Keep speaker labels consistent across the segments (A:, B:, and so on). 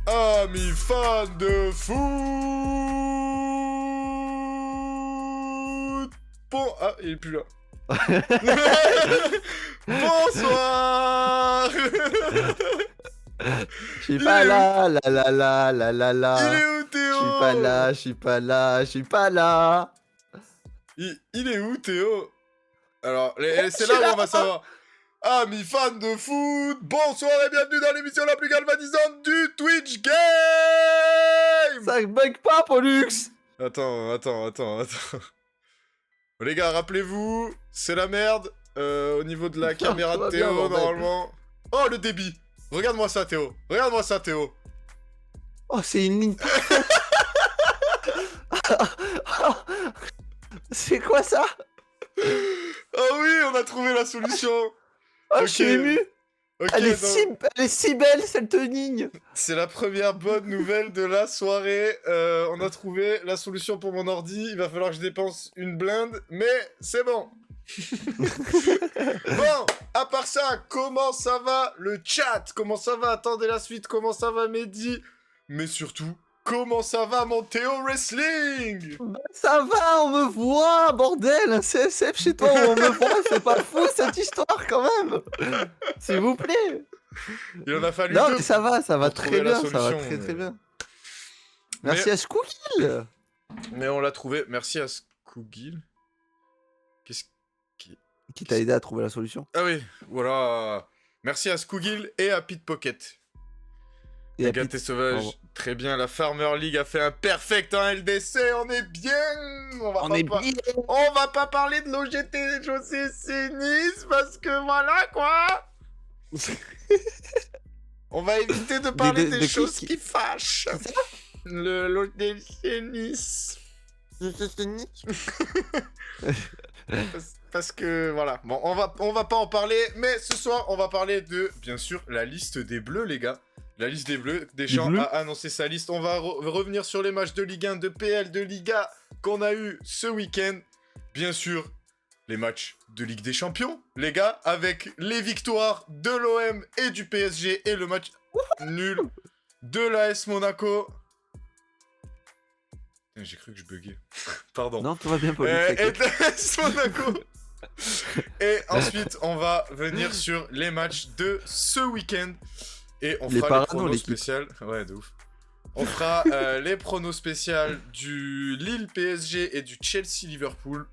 A: Amis fans de foot. Bon, ah, il est plus là. Bonsoir.
B: Je suis pas là, la la la la la la.
A: Il est où Théo?
B: Je suis pas là, je suis pas là, je suis pas là.
A: Il est où Théo? Alors, c'est là où on va savoir. Amis fans de foot, bonsoir et bienvenue dans l'émission la plus galvanisante du Twitch Game.
B: Ça bug pas, Pollux.
A: Attends. Les gars, rappelez-vous, c'est la merde au niveau de la caméra de Théo, normalement. Oh, le débit. Regarde-moi ça, Théo.
B: Oh, c'est une ligne. C'est quoi ça?
A: Oh oui, on a trouvé la solution.
B: Oh,
A: Ok.
B: je suis ému.
A: Ok,
B: Elle est
A: donc,
B: si belle, cette ligne.
A: c'est la première bonne nouvelle de la soirée. On a trouvé la solution pour mon ordi. Il va falloir que je dépense une blinde, mais c'est bon. Bon, à part ça, comment ça va le chat? Comment ça va? Attendez la suite. Comment ça va Mehdi? Mais surtout, comment ça va mon Théo Wrestling?
B: Ça va, on me voit, bordel. Un CSF chez toi, on me voit. C'est pas fou cette histoire quand même. S'il vous plaît.
A: Il en a fallu
B: Non,
A: deux.
B: mais ça va
A: pour
B: très
A: trouver la
B: bien, ça va
A: solution,
B: très
A: mais-
B: bien. Merci à Skookil.
A: Mais on l'a trouvé. Merci à Skoogil. Qu'est-ce
B: Qui t'a aidé à trouver la solution.
A: Ah oui, voilà. Merci à Skoogil et à Pit Pocket.
B: Et
A: Les
B: à
A: gars,
B: Pete.
A: t'es sauvage.
B: Bravo.
A: Très bien, la Farmer League a fait un perfect en LDC. On est bien.
B: On est bien.
A: On va pas parler de l'OGT José Nice parce que voilà quoi. On va éviter de parler
B: de
A: des
B: qui
A: choses
B: qui-
A: qui fâchent. L'OGT Nice. Parce que voilà, bon, on va pas en parler, mais ce soir on va parler de, bien sûr, la liste des Bleus, les gars. La liste des Bleus, Deschamps
B: Bleus
A: a annoncé sa liste. On va revenir sur les matchs de Ligue 1, de PL, de Liga qu'on a eu ce week-end. Bien sûr, les matchs de Ligue des Champions, les gars, avec les victoires de l'OM et du PSG et le match nul de l'AS Monaco. J'ai cru que je buguais. Pardon.
B: Non, tout va bien, Pollux.
A: Et
B: t'inquiète.
A: de l'AS Monaco. Et ensuite, on va venir sur les matchs de ce week-end. Et on
B: Les
A: fera les
B: parano,
A: pronos
B: l'équipe.
A: spéciales. Ouais, de ouf. On fera les pronos spéciales du Lille PSG et du Chelsea Liverpool.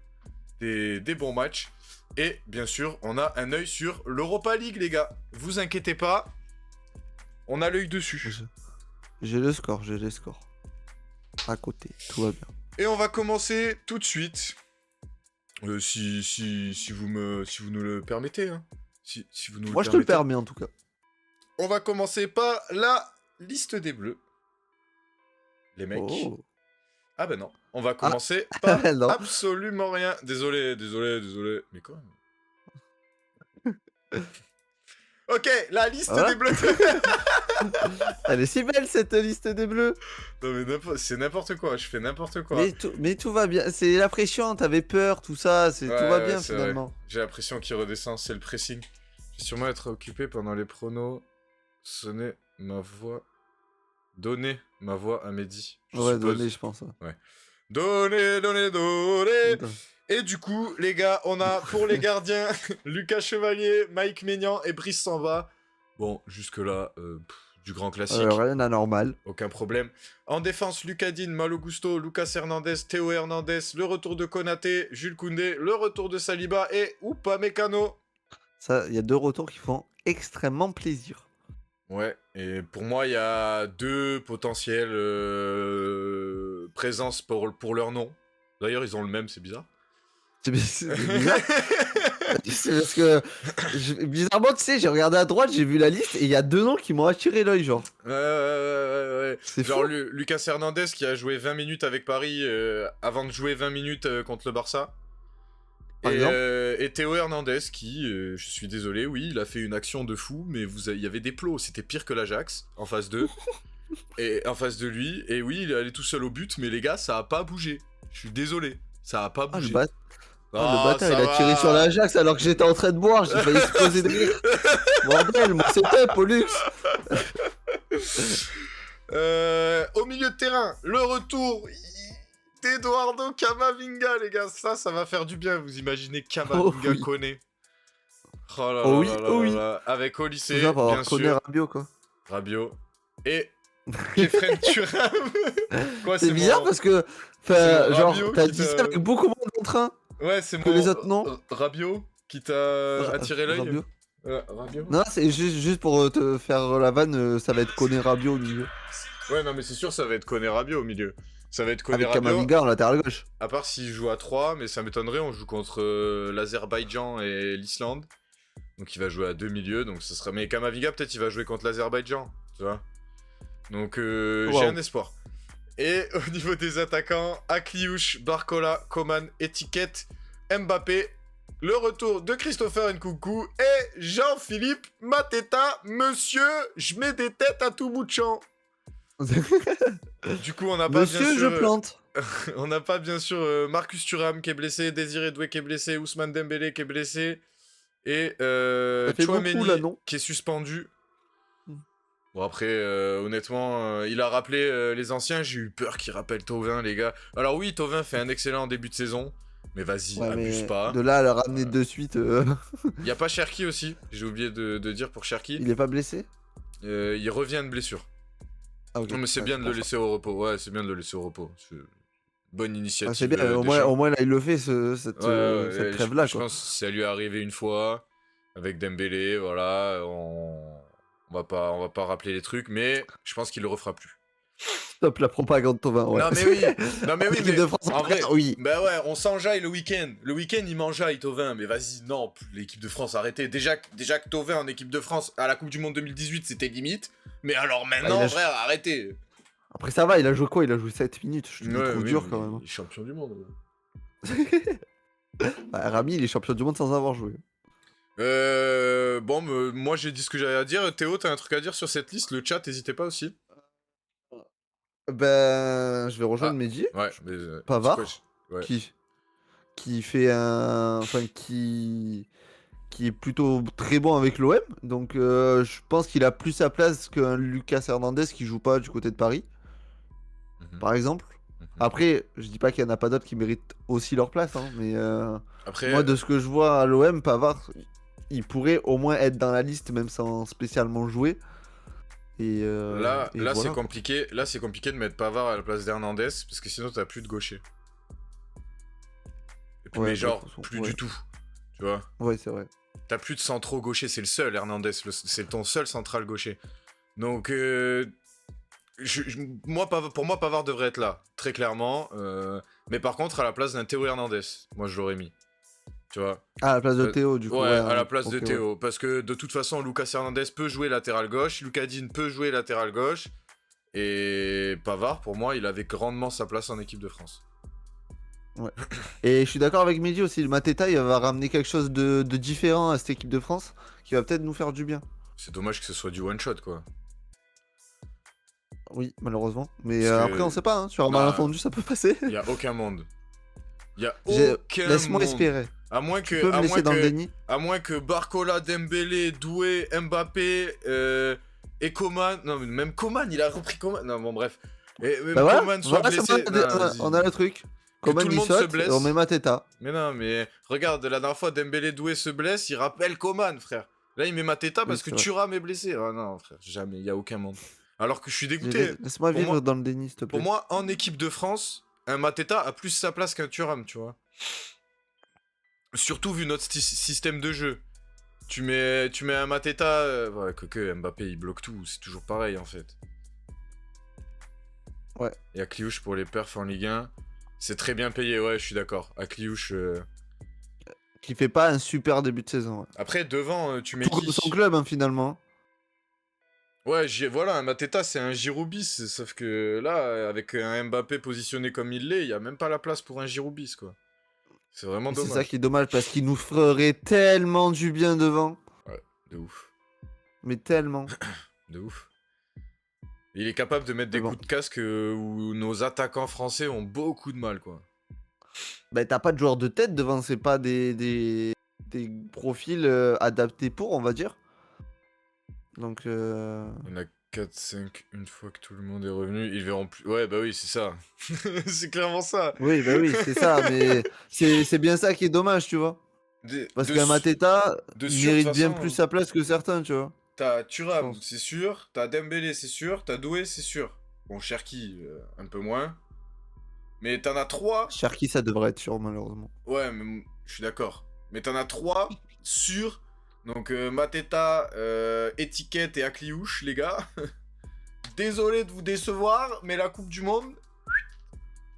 A: Des bons matchs. Et bien sûr, on a un œil sur l'Europa League, les gars. Vous inquiétez pas. On a l'œil dessus.
B: J'ai le score. À côté, tout va bien.
A: Et on va commencer tout de suite. Si vous nous le permettez. Hein. Si vous nous
B: Moi,
A: le
B: je te le
A: permettez.
B: permets en tout cas.
A: On va commencer par la liste des Bleus. Les mecs.
B: Oh.
A: Ah ben non. On va commencer par
B: Non.
A: absolument rien. Désolé. Mais quoi? Ok, la liste
B: Voilà.
A: des Bleus.
B: Elle est si belle cette liste des Bleus.
A: Non mais c'est n'importe quoi. Je fais n'importe quoi.
B: Mais tout va bien. C'est la pression, t'avais peur, tout ça. Tout va
A: Ouais,
B: bien
A: c'est
B: finalement.
A: vrai. J'ai l'impression qu'il redescend. C'est le pressing. Je vais sûrement être occupé pendant les pronos. Donner ma voix à Mehdi. je
B: Ouais,
A: suppose.
B: donné, je pense.
A: Donner. Et du coup, les gars, on a pour les gardiens Lucas Chevalier, Mike Maignan et Brice Samba. Bon, jusque-là, du grand classique,
B: Rien d'anormal.
A: aucun problème. En défense, Lucas Digne, Malo Gusto, Lucas Hernandez, Théo Hernandez, le retour de Konaté, Jules Koundé, le retour de Saliba et Upamecano.
B: Ça, il y a deux retours qui font extrêmement plaisir.
A: Ouais, et pour moi, il y a deux potentielles présences pour leur nom. D'ailleurs, ils ont le même, c'est bizarre.
B: C'est bizarre. C'est parce que bizarrement, tu sais, j'ai regardé à droite, j'ai vu la liste et il y a deux noms qui m'ont attiré l'œil, genre.
A: Ouais.
B: C'est
A: Genre
B: fou.
A: Lucas Hernandez qui a joué 20 minutes avec Paris avant de jouer 20 minutes contre le Barça.
B: Par exemple.
A: Et Théo Hernandez qui, je suis désolé, oui, il a fait une action de fou, mais il y avait des plots, c'était pire que l'Ajax en phase 2. Et en face de lui, et oui, il est allé tout seul au but, mais les gars, ça a pas bougé. Je suis désolé, ça a pas
B: Ah,
A: bougé.
B: le
A: Ah,
B: bâtard,
A: ça
B: il a
A: va.
B: tiré sur l'Ajax alors que j'étais en train de boire, j'ai failli exploser de rire. Bordel, mon setup, Pollux.
A: Au milieu de terrain, le retour d'Eduardo Camavinga, les gars. Ça va faire du bien. Vous imaginez Camavinga
B: oui.
A: Koné. Oh là
B: Oh
A: là
B: oui,
A: là là
B: oh
A: là
B: oui.
A: là. Avec au
B: Tout
A: lycée,
B: ça pour
A: bien
B: avoir Koné
A: sûr.
B: Rabiot, quoi.
A: Rabiot. Et Kefren Thuram. Quoi,
B: C'est bizarre
A: mon...
B: parce que,
A: c'est mon
B: genre,
A: Rabiot
B: t'as
A: qui
B: dit ça
A: t'a...
B: avec beaucoup moins d'entrain
A: Ouais, c'est
B: que
A: mon
B: les autres, non?
A: Rabiot qui t'a attiré l'œil.
B: Rabiot.
A: Rabiot.
B: Non, c'est juste pour te faire la vanne, ça va être Koné Rabiot au milieu.
A: Ouais, non, mais c'est sûr, ça va être Koné Rabiot au milieu. Ça va être Koné
B: Avec
A: Rabiot.
B: Camavinga en latéral gauche.
A: À part s'il joue à 3, mais ça m'étonnerait, on joue contre l'Azerbaïdjan et l'Islande. Donc il va jouer à 2 milieux, donc ce sera... Mais Camavinga, peut-être il va jouer contre l'Azerbaïdjan, tu vois. Donc
B: Wow.
A: j'ai un espoir. Et au niveau des attaquants, Akliouche, Barcola, Coman, Étiquette, Mbappé, le retour de Christopher Nkunku et Jean-Philippe Mateta, monsieur, je mets des têtes à tout bout de champ. Du coup, on n'a pas
B: Monsieur,
A: bien sûr...
B: je plante.
A: On n'a pas bien sûr Marcus Thuram qui est blessé, Désiré Doué qui est blessé, Ousmane Dembélé qui est blessé et
B: Ça fait
A: Tchouaméni
B: beaucoup, là, non?
A: qui est suspendu.
B: Hmm.
A: Bon après, honnêtement, il a rappelé les anciens, j'ai eu peur qu'il rappelle Thauvin les gars. Alors oui, Thauvin fait un excellent début de saison, mais vas-y,
B: Ouais,
A: abuse
B: mais
A: pas.
B: de là à le ramener de suite,
A: Il y a pas Cherki aussi, j'ai oublié de dire pour Cherki.
B: il est pas blessé?
A: Il revient de blessure.
B: Ah, ok.
A: Non mais c'est
B: Ouais,
A: bien de le
B: pour ça.
A: laisser au repos, ouais c'est bien de le laisser au repos. Bonne initiative.
B: Ah, c'est bien, au moins là il le fait, cette trêve-là,
A: je
B: quoi.
A: pense que ça lui est arrivé une fois avec Dembélé, voilà, on va pas rappeler les trucs, mais je pense qu'il le refera plus.
B: Stop la propagande, Thauvin, ouais.
A: Non mais oui,
B: L'équipe
A: mais
B: de France,
A: en vrai,
B: oui.
A: bah ouais, on s'enjaille le week-end. Le week-end il m'enjaille Thauvin, mais vas-y, non, l'équipe de France, arrêtez. Déjà que Thauvin en équipe de France à la Coupe du Monde 2018 c'était limite, mais alors maintenant,
B: il a-
A: frère, arrêtez.
B: Après ça va, il a joué quoi? Il a joué 7 minutes, je te le
A: Ouais,
B: trouve
A: oui,
B: dur
A: mais
B: quand même.
A: il est champion du monde.
B: Bah, Rami, il est champion du monde sans avoir joué.
A: Bon, moi j'ai dit ce que j'avais à dire. Théo, t'as un truc à dire sur cette liste? Le chat, n'hésitez pas aussi.
B: Ben, je vais rejoindre Mehdi,
A: Ouais, mais.
B: Pavard,
A: ouais.
B: qui fait un... Enfin, qui est plutôt très bon avec l'OM. Donc, je pense qu'il a plus sa place qu'un Lucas Hernandez qui joue pas du côté de Paris,
A: Mhm,
B: par exemple.
A: mhm.
B: Après, je dis pas qu'il y en a pas d'autres qui méritent aussi leur place, hein, mais
A: Après,
B: moi, de ce que je vois à l'OM, Pavard, il pourrait au moins être dans la liste, même sans spécialement jouer. Et
A: là
B: voilà,
A: c'est
B: quoi.
A: compliqué. Là, c'est compliqué de mettre Pavard à la place d'Hernandez parce que sinon t'as plus de gaucher.
B: Ouais,
A: Mais genre,
B: de toute façon,
A: plus
B: ouais.
A: du tout. Tu vois?
B: Ouais, c'est vrai.
A: T'as plus de centraux gauchers, c'est le seul, Hernandez. C'est ton seul central gaucher. Donc, pour moi, Pavard devrait être là, très clairement. Mais par contre, à la place d'un Théo Hernandez, moi je l'aurais mis. Tu vois?
B: Ah, à la place de Théo, du coup.
A: Ouais, à la
B: hein,
A: place de
B: ok,
A: Théo. Parce que de toute façon, Lucas Hernandez peut jouer latéral gauche, Lucas Digne peut jouer latéral gauche. Et Pavard, pour moi, il avait grandement sa place en équipe de France.
B: Ouais. Et je suis d'accord avec Mehdi aussi. Le Mateta, il va ramener quelque chose de différent à cette équipe de France qui va peut-être nous faire du bien.
A: C'est dommage que ce soit du one-shot, quoi.
B: Oui, malheureusement. Mais
A: Parce que-
B: après, on sait pas. Hein. Sur un
A: Bah,
B: malentendu, ça peut passer.
A: Il y a aucun monde. Il y a
B: J'ai-
A: aucun
B: Laisse-moi
A: monde.
B: espérer.
A: À moins
B: Tu
A: que,
B: peux me
A: à
B: laisser
A: moins
B: dans le
A: que,
B: déni.
A: à moins que Barcola, Dembélé, Doué, Mbappé et Coman. Non, mais même Coman, il a repris Coman. Non, bon, bref. Et même
B: Bah voilà,
A: Coman soit
B: voilà, c'est
A: blessé.
B: bon,
A: Non, vas-y.
B: on a le truc. Comment
A: tout le
B: il
A: monde se
B: saute,
A: blesse.
B: on met Mateta.
A: Mais non, mais regarde, la dernière fois, Dembélé, Doué se blesse, il rappelle Coman, frère. Là, il met Mateta
B: Oui,
A: parce que
B: c'est vrai.
A: Thuram est blessé. Ah non, frère, jamais, il y a aucun monde. Alors que je suis dégoûté.
B: Laisse-moi
A: Pour
B: vivre
A: moi-
B: dans le déni, s'il te plaît.
A: Pour moi, en équipe de France, un Mateta a plus sa place qu'un Thuram, tu vois. Surtout vu notre système de jeu. Tu mets un Mateta, ouais, que Mbappé il bloque tout, c'est toujours pareil en fait.
B: Ouais.
A: Et Akliouche pour les perfs en Ligue 1, c'est très bien payé, ouais, je suis d'accord. Akliouche.
B: Qui fait pas un super début de saison. Ouais.
A: Après, devant, tu mets
B: Pour
A: qui?
B: son club, hein, finalement.
A: Ouais, voilà, un Mateta c'est un Giroud bis, sauf que là, avec un Mbappé positionné comme il l'est, il y a même pas la place pour un Giroud bis, quoi. C'est vraiment
B: Et c'est
A: dommage.
B: ça qui est dommage parce qu'il nous ferait tellement du bien devant.
A: De ouf.
B: Mais tellement.
A: De ouf. Il est capable de mettre des
B: Mais bon.
A: coups de casque où nos attaquants français ont beaucoup de mal, quoi.
B: Bah, t'as pas de joueur de tête devant, c'est pas des profils adaptés pour, on va dire. Donc,
A: Il y en a 4-5, une fois que tout le monde est revenu, ils verront plus. Ouais, bah oui, c'est ça. C'est clairement ça.
B: Oui, bah oui, c'est ça, mais c'est bien ça qui est dommage, tu vois. Parce qu'un Mateta,
A: de
B: il
A: sûr, de toute
B: mérite bien
A: façon,
B: plus sa place que certains, tu vois.
A: t'as
B: Je
A: Thuram,
B: pense.
A: c'est sûr. T'as Dembélé, c'est sûr. T'as Doué, c'est sûr. Bon, Cherki, un peu moins. Mais t'en as 3.
B: Cherki, ça devrait être sûr, malheureusement.
A: Ouais, mais je suis d'accord. Mais t'en as 3 sûrs. Donc, Mateta, Étiquette et Akliouche, les gars. Désolé de vous décevoir, mais la Coupe du Monde.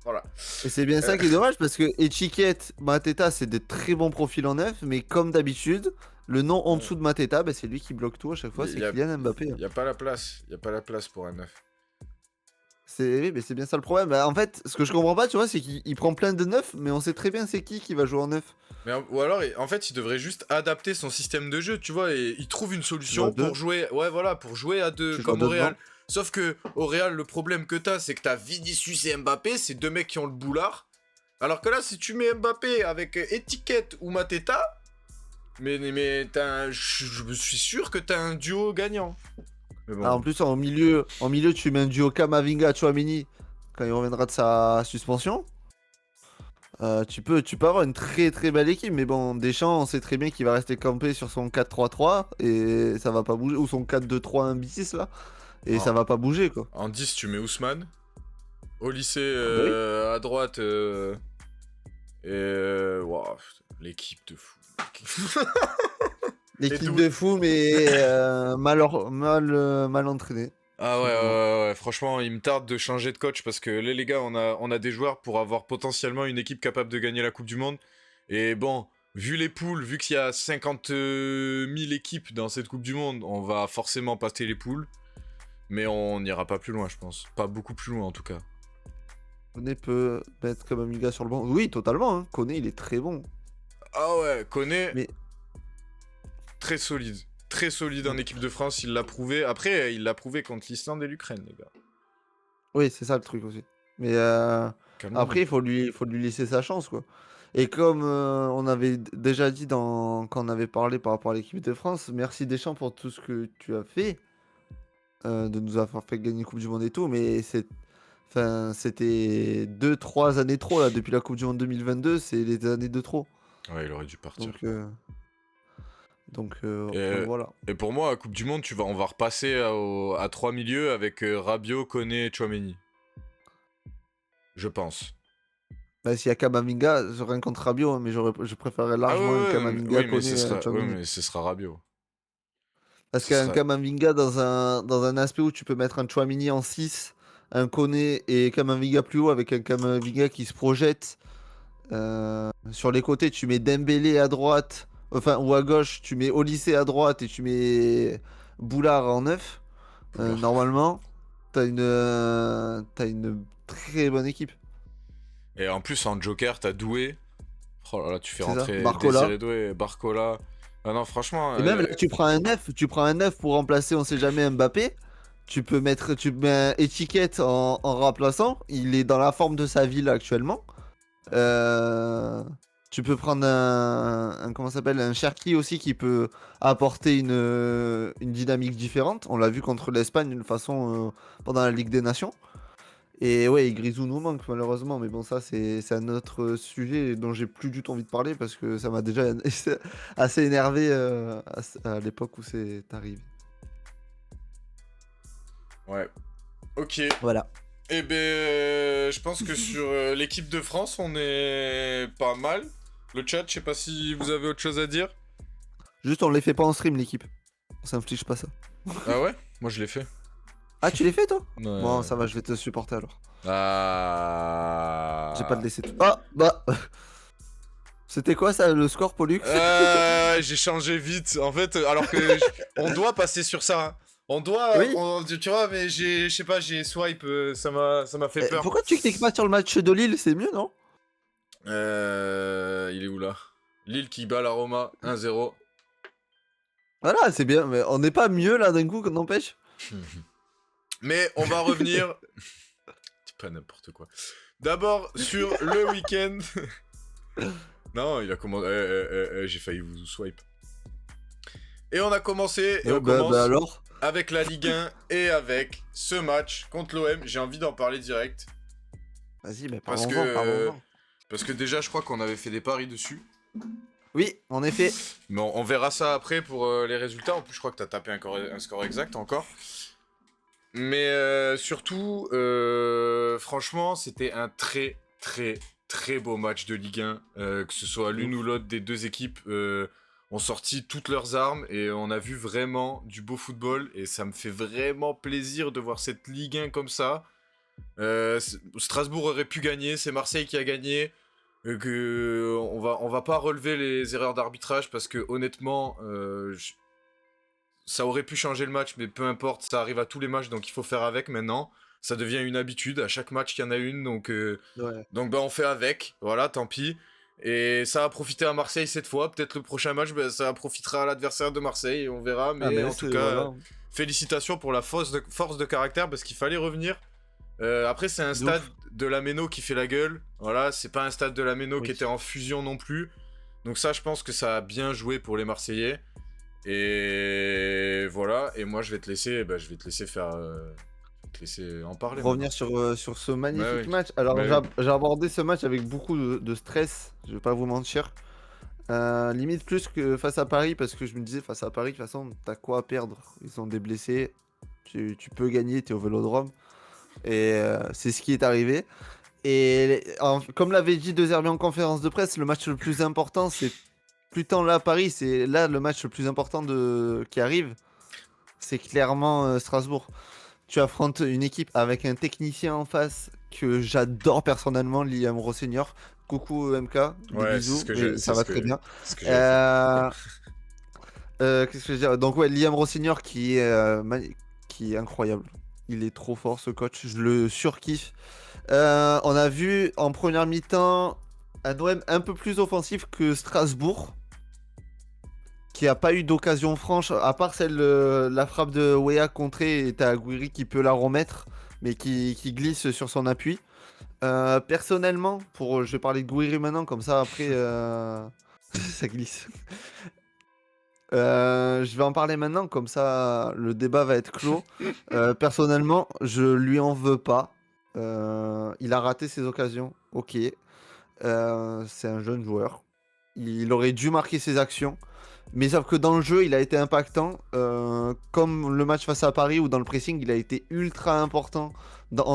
A: Voilà.
B: Et c'est bien ça qui est dommage parce que Etiquette, Mateta, c'est des très bons profils en neuf, mais comme d'habitude, le nom en dessous de Mateta, bah, c'est lui qui bloque tout à chaque fois, c'est Kylian Mbappé.
A: Il y a pas la place. Il y a pas la place pour un neuf.
B: Oui, mais c'est bien ça le problème. Bah, en fait, ce que je comprends pas, tu vois, c'est qu'il prend plein de neufs, mais on sait très bien c'est qui va jouer en neuf.
A: Mais, ou alors, en fait, il devrait juste adapter son système de jeu, tu vois, et il trouve une solution pour jouer. Ouais, voilà, pour jouer à 2 comme au Real. Sauf que au Real, le problème que t'as, c'est que t'as Vinicius et Mbappé, c'est 2 mecs qui ont le boulard. Alors que là, si tu mets Mbappé avec Étiquette ou Mateta, mais je me suis sûr que t'as un duo gagnant. Mais bon.
B: Ah, en plus, en milieu, tu mets un duo Kamavinga-Chouamini quand il reviendra de sa suspension. Tu peux avoir une très très belle équipe, mais bon, Deschamps, on sait très bien qu'il va rester campé sur son 4-3-3 et ça va pas bouger, ou son 4-2-3-1-6 là, et ça va pas bouger quoi.
A: En 10, tu mets Ousmane. Au lycée,
B: Bah oui.
A: à droite, wow, l'équipe de fou.
B: L'équipe de fou, mais mal entraînée.
A: Ah ouais, franchement, il me tarde de changer de coach parce que là, les gars, on a des joueurs pour avoir potentiellement une équipe capable de gagner la Coupe du Monde. Et bon, vu les poules, vu qu'il y a 50 000 équipes dans cette Coupe du Monde, on va forcément passer les poules. Mais on n'ira pas plus loin, je pense. Pas beaucoup plus loin, en tout cas.
B: Koné peut mettre comme un gars sur le banc. Oui, totalement. Hein. Koné, il est très bon.
A: Ah ouais, Koné,
B: mais...
A: très solide. Très solide en équipe de France, il l'a prouvé. Après, il l'a prouvé contre l'Islande et l'Ukraine, les gars.
B: Oui, c'est ça le truc aussi. Mais après, il faut lui laisser sa chance, quoi. Et comme on avait déjà dit quand on avait parlé par rapport à l'équipe de France, merci Deschamps pour tout ce que tu as fait, de nous avoir fait gagner la Coupe du Monde et tout, mais c'était 2-3 années trop, là, depuis la Coupe du Monde 2022, c'est les années de trop.
A: Ouais, il aurait dû partir.
B: Donc
A: et,
B: voilà.
A: Et pour moi, à Coupe du Monde, on va repasser à 3 milieux avec Rabiot, Koné et Tchouaméni. Je pense.
B: Bah, s'il y a Kamavinga, rien contre Rabiot, hein, mais je préférerais largement un Kamavinga, Koné, Tchouaméni.
A: Oui, mais ce sera Rabiot.
B: Parce qu'un Kamavinga dans un aspect où tu peux mettre un Tchouaméni en 6, un Koné et Kamavinga plus haut avec un Kamavinga qui se projette. Sur les côtés, tu mets Dembélé à droite, ou à gauche, tu mets Olysée à droite et tu mets Boulard en 9. Normalement, t'as une très bonne équipe.
A: Et en plus, en Joker, t'as Doué. Oh là là, tu fais rentrer
B: Barcola.
A: Doué, Barcola. Ah non, franchement.
B: Et même là, tu prends un 9 pour remplacer, on sait jamais, Mbappé. Tu mets un Étiquette en remplaçant. Il est dans la forme de sa ville actuellement. Tu peux prendre comment s'appelle, un Cherki aussi qui peut apporter une dynamique différente. On l'a vu contre l'Espagne d'une façon pendant la Ligue des Nations. Et ouais, Grisou nous manque malheureusement, mais bon, ça c'est un autre sujet dont j'ai plus du tout envie de parler parce que ça m'a déjà assez énervé à l'époque où c'est arrivé.
A: Ouais. Ok.
B: Voilà.
A: Eh ben, je pense que sur l'équipe de France, on est pas mal. Le chat, je sais pas si vous avez autre chose à dire.
B: Juste, on les fait pas en stream, l'équipe. On s'inflige pas ça.
A: Ah ouais? Moi, je l'ai fait.
B: Ah, tu l'as fait, toi?
A: Ouais.
B: Bon, ça va, je vais te supporter alors.
A: Ah.
B: J'ai pas te laisser tout. Ah, bah. C'était quoi ça, le score, Pollux?
A: J'ai changé vite. En fait, alors que on doit passer sur ça. Hein. On doit,
B: oui.
A: Tu vois, mais je sais pas, j'ai swipe, ça m'a fait peur.
B: Pourquoi tu cliques pas sur le match de Lille? C'est mieux, non?
A: Il est où là? Lille qui bat la Roma 1-0.
B: Voilà, c'est bien, mais on n'est pas mieux là d'un coup, qu'on n'empêche.
A: Mais on va revenir. C'est pas n'importe quoi. D'abord sur le week-end. Non, il a commandé. J'ai failli vous swipe. Et on a commencé. Et on commence.
B: Alors
A: avec la Ligue 1 et avec ce match contre l'OM. J'ai envie d'en parler direct.
B: Vas-y, mais
A: Parce
B: parlons-en.
A: parce que déjà, je crois qu'on avait fait des paris dessus.
B: Oui, en effet.
A: Mais on verra ça après pour les résultats. En plus, je crois que t'as tapé un score exact encore. Mais surtout, franchement, c'était un très très beau match de Ligue 1. Que ce soit l'une ou l'autre des deux équipes ont sorti toutes leurs armes et on a vu vraiment du beau football. Et ça me fait vraiment plaisir de voir cette Ligue 1 comme ça. Strasbourg aurait pu gagner, c'est Marseille qui a gagné. On va pas relever les erreurs d'arbitrage parce que honnêtement, ça aurait pu changer le match, mais peu importe, ça arrive à tous les matchs, donc il faut faire avec maintenant. Ça devient une habitude, à chaque match il y en a une, donc
B: Ouais.
A: bah, on fait avec, voilà, tant pis. Et ça a profité à Marseille cette fois, peut-être le prochain match, bah, ça profitera à l'adversaire de Marseille, on verra, mais en tout cas,
B: voilà.
A: félicitations pour la force de caractère, parce qu'il fallait revenir. Après, c'est un
B: De
A: stade
B: ouf.
A: de la Méno qui fait la gueule, voilà, c'est pas un stade de la Méno qui
B: Oui.
A: était en fusion non plus. Donc ça, je pense que ça a bien joué pour les Marseillais. Et voilà, et moi je vais te laisser faire, je vais te laisser en parler
B: Revenir sur ce
A: maintenant.
B: magnifique
A: Ouais,
B: match. Alors,
A: ouais.
B: j'ai abordé ce match avec beaucoup de stress, je vais pas vous mentir. Limite plus que face à Paris, parce que je me disais, face à Paris, de toute façon, t'as quoi à perdre? Ils ont des blessés, tu peux gagner, t'es au Vélodrome. Et c'est ce qui est arrivé. Et comme l'avait dit De Zerbi en conférence de presse, le match le plus important, c'est plus tant là Paris, c'est là le match le plus important qui arrive. C'est clairement Strasbourg. Tu affrontes une équipe avec un technicien en face que j'adore personnellement, Liam Rossignol. Coucou MK, des
A: Ouais,
B: bisous, mais ça va très bien.
A: c'est ce que j'allais faire.
B: Qu'est-ce que je veux dire? Donc ouais, Liam Rossignol qui est incroyable. Il est trop fort ce coach, je le surkiffe. On a vu en première mi-temps un OM un peu plus offensif que Strasbourg, qui a pas eu d'occasion franche, à part celle la frappe de Wea contrée et t'as Guiri qui peut la remettre, mais qui glisse sur son appui. Personnellement, je vais parler de Guiri maintenant, comme ça après ça glisse. Je vais en parler maintenant, comme ça le débat va être clos. Personnellement, je lui en veux pas. Il a raté ses occasions, ok. C'est un jeune joueur. Il aurait dû marquer ses actions. Mais sauf que dans le jeu, il a été impactant. Comme le match face à Paris ou dans le pressing, il a été ultra important.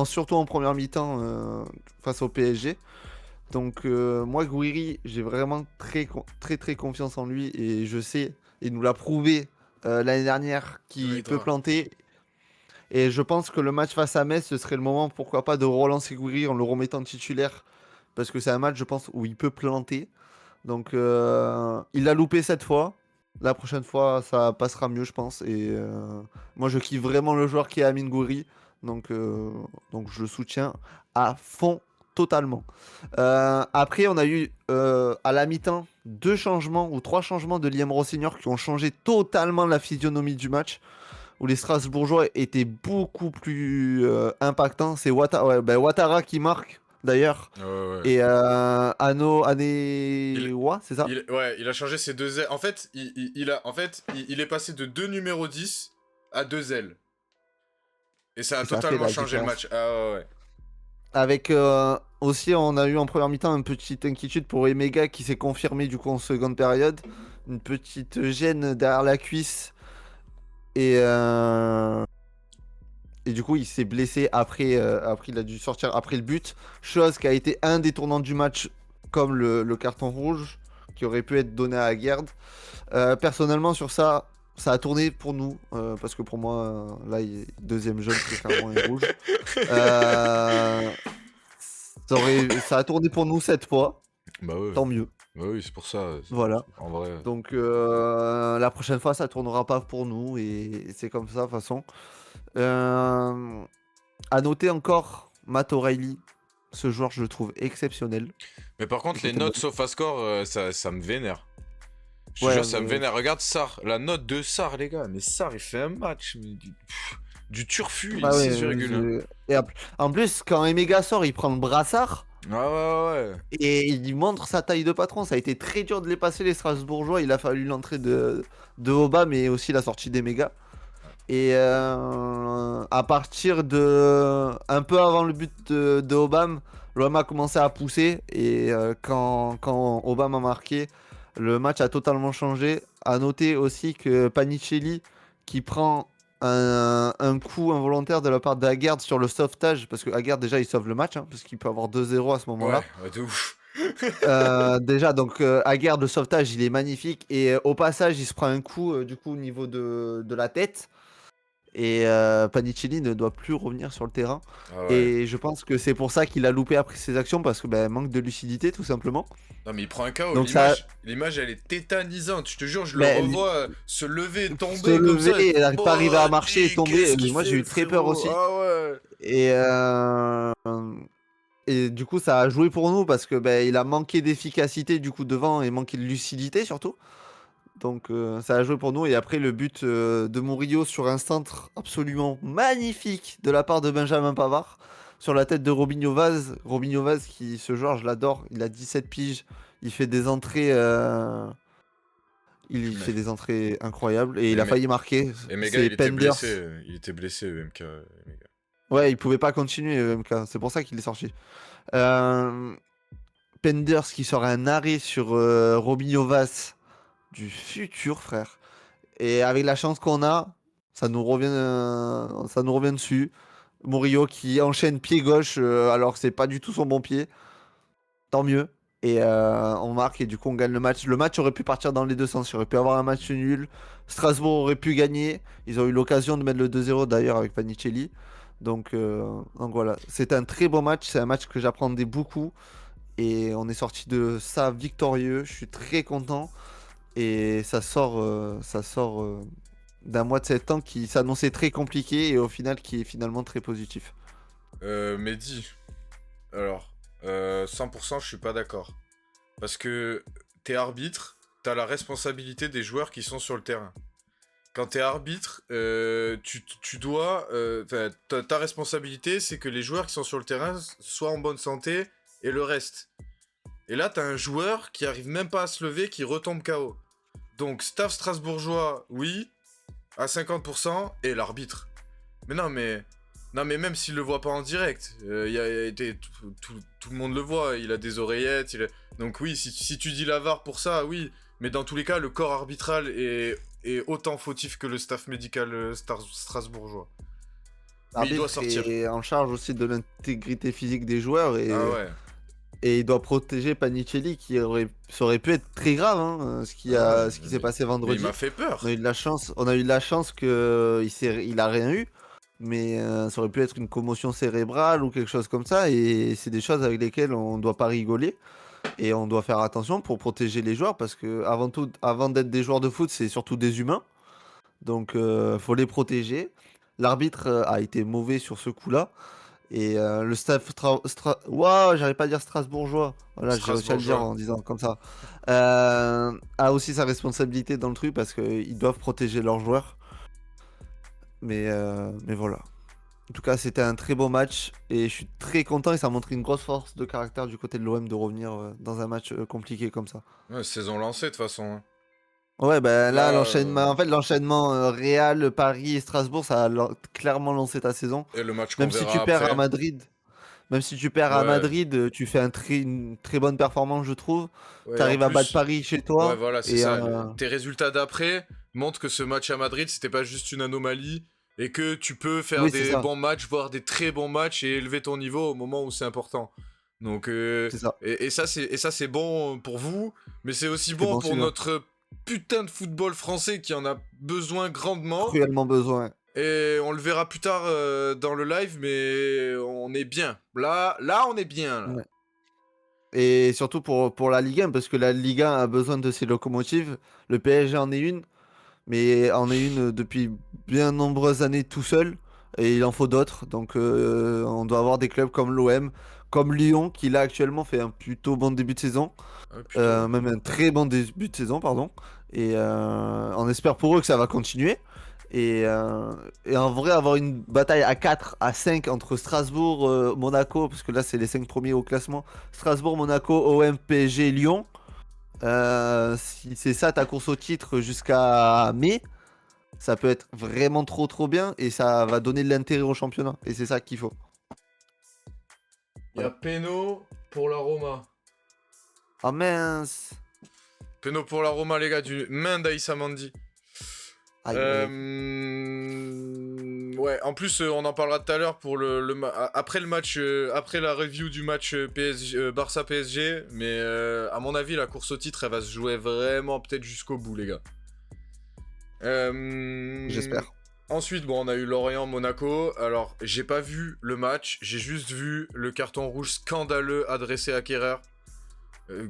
B: Surtout en première mi-temps face au PSG. Donc moi, Gouiri, j'ai vraiment très confiance en lui. Et je sais, il nous l'a prouvé l'année dernière, qu'il
A: Oui,
B: peut
A: toi.
B: planter. Et je pense que le match face à Metz, ce serait le moment, pourquoi pas, de relancer Gouiri en le remettant titulaire. Parce que c'est un match, je pense, où il peut planter. Donc, il l'a loupé cette fois. La prochaine fois, ça passera mieux, je pense. Et moi, je kiffe vraiment le joueur qui est Amine Gouiri. Donc je le soutiens à fond, totalement. Après, on a eu à la mi-temps 2 changements ou 3 changements de Liam Rossignol qui ont changé totalement la physionomie du match. Où les Strasbourgeois étaient beaucoup plus impactants. C'est Ouattara qui marque, d'ailleurs.
A: Ouais.
B: Et Anewa, c'est ça?
A: Il a changé ses deux ailes. En fait, il est passé de 2 numéros 10 à 2 ailes. Et ça a
B: Et ça a fait
A: totalement
B: la
A: changé le
B: différence.
A: match. Ah ouais.
B: Avec aussi, on a eu en première mi-temps une petite inquiétude pour Emega qui s'est confirmé du coup en seconde période. Une petite gêne derrière la cuisse. Et, et du coup, il s'est blessé après, il a dû sortir après le but. Chose qui a été un des tournants du match, comme le carton rouge, qui aurait pu être donné à Aguerd. Personnellement, sur ça, ça a tourné pour nous. Parce que pour moi, là, deuxième jaune, c'est clairement un rouge. Euh, ça a tourné pour nous cette fois.
A: Bah ouais.
B: Tant mieux.
A: Bah oui, c'est pour ça.
B: Voilà.
A: En vrai.
B: Donc la prochaine fois, ça tournera pas pour nous. Et c'est comme ça, de toute façon. À noter encore Matt O'Reilly. Ce joueur, je le trouve exceptionnel.
A: Mais par contre, les notes SofaScore, ça me vénère. Je te
B: Ouais,
A: jure, ça me
B: mais-
A: vénère. Regarde Sarr, la note de Sarr, les gars. Mais Sarr, il fait un match. Mais du turfu, il
B: Ah ouais,
A: 6,1.
B: et en plus, quand Emega sort, il prend le brassard.
A: Ah ouais.
B: Et il montre sa taille de patron. Ça a été très dur de les passer, les Strasbourgeois. Il a fallu l'entrée de Oba, mais aussi la sortie des mégas. Et à partir de un peu avant le but de Obama, l'OM a commencé à pousser. Et quand Obama a marqué, le match a totalement changé. À noter aussi que Panicelli, qui prend un coup involontaire de la part d'Aguerd sur le sauvetage, parce que Aguerd déjà il sauve le match, hein, parce qu'il peut avoir 2-0 à ce moment-là.
A: Ouais, de ouf.
B: Déjà, donc Aguerd, le sauvetage, il est magnifique. Et au passage, il se prend un coup du coup au niveau de la tête. Et Panicelli ne doit plus revenir sur le terrain.
A: Ah ouais.
B: Et je pense que c'est pour ça qu'il a loupé après ses actions, parce que manque de lucidité tout simplement.
A: Non mais il prend un KO,
B: Donc ça,
A: l'image elle est tétanisante, je te jure, je le
B: ben,
A: revois se lever,
B: se
A: tomber comme ça.
B: lever, il n'arrive pas à arriver à marcher et
A: Bordel,
B: tomber.
A: qu'est-ce
B: Mais
A: qu'il
B: moi j'ai
A: fait
B: eu
A: le
B: très peur
A: frérot?
B: aussi.
A: Ah ouais.
B: Et, et du coup ça a joué pour nous parce que il a manqué d'efficacité du coup devant et manqué de lucidité surtout. Donc ça a joué pour nous. Et après le but de Murillo sur un centre absolument magnifique de la part de Benjamin Pavard sur la tête de Robinho Vaz. Robinho Vaz qui, ce joueur, je l'adore. Il a 17 piges. Il fait des entrées... Il
A: Mais,
B: fait des entrées incroyables. Et il
A: mais,
B: a failli marquer.
A: et Mega,
B: C'est Penders.
A: il était blessé, MK. Mega.
B: Ouais, il pouvait pas continuer, MK. C'est pour ça qu'il est sorti. Euh, Penders qui sort un arrêt sur Robinho Vaz du futur, frère. Et avec la chance qu'on a, ça nous revient dessus. Murillo qui enchaîne pied gauche alors que c'est pas du tout son bon pied. Tant mieux. Et on marque et du coup on gagne le match. Le match aurait pu partir dans les deux sens. Il aurait pu avoir un match nul. Strasbourg aurait pu gagner. Ils ont eu l'occasion de mettre le 2-0 d'ailleurs avec Panicelli. Donc voilà. C'est un très beau match. C'est un match que j'apprendais beaucoup. Et on est sorti de ça victorieux. Je suis très content. Et ça sort d'un mois de 7 ans qui s'annonçait très compliqué et au final qui est finalement très positif.
A: Mehdi, alors, 100% je suis pas d'accord. Parce que t'es arbitre, t'as la responsabilité des joueurs qui sont sur le terrain. Quand t'es arbitre, tu dois... ta responsabilité, c'est que les joueurs qui sont sur le terrain soient en bonne santé et le reste. Et là, t'as un joueur qui arrive même pas à se lever, qui retombe KO. Donc, staff strasbourgeois, oui, à 50%, et l'arbitre. Mais non, mais... Non, mais même s'il le voit pas en direct, tout le monde le voit, il a des oreillettes, donc oui, si tu dis la VAR pour ça, oui, mais dans tous les cas, le corps arbitral est autant fautif que le staff médical strasbourgeois. Mais il doit
B: L'arbitre
A: sortir.
B: est en charge aussi de l'intégrité physique des joueurs
A: Ah ouais.
B: et il doit protéger Panicelli ça aurait pu être très grave hein, ce qui s'est passé
A: Mais
B: vendredi.
A: il m'a fait peur.
B: On a eu de la chance qu'il a rien eu. Mais ça aurait pu être une commotion cérébrale ou quelque chose comme ça. Et c'est des choses avec lesquelles on ne doit pas rigoler. Et on doit faire attention pour protéger les joueurs. Parce que avant tout, avant d'être des joueurs de foot, c'est surtout des humains. Donc faut les protéger. L'arbitre a été mauvais sur ce coup-là. Et le staff... Waouh, j'arrive pas à dire strasbourgeois. Voilà, j'ai réussi à le dire en disant comme ça. A aussi sa responsabilité dans le truc parce qu'ils doivent protéger leurs joueurs. Mais voilà. En tout cas, c'était un très beau match et je suis très content et ça montre une grosse force de caractère du côté de l'OM de revenir dans un match compliqué comme ça.
A: Ouais, saison lancée de toute façon. Hein.
B: Ouais, ben là,
A: Là,
B: l'enchaînement Real, Paris et Strasbourg, ça a clairement lancé ta saison.
A: et le match qu'on
B: Même si tu
A: verra
B: perds à
A: après.
B: Madrid, même si tu perds à
A: Ouais.
B: Madrid, tu fais une très bonne performance, je trouve.
A: Ouais, en
B: T'arrives à battre
A: plus,
B: Paris chez
A: ouais,
B: toi
A: voilà, c'est
B: et
A: ça. Tes résultats d'après montrent que ce match à Madrid, c'était pas juste une anomalie et que tu peux faire
B: oui, c'est
A: des
B: ça,
A: bons matchs, voire des très bons matchs et élever ton niveau au moment où c'est important. Donc,
B: c'est ça.
A: et ça, c'est bon pour vous, mais c'est aussi
B: C'était
A: bon
B: bon
A: pour
B: signal.
A: notre putain de football français qui en a besoin grandement.
B: Cruellement besoin.
A: Et on le verra plus tard dans le live, mais on est bien. Là, on est bien. Là.
B: Ouais. Et surtout pour la Ligue 1, parce que la Ligue 1 a besoin de ses locomotives. Le PSG en est une, mais en est une depuis bien nombreuses années tout seul. Et il en faut d'autres. Donc on doit avoir des clubs comme l'OM, comme Lyon, qui là actuellement fait un plutôt bon début de saison.
A: Ah, plutôt.
B: Même un très bon début de saison, pardon. Et on espère pour eux que ça va continuer. Et en vrai, avoir une bataille à 4, à 5 entre Strasbourg, Monaco, parce que là, c'est les 5 premiers au classement. Strasbourg, Monaco, OM, PSG, Lyon. Si c'est ça ta course au titre jusqu'à mai, ça peut être vraiment trop bien et ça va donner de l'intérêt au championnat. Et c'est ça qu'il faut.
A: Il y a
B: Voilà.
A: Peno pour la Roma.
B: Ah mince.
A: Peno pour la Roma, les gars, du main d'Aïssa Mandi.
B: Aïe, aïe, aïe.
A: Ouais, en plus, on en parlera tout à l'heure pour après le match, après la review du match Barça-PSG. Mais à mon avis, la course au titre, elle va se jouer vraiment peut-être jusqu'au bout, les gars.
B: J'espère.
A: Ensuite, bon, on a eu Lorient-Monaco. Alors, j'ai pas vu le match, j'ai juste vu le carton rouge scandaleux adressé à Kerrer.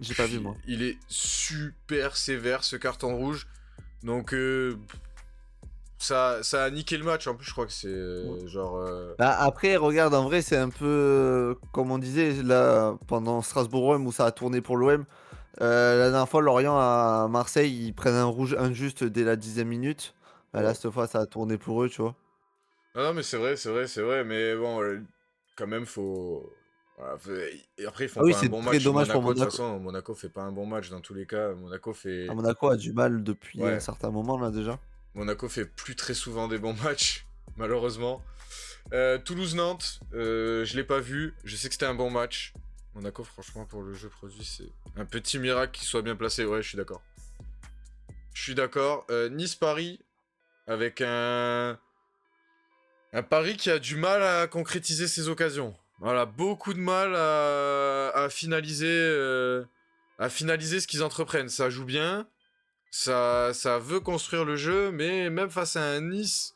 B: J'ai pas vu, moi.
A: Il est super sévère, ce carton rouge. Donc, ça a niqué le match. En plus, je crois que c'est genre...
B: Bah, après, regarde, en vrai, c'est un peu comme on disait là pendant Strasbourg-OM où ça a tourné pour l'OM. La dernière fois, Lorient à Marseille, ils prennent un rouge injuste dès la 10e minute. Bah, là,
A: Ouais.
B: cette fois, ça a tourné pour eux, tu vois.
A: Ah non, mais c'est vrai, c'est vrai, c'est vrai. Mais bon, quand même, faut... Voilà, et après, ils
B: Ah
A: font
B: oui,
A: pas un
B: c'est
A: bon
B: très
A: match.
B: dommage pour
A: Monaco, de toute
B: Monaco.
A: façon, Monaco fait pas un bon match dans tous les cas. Monaco
B: Ah,
A: fait...
B: Monaco a du mal depuis un
A: Ouais.
B: certain moment, là, déjà.
A: Monaco fait plus très souvent des bons matchs, malheureusement. Toulouse-Nantes, je l'ai pas vu. Je sais que c'était un bon match. Monaco, franchement, pour le jeu produit, c'est un petit miracle qu'il soit bien placé. Ouais, je suis d'accord. Je suis d'accord. Nice-Paris, avec un Paris qui a du mal à concrétiser ses occasions. Voilà, beaucoup de mal à finaliser ce qu'ils entreprennent. Ça joue bien, ça veut construire le jeu, mais même face à un Nice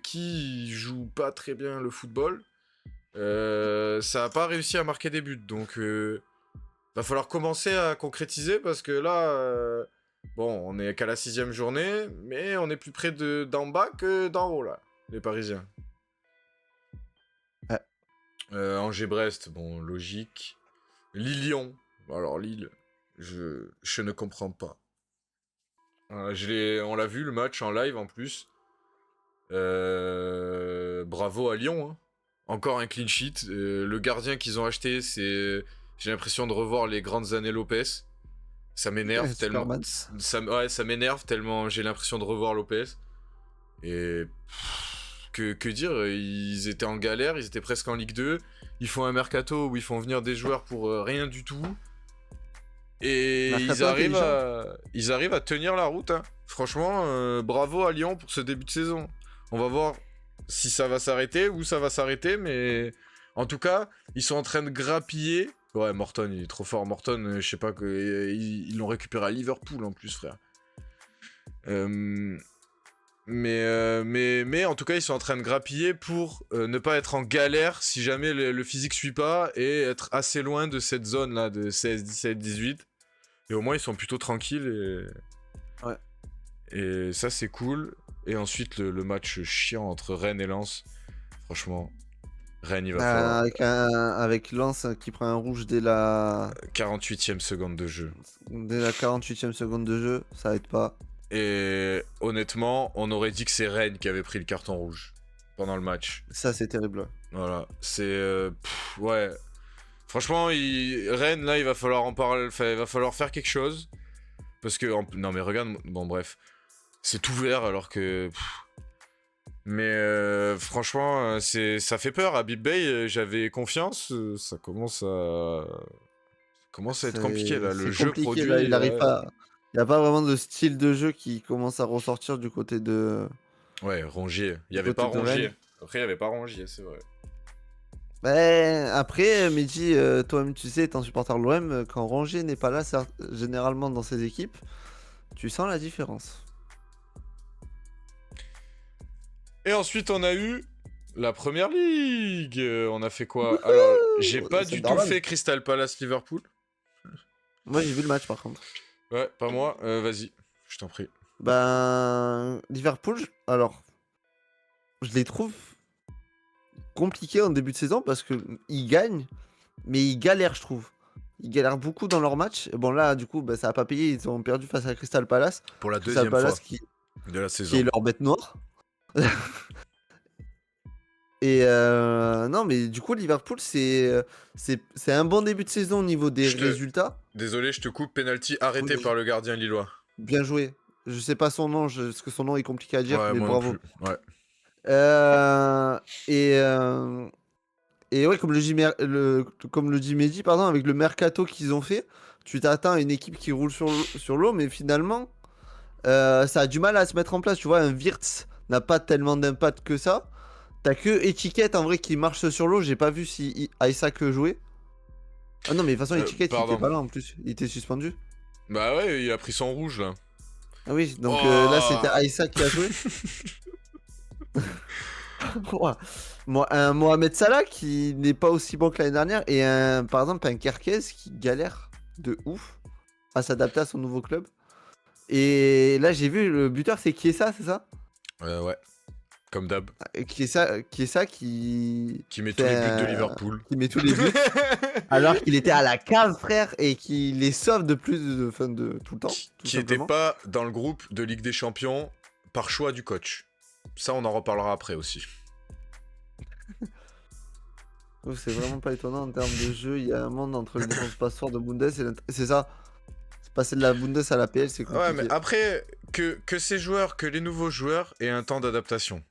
A: qui joue pas très bien le football, ça a pas réussi à marquer des buts. Donc, va falloir commencer à concrétiser parce que là, bon, on est qu'à la 6e journée, mais on est plus près d'en bas que d'en haut là, les Parisiens.
B: Ouais.
A: Angers-Brest, bon, logique. Lille-Lyon. Alors Lille, je ne comprends pas. On l'a vu le match en live en plus. Bravo à Lyon. Hein. Encore un clean sheet. Le gardien qu'ils ont acheté, j'ai l'impression de revoir les grandes années Lopez. Ça m'énerve tellement.
B: Superman.
A: Ça m'énerve tellement j'ai l'impression de revoir Lopez. Et que dire, ils étaient en galère, ils étaient presque en Ligue 2. Ils font un mercato où ils font venir des joueurs pour rien du tout. Et
B: Mercato intelligent.
A: ils arrivent à tenir la route. Hein. Franchement, bravo à Lyon pour ce début de saison. On va voir si ça va s'arrêter, où ça va s'arrêter, mais en tout cas, ils sont en train de grappiller. Ouais, Morton, il est trop fort. Morton, je sais pas, ils l'ont récupéré à Liverpool en plus, frère. Mais en tout cas, ils sont en train de grappiller pour ne pas être en galère si jamais le physique suit pas et être assez loin de cette zone-là de 16, 17, 18. Et au moins, ils sont plutôt tranquilles
B: Ouais.
A: et ça, c'est cool. Et ensuite, le match chiant entre Rennes et Lens. Franchement, Rennes, il va falloir
B: Avec Lens qui prend un rouge dès la
A: 48e seconde de jeu.
B: 48e seconde de jeu, ça aide pas.
A: Et honnêtement, on aurait dit que c'est Rennes qui avait pris le carton rouge pendant le match.
B: Ça, c'est terrible.
A: Voilà, c'est... ouais. Franchement, Rennes, là, il va falloir en parler. Il va falloir faire quelque chose. Parce que... Non, mais regarde... Bon, bref. C'est tout vert alors que... Mais franchement, ça fait peur. À Big Bay, j'avais confiance. Ça commence à être compliqué, là. Le
B: C'est
A: jeu
B: compliqué,
A: produit...
B: là. Il arrive pas. Il n'y a pas vraiment de style de jeu qui commence à ressortir du côté de.
A: Ouais, Rongier. Il n'y
B: Du
A: avait pas
B: côté de
A: Rongier.
B: Rennes.
A: Après, il n'y avait pas Rongier, c'est vrai.
B: Ben, après, Mehdi, toi-même, tu sais, étant supporter de l'OM, quand Rongier n'est pas là, généralement dans ses équipes, tu sens la différence.
A: Et ensuite, on a eu la Première Ligue. On a fait quoi? Alors, j'ai pas du tout fait Crystal Palace Liverpool.
B: Moi, j'ai vu le match, par contre.
A: Ouais, pas moi. Vas-y, je t'en prie.
B: Ben, Liverpool, alors, je les trouve compliqués en début de saison parce que ils gagnent, mais ils galèrent, je trouve. Ils galèrent beaucoup dans leur match. Et bon, là, du coup, ben, ça a pas payé. Ils ont perdu face à Crystal Palace.
A: Pour la
B: Crystal
A: deuxième fois
B: Palace
A: de la
B: qui
A: saison.
B: est leur bête noire. Et non, mais du coup, Liverpool, c'est un bon début de saison au niveau des résultats.
A: Désolé, je te coupe. Penalty arrêté
B: Oui.
A: par le gardien lillois.
B: Bien joué. Je sais pas son nom, parce que son nom est compliqué à dire,
A: Ouais,
B: mais
A: moi non
B: bravo.
A: plus. Ouais.
B: Euh, et, euh, et ouais, comme le dit Mehdi, pardon, avec le mercato qu'ils ont fait, tu t'attends à une équipe qui roule sur l'eau, mais finalement, ça a du mal à se mettre en place. Tu vois, un Wirtz n'a pas tellement d'impact que ça. T'as que Étiquette en vrai qui marche sur l'eau. J'ai pas vu si Isaac jouait. Ah non, mais de toute façon, Étiquette il était
A: Pardon.
B: pas là en plus. Il était suspendu.
A: Bah ouais, il a pris son rouge là.
B: Ah oui, donc là c'était
A: Oh
B: Isaac qui a joué. Ouah. Un Mohamed Salah qui n'est pas aussi bon que l'année dernière. Et par exemple un Kerkez qui galère de ouf à s'adapter à son nouveau club. Et là j'ai vu le buteur c'est Chiesa, c'est ça?
A: Ouais, comme d'hab.
B: Chiesa qui
A: Qui met tous
B: fait
A: les buts de Liverpool.
B: qui met tous les buts. Alors qu'il était à la cave, frère, et qu'il les sauve de plus de tout le temps.
A: Qui était pas dans le groupe de Ligue des Champions par choix du coach. Ça, on en reparlera après aussi.
B: Oh, c'est vraiment pas étonnant en termes de jeu. Il y a un monde entre le défense passeport de Bundes et c'est ça. C'est passer de la Bundes à la PL, c'est compliqué.
A: Ouais, mais après, que ces joueurs, que les nouveaux joueurs aient un temps d'adaptation.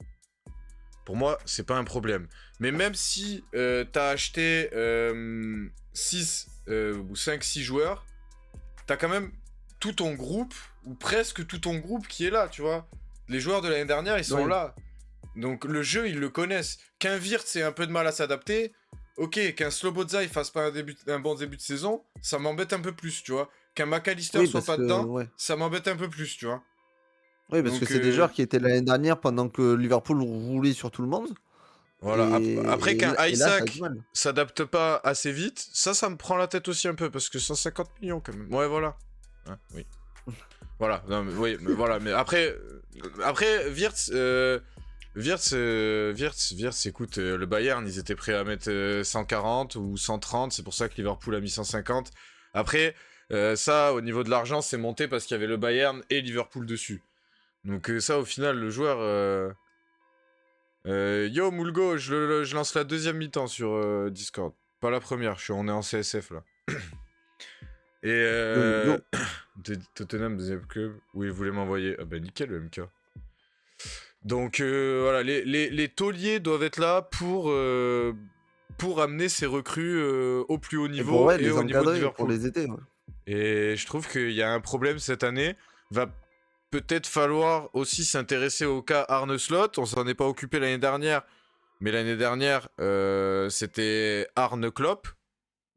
A: Pour moi, c'est pas un problème. Mais même si t'as acheté 6 ou 5-6 joueurs, t'as quand même tout ton groupe, ou presque tout ton groupe qui est là, tu vois. Les joueurs de l'année dernière, ils sont là. Donc le jeu, ils le connaissent. Qu'un Wirtz ait un peu de mal à s'adapter, ok. Qu'un Slobodza, il fasse pas un bon début de saison, ça m'embête un peu plus, tu vois. Qu'un McAllister soit pas dedans, ça m'embête un peu plus, tu vois.
B: Oui, parce que c'est des joueurs qui étaient l'année dernière pendant que Liverpool roulait sur tout le monde.
A: Voilà. Après qu'un Isaac
B: là,
A: s'adapte pas assez vite, ça me prend la tête aussi un peu, parce que 150 millions quand même. Ouais, voilà. Hein, oui. Voilà. Non, mais, oui, mais voilà. Mais après Wirtz, écoute, le Bayern, ils étaient prêts à mettre 140 ou 130, c'est pour ça que Liverpool a mis 150. Après, ça, au niveau de l'argent, c'est monté parce qu'il y avait le Bayern et Liverpool dessus. Donc ça, au final, le joueur... Yo, Moulgo, je lance la deuxième mi-temps sur Discord. Pas la première, on est en CSF, là. Et Tottenham, deuxième club, où il voulait m'envoyer. Ah bah nickel, le MK. Donc voilà, les tauliers doivent être là pour amener ces recrues au plus haut niveau et au niveau de Liverpool.
B: Pour les aider.
A: Et je trouve qu'il y a un problème cette année. Va peut-être falloir aussi s'intéresser au cas Arne Slot. On s'en est pas occupé l'année dernière, mais l'année dernière c'était Arne Klopp.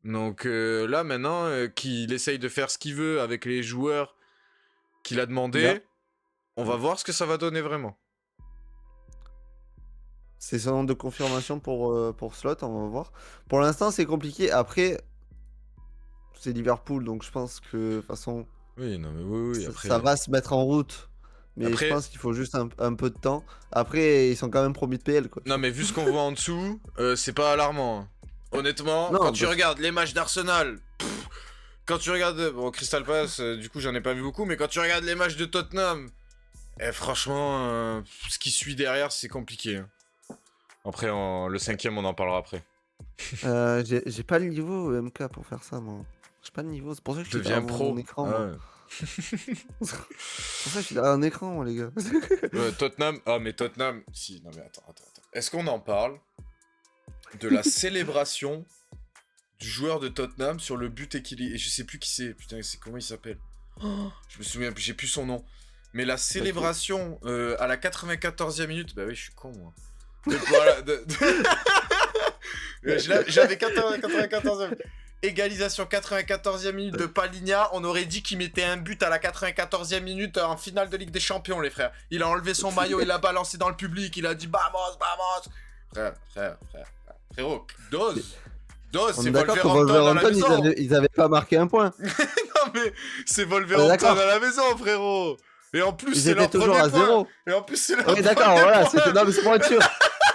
A: Donc là maintenant qu'il essaye de faire ce qu'il veut avec les joueurs qu'il a demandé, on va voir ce que ça va donner vraiment.
B: C'est son nom de confirmation pour Slot, on va voir. Pour l'instant, c'est compliqué. Après, c'est Liverpool, donc je pense que de toute façon,
A: oui, non, mais oui, après...
B: ça va se mettre en route. Mais après... je pense qu'il faut juste un peu de temps. Après, ils sont quand même promis de PL, quoi.
A: Non, mais vu ce qu'on voit en dessous, c'est pas alarmant. Hein. Honnêtement, non, quand tu regardes les matchs d'Arsenal, quand tu regardes... Bon, Crystal Palace, du coup, j'en ai pas vu beaucoup, mais quand tu regardes les matchs de Tottenham, franchement, ce qui suit derrière, c'est compliqué. Hein. Après, le 5ème, on en parlera après.
B: J'ai pas le niveau MK pour faire ça, moi. J'ai pas le niveau, c'est pour ça que je suis
A: derrière mon
B: écran, moi. C'est pour ça que je suis derrière un écran, moi, les gars.
A: Tottenham... Ah, mais Tottenham... Si, non mais attends. Est-ce qu'on en parle de la célébration du joueur de Tottenham sur le but équilibré? Et je sais plus qui c'est. Putain, c'est comment il s'appelle? Je me souviens plus, j'ai plus son nom. Mais la célébration à la 94e minute... Bah oui, je suis con, moi. Voilà, j'avais 94e. Égalisation 94e minute de Palinha. On aurait dit qu'il mettait un but à la 94e minute en finale de Ligue des Champions, les frères. Il a enlevé son maillot, il l'a balancé dans le public, il a dit vamos. Frérot, dose, c'est Wolverhampton à la maison.
B: Ils avaient pas marqué un point.
A: Non mais c'est Wolverhampton à la maison, frérot. Et en plus, c'est leur
B: toujours
A: premier
B: à 0.
A: Et en plus, c'est leur
B: oui, d'accord, voilà, non, mais c'est pour être sûr.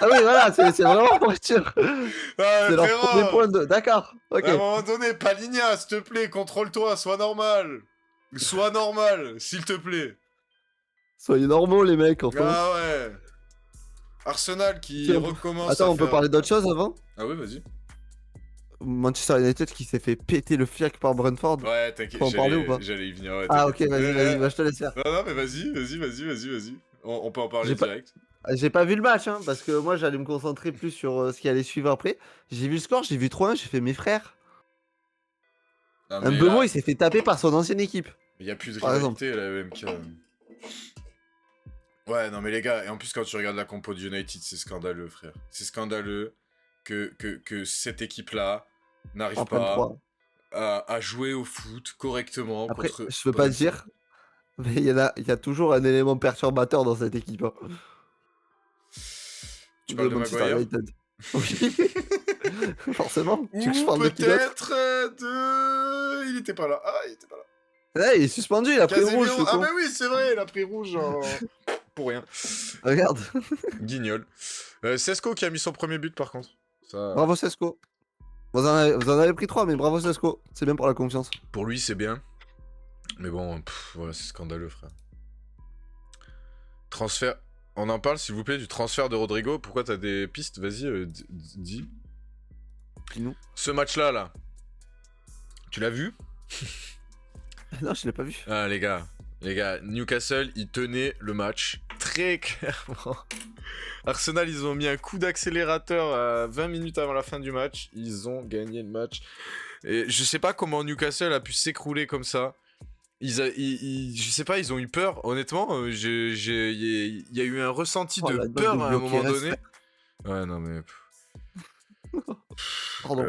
B: Ah oui, voilà, c'est vraiment pour être sûr. C'est leur premier point de... D'accord, ok.
A: À un moment donné, Palinha, s'il te plaît, contrôle-toi, sois normal. Sois normal, s'il te plaît.
B: Soyez normaux, les mecs, enfin.
A: Ah ouais. Arsenal qui recommence.
B: Attends, on peut parler d'autre chose avant?
A: Ah oui, vas-y.
B: Manchester United qui s'est fait péter le fiac par Brentford.
A: Ouais, t'inquiète,
B: Faut en parler ou pas
A: j'allais y venir. Ouais,
B: Ah ok,
A: t'inquiète.
B: vas-y, bah, je te laisse faire.
A: Non, mais vas-y. On peut en parler
B: J'ai pas...
A: direct.
B: J'ai pas vu le match, hein, parce que moi j'allais me concentrer plus sur ce qui allait suivre après. J'ai vu le score, j'ai vu 3-1, j'ai fait mes frères.
A: Non,
B: Un
A: mais
B: Mbemo
A: là,
B: il s'est fait taper par son ancienne équipe.
A: il y a plus de
B: Par exemple.
A: rivalité à la MK. Ouais, non, mais les gars, et en plus, quand tu regardes la compo de United, c'est scandaleux, frère. C'est scandaleux que cette équipe-là n'arrive
B: En prenne
A: pas
B: 3.
A: à jouer au foot correctement
B: Après,
A: contre
B: je peux pas te
A: Brentford.
B: dire, mais il y a toujours un élément perturbateur dans cette équipe. Hein.
A: Tu
B: De
A: parles de
B: Manchester
A: Maguire
B: United. Oui. Forcément. Tu veux que je
A: Ou
B: parle de qui d'autre
A: peut-être de... Il était pas là. Ah, il était pas là.
B: Ouais, il est suspendu, il a pris le rouge,
A: Casemiro.
B: ce
A: Ah
B: con.
A: bah oui, c'est vrai, il a pris rouge pour rien.
B: Regarde.
A: Guignol. Sesko qui a mis son premier but par contre. Ça...
B: Bravo Sesko. Vous en avez pris 3, mais bravo Sesko. C'est bien pour la confiance.
A: Pour lui, c'est bien. Mais bon, voilà, c'est scandaleux, frère. Transfert. On en parle, s'il vous plaît, du transfert de Rodrigo. Pourquoi t'as des pistes? Vas-y, dis.
B: Dis-nous.
A: Ce match-là, là. Tu l'as vu?
B: Non, je l'ai pas vu.
A: Ah, les gars, Newcastle, ils tenaient le match très clairement. Arsenal, ils ont mis un coup d'accélérateur à 20 minutes avant la fin du match. Ils ont gagné le match. Et je sais pas comment Newcastle a pu s'écrouler comme ça. Je sais pas, ils ont eu peur. Honnêtement, il y a eu un ressenti
B: Oh,
A: de
B: la note
A: peur
B: de
A: à un
B: bloqué
A: moment
B: reste.
A: donné. Ouais, non mais...
B: Pardon.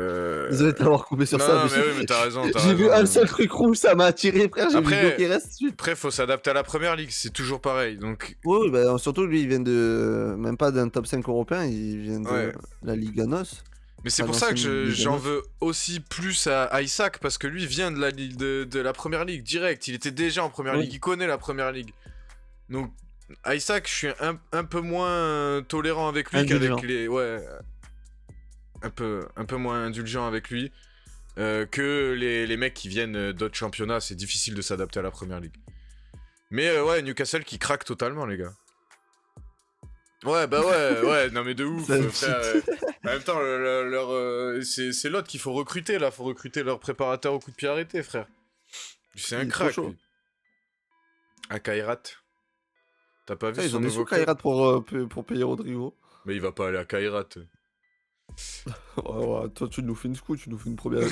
B: Désolé de t'avoir coupé sur
A: non,
B: ça.
A: non,
B: Mais
A: mais oui, mais t'as raison.
B: j'ai vu un seul truc rouge, ça m'a attiré, frère. J'ai vu
A: Après-
B: le bloqué reste.
A: Après, faut s'adapter à la première ligue, c'est toujours pareil. Donc,
B: Oui, oui, bah, surtout lui, il vient de. Même pas d'un top 5 européen, il vient de
A: Ouais.
B: la Liga NOS.
A: mais c'est
B: Ah
A: pour
B: non,
A: ça
B: c'est
A: que
B: une Ligue
A: j'en
B: Note.
A: veux aussi plus à Isaac, parce que lui vient de la ligue de la première ligue direct. Il était déjà en première
B: Oui.
A: ligue, il connaît la première ligue. Donc, Isaac, je suis un peu moins tolérant avec lui
B: Indulgent.
A: qu'avec les. Ouais. Un peu moins indulgent avec lui. Que les mecs qui viennent d'autres championnats, c'est difficile de s'adapter à la première ligue. Mais ouais, Newcastle qui craque totalement, les gars. Ouais, bah ouais, non mais de ouf,
B: C'est un
A: frère.
B: cheat.
A: En même temps, c'est l'autre qu'il faut recruter, là. Faut recruter leur préparateur au coup de pied arrêté, frère. C'est un
B: Il est trop
A: crack,
B: chaud.
A: lui. À Kairat. T'as pas vu
B: Ça, ils
A: son
B: ont des
A: nouveau
B: sous
A: club?
B: Kairat pour payer Rodrigo.
A: Mais il va pas aller à Kairat.
B: Ouais, toi, tu nous fais une scout, tu nous fais une première.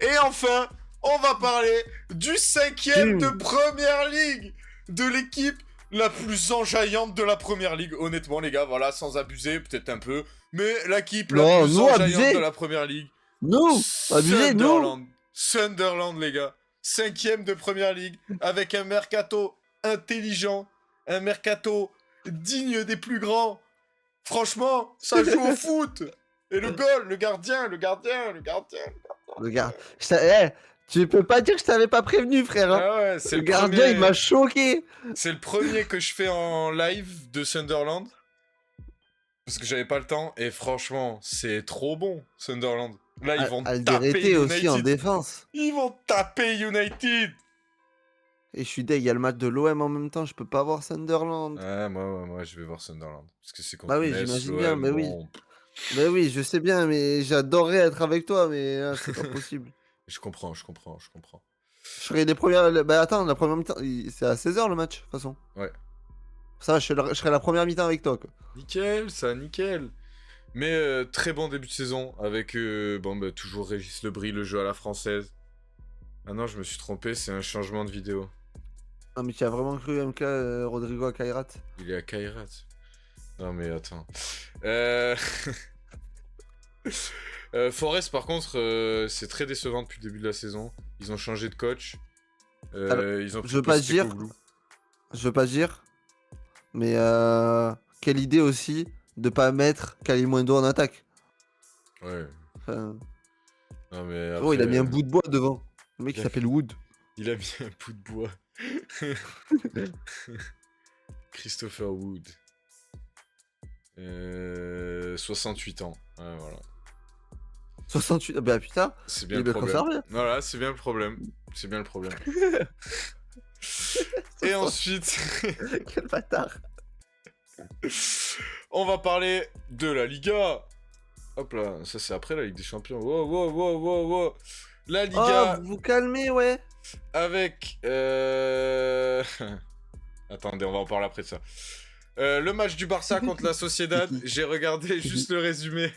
A: Et enfin, on va parler du 5e de
B: Mmh.
A: Première Ligue. De l'équipe la plus enjaillante de la Première Ligue. Honnêtement, les gars, voilà, sans abuser, peut-être un peu. Mais l'équipe la
B: Non,
A: plus
B: nous,
A: enjaillante
B: abusé.
A: de la Première Ligue.
B: Nous, abusé, nous.
A: Sunderland. Sunderland, les gars. 5e de Première Ligue. Avec un mercato intelligent. Un mercato digne des plus grands. Franchement, ça joue au foot. Et le goal, le gardien.
B: Le gars, tu peux pas dire que je t'avais pas prévenu, frère. Hein.
A: Ah ouais, c'est
B: Le
A: le
B: gardien,
A: premier...
B: il m'a choqué.
A: C'est le premier que je fais en live de Sunderland. Parce que j'avais pas le temps. Et franchement, c'est trop bon, Sunderland. Là, ils vont taper
B: Alderete aussi en
A: United.
B: défense.
A: Ils vont taper United.
B: Et je suis deg, il y a le match de l'OM en même temps, je peux pas voir Sunderland.
A: Ouais, moi, je vais voir Sunderland. Parce que c'est contre
B: Bah oui,
A: Metz,
B: j'imagine bien,
A: l'OM,
B: mais oui.
A: bon,
B: Mais oui, je sais bien, mais j'adorerais être avec toi, mais là, c'est pas possible.
A: Je comprends.
B: Je serai les premières. Bah attends, la première mi-temps, c'est à 16h le match, de toute façon.
A: Ouais.
B: Ça, je serai la première mi-temps avec toi, quoi.
A: Nickel, ça, nickel. Mais très bon début de saison. Avec, toujours Régis Lebris, le jeu à la française. Ah non, je me suis trompé, c'est un changement de vidéo.
B: Ah, mais tu as vraiment cru MK Rodrigo à Kairat?
A: Il est à Kairat. Non mais attends. Forest par contre, c'est très décevant depuis le début de la saison. Ils ont changé de coach.
B: Alors,
A: Ils ont pris
B: je veux pas dire.
A: Postecoglou.
B: Je veux pas dire. Mais quelle idée aussi de pas mettre Kalimundo en attaque.
A: Ouais.
B: Enfin,
A: Non mais
B: oh, il a
A: après,
B: mis un bout de bois devant. Le mec, il s'appelle Wood.
A: il a mis un bout de bois. Christopher Wood. 68 ans. Ouais, voilà.
B: 68. Bah putain,
A: C'est bien
B: il
A: le
B: est bien
A: problème.
B: conservé.
A: Voilà, c'est bien le problème. Et ensuite,
B: Quel bâtard.
A: on va parler de la Liga. Hop là, ça c'est après la Ligue des Champions. Wow, wow, wow, wow, wow. La
B: Oh,
A: Liga
B: vous vous calmez, ouais.
A: avec... Attendez, on va en parler après de ça. Le match du Barça contre la Sociedad, j'ai regardé juste le résumé.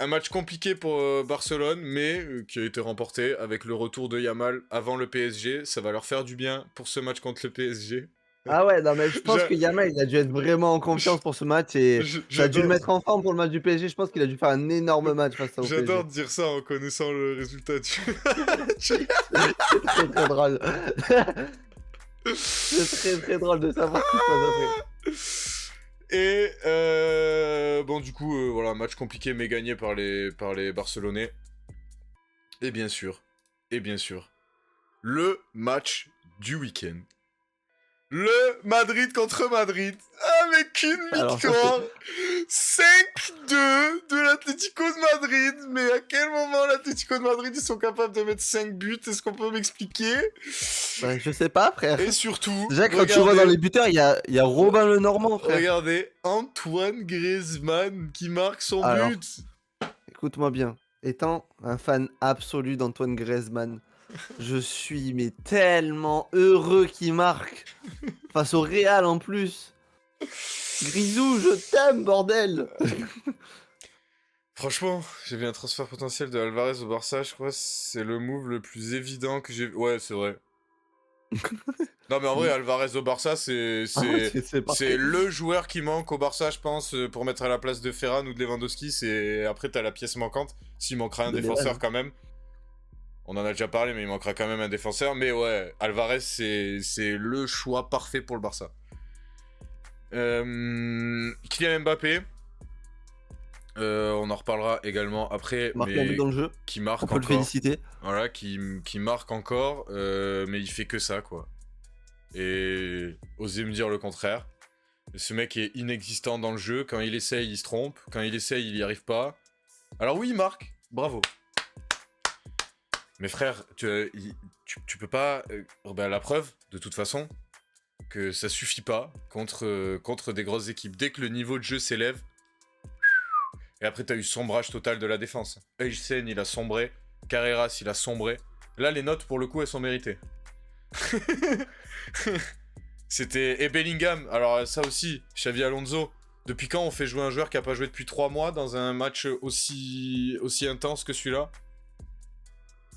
A: Un match compliqué pour Barcelone, mais qui a été remporté avec le retour de Yamal avant le PSG. Ça va leur faire du bien pour ce match contre le PSG.
B: Ah ouais, non mais je pense
A: J'a-
B: que Yamal, il a dû être vraiment en confiance pour ce match et ça a dû le
A: J'adore
B: mettre en forme pour le match du PSG. Je pense qu'il a dû faire un énorme match face au PSG.
A: j'adore dire ça en connaissant le résultat du
B: C'est très très drôle. C'est très drôle de savoir ce qui se passe après.
A: Et bon, du coup, voilà, match compliqué mais gagné par les Barcelonais. Et bien sûr, le match du week-end. Le Madrid contre Madrid, avec une
B: Alors, ça,
A: victoire 5-2 de l'Atlético de Madrid. Mais à quel moment l'Atlético de Madrid, ils sont capables de mettre 5 buts? Est-ce qu'on peut m'expliquer?
B: Bah, je sais pas, frère.
A: Et surtout,
B: Déjà, quand tu vois dans les buteurs, il y a Robin le Normand, frère.
A: regardez, Antoine Griezmann qui marque son
B: Alors.
A: but.
B: Écoute-moi bien. Étant un fan absolu d'Antoine Griezmann, je suis mais tellement heureux qu'il marque. Face au Real en plus. Grisou, je t'aime, bordel.
A: Franchement, j'ai vu un transfert potentiel de Alvarez au Barça, je crois que c'est le move le plus évident que j'ai... Ouais, c'est vrai. Non mais en vrai, Alvarez au Barça, c'est
B: parfait.
A: le joueur qui manque au Barça, je pense, pour mettre à la place de Ferran ou de Lewandowski. C'est après t'as la pièce manquante. S'il manquera un
B: De
A: défenseur
B: Lewandowski.
A: quand même. On en a déjà parlé, mais il manquera quand même un défenseur. Mais ouais, Alvarez, c'est le choix parfait pour le Barça. Kylian Mbappé. On en reparlera également après,
B: Marque un
A: mais
B: but dans le jeu.
A: qui marque
B: On peut le
A: encore.
B: féliciter.
A: Voilà, qui marque encore, mais il fait que ça, quoi. Et osez me dire le contraire. Ce mec est inexistant dans le jeu. Quand il essaye, il se trompe. Quand il essaye, il y arrive pas. Alors oui, il marque. Bravo. Mais frère, tu peux pas... ben, la preuve, de toute façon, que ça suffit pas contre des grosses équipes. Dès que le niveau de jeu s'élève... Et après, t'as eu sombrage total de la défense. Eysen, il a sombré. Carreras, il a sombré. Là, les notes, pour le coup, elles sont méritées. C'était... Et Bellingham, alors ça aussi, Xavi Alonso. Depuis quand on fait jouer un joueur qui a pas joué depuis 3 mois dans un match aussi intense que celui-là?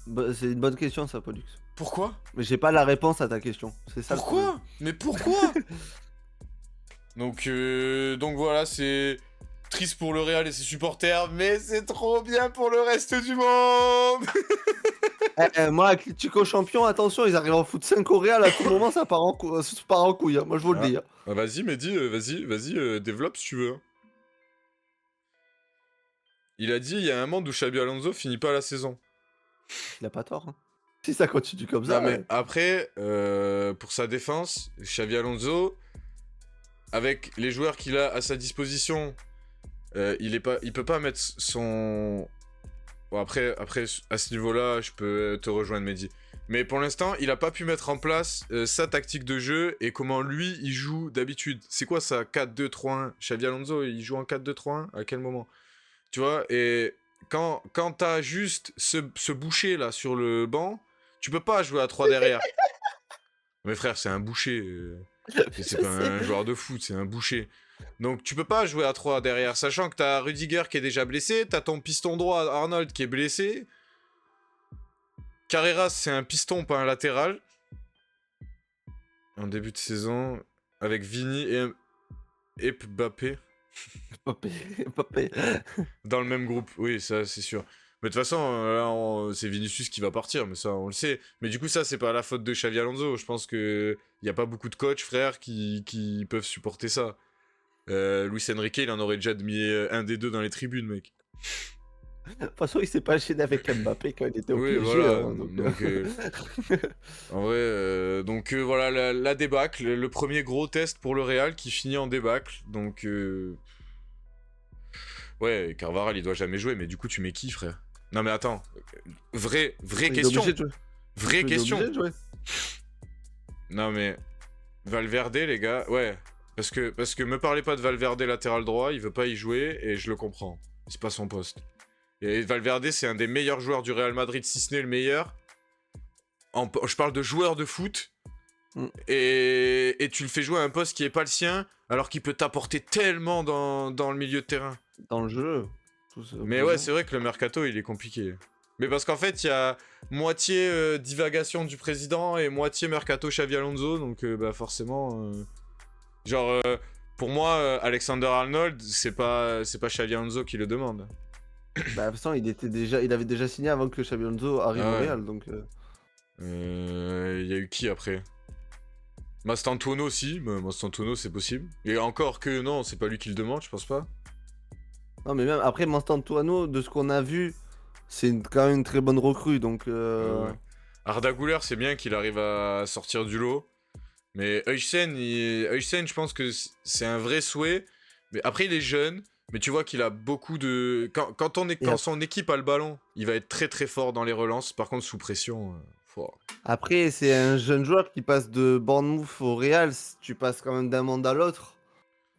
B: Bah, c'est une bonne question, ça, Pollux.
A: Pourquoi?
B: Mais j'ai pas la réponse à ta question. C'est ça.
A: Pourquoi? Mais pourquoi? Donc voilà, c'est triste pour le Real et ses supporters, mais c'est trop bien pour le reste du monde.
B: Moi, Atletico champion, attention, ils arrivent en foot 5 au Real, à tout moment, ça part en couille. Hein. Moi, je vous le dis. Hein.
A: Ah, vas-y, Mehdi, vas-y, développe si tu veux. Il a dit, il y a un monde où Xabi Alonso finit pas la saison.
B: Il a pas tort. Hein. Si ça continue comme
A: Non,
B: ça.
A: mais après, pour sa défense, Xabi Alonso, avec les joueurs qu'il a à sa disposition, il peut pas mettre son... Bon, après, à ce niveau-là, je peux te rejoindre, Mehdi. Mais pour l'instant, il a pas pu mettre en place sa tactique de jeu et comment lui, il joue d'habitude. C'est quoi ça, 4-2-3-1? Xabi Alonso, il joue en 4-2-3-1? À quel moment? Tu vois, et quand t'as juste ce boucher là sur le banc, tu peux pas jouer à 3 derrière. Mais frère, c'est un boucher. C'est pas un joueur de foot, c'est un boucher. Donc tu peux pas jouer à 3 derrière, sachant que t'as Rudiger qui est déjà blessé, t'as ton piston droit Arnold qui est blessé. Carreras, c'est un piston, pas un latéral. En début de saison, avec Vini et Mbappé.
B: Mbappé.
A: Dans le même groupe, oui, ça c'est sûr. Mais de toute façon, là, c'est Vinicius qui va partir, mais ça, on le sait. Mais du coup, ça, c'est pas la faute de Xavi Alonso. Je pense que y a pas beaucoup de coachs, frère, qui peuvent supporter ça. Luis Enrique, il en aurait déjà mis un des deux dans les tribunes, mec.
B: De toute façon, il s'est pas gêné avec Mbappé quand il était au
A: Oui,
B: PSG.
A: voilà.
B: Hein,
A: Donc, en vrai, voilà, la débâcle, le premier gros test pour le Real qui finit en débâcle. Donc, ouais, Carvajal, il doit jamais jouer, mais du coup, tu mets qui, frère? Non, mais attends, vraie question. Vraie question.
B: Non,
A: Non, mais Valverde, les gars, ouais. Parce que me parlez pas de Valverde latéral droit, il veut pas y jouer et je le comprends. C'est pas son poste. Et Valverde, c'est un des meilleurs joueurs du Real Madrid, si ce n'est le meilleur. Je parle de joueur de foot. Et tu le fais jouer à un poste qui est pas le sien, alors qu'il peut t'apporter tellement dans le milieu de terrain.
B: Dans le jeu.
A: Mais ouais, c'est vrai que le mercato, il est compliqué. Mais parce qu'en fait, il y a moitié divagation du président et moitié mercato Xavi Alonso, donc bah forcément... pour moi, Alexander Arnold, c'est pas Xavi Alonso qui le demande.
B: Bah, de toute façon, il avait déjà signé avant que Xabi Alonso arrive au Real, donc...
A: y a eu qui après? Mastantuono aussi, bah, Mastantuono c'est possible. Et encore que non, c'est pas lui qui le demande, je pense pas.
B: Non, mais même après Mastantuono, de ce qu'on a vu, c'est quand même une très bonne recrue, donc...
A: Ouais. Arda Güler, c'est bien qu'il arrive à sortir du lot. Mais Huysen, je pense que c'est un vrai souhait. Mais après, il est jeune. Mais tu vois qu'il a beaucoup de... Quand son équipe a le ballon, il va être très très fort dans les relances. Par contre, sous pression...
B: Après, c'est un jeune joueur qui passe de Bournemouth au Real. Tu passes quand même d'un monde à l'autre.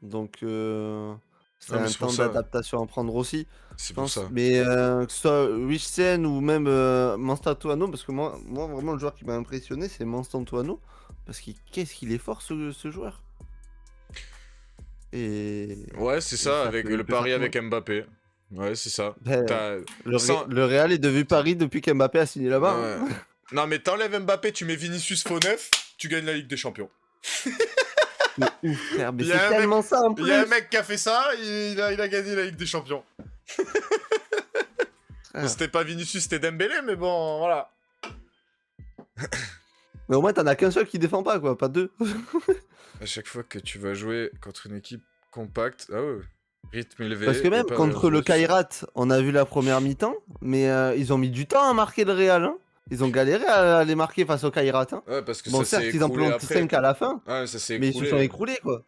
B: Donc, c'est un temps d'adaptation à prendre aussi.
A: C'est pour ça.
B: Mais que ce soit Huysen ou même Mastantuono, parce que moi, vraiment, le joueur qui m'a impressionné, c'est Mastantuono. Parce qu'est-ce qu'il est fort, ce joueur. Et...
A: Ouais, c'est ça, avec le pari avec Mbappé. Ouais, c'est ça.
B: Le Real est devenu Paris depuis qu'Mbappé a signé là-bas.
A: Ouais.
B: Hein.
A: Non, mais t'enlèves Mbappé, tu mets Vinicius faux neuf, tu gagnes la Ligue des Champions.
B: Mais ouf, frère, mais c'est tellement ça en plus.
A: Il y a un mec qui a fait ça, il a gagné la Ligue des Champions. C'était pas Vinicius, c'était Dembélé, mais bon, voilà.
B: Mais au moins, t'en as qu'un seul qui défend pas, quoi, pas deux.
A: À chaque fois que tu vas jouer contre une équipe compacte, ah ouais, rythme élevé.
B: Parce que même contre le Kairat, on a vu la première mi-temps, mais ils ont mis du temps à marquer le Real. Hein. Ils ont galéré à les marquer face au Kairat. Hein.
A: Ouais, parce que
B: bon,
A: ça
B: certes, ils en plantent 5 à la fin,
A: ouais, ça
B: mais ils se sont écroulés, quoi.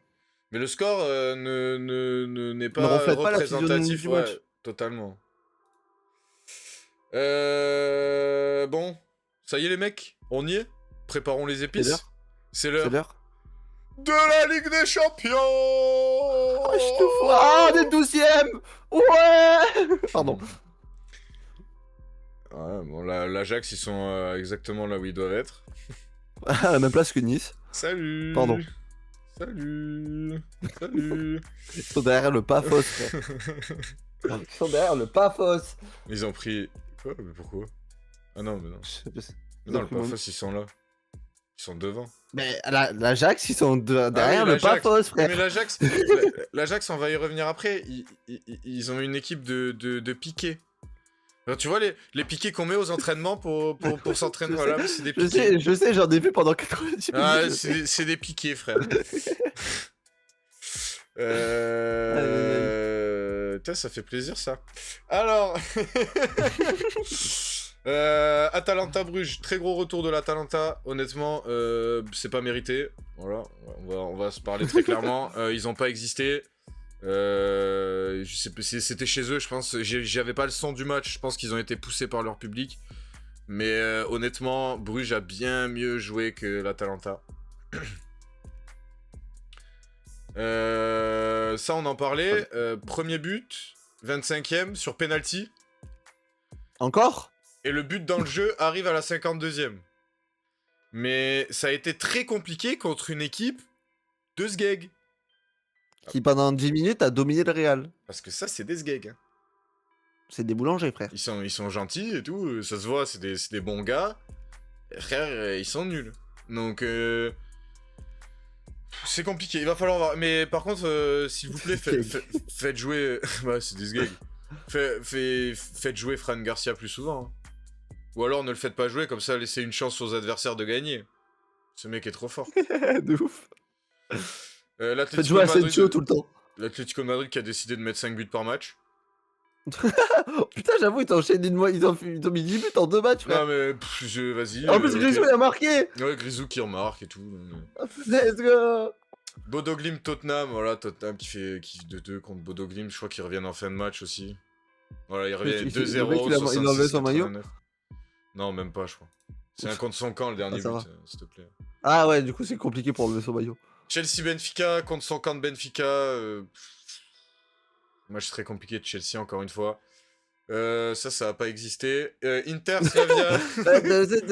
A: Mais le score n'est pas représentatif,
B: du match.
A: Totalement. Bon, ça y est les mecs, on y est. Préparons les épices. C'est l'heure. De la Ligue des Champions.
B: Oh, je te vois. Ah, on est 12ème. Ouais. Pardon.
A: Ouais, bon, l'Ajax, ils sont exactement là où ils doivent être.
B: À la même place que Nice.
A: Salut.
B: Pardon.
A: Salut.
B: Ils sont derrière le Paphos, frère. Ils sont derrière le Paphos.
A: Ils ont pris... Quoi? Mais pourquoi? Ah non, mais non. Mais non, le Paphos, ils sont là. Ils sont devant.
B: Mais l'Ajax, ils sont derrière le Paphos, frère.
A: Mais l'Ajax, on va y revenir après. Ils ont une équipe de piquets. Alors, tu vois les piquets qu'on met aux entraînements pour s'entraîner. Voilà, c'est des piquets.
B: Je sais, j'en ai vu pendant 90 minutes.
A: Ah, c'est des piquets, frère. Putain, ça fait plaisir, ça. Alors... Atalanta Bruges, très gros retour de l'Atalanta. Honnêtement, c'est pas mérité. Voilà, on va se parler très clairement. Ils ont pas existé. Je sais pas, c'était chez eux, je pense. J'avais pas le son du match. Je pense qu'ils ont été poussés par leur public. Mais honnêtement, Bruges a bien mieux joué que l'Atalanta. Ça, on en parlait. Premier but, 25e sur penalty.
B: Encore?
A: Et le but dans le jeu arrive à la 52e. Mais ça a été très compliqué contre une équipe de Sgeg.
B: Qui pendant 10 minutes a dominé le Real.
A: Parce que ça, c'est des Sgeg. Hein.
B: C'est des boulangers, frère.
A: Ils sont gentils et tout, ça se voit, c'est des bons gars. Frère, ils sont nuls. Donc, c'est compliqué, il va falloir voir. Mais par contre, s'il vous plaît, faites jouer... ouais, c'est des Sgeg. Faites jouer Fran Garcia plus souvent. Hein. Ou alors ne le faites pas jouer, comme ça laissez une chance aux adversaires de gagner. Ce mec est trop fort.
B: De ouf.
A: Faites
B: jouer Asensio tout le temps.
A: L'Atlético de Madrid qui a décidé de mettre 5 buts par match.
B: Putain, j'avoue, ils ont mis 10 buts en 2 matchs, frère.
A: Non mais, vas-y.
B: En plus, Grisou, il a marqué.
A: Ouais, Grisou qui remarque et tout.
B: Let's go.
A: Bodo Glimt Tottenham, voilà, Tottenham qui fait 2-2 contre Bodo Glimt, je crois qu'ils reviennent en fin de match aussi. Voilà, ils reviennent 2-0.
B: Il a enlevé son maillot.
A: Non, même pas, je crois. C'est un contre son camp le dernier
B: ça
A: but,
B: va.
A: s'il te plaît.
B: Ah ouais, du coup, c'est compliqué pour enlever son maillot.
A: Chelsea-Benfica contre son camp de Benfica. Match très compliqué de Chelsea, encore une fois. Ça va pas exister. Inter-Slavia.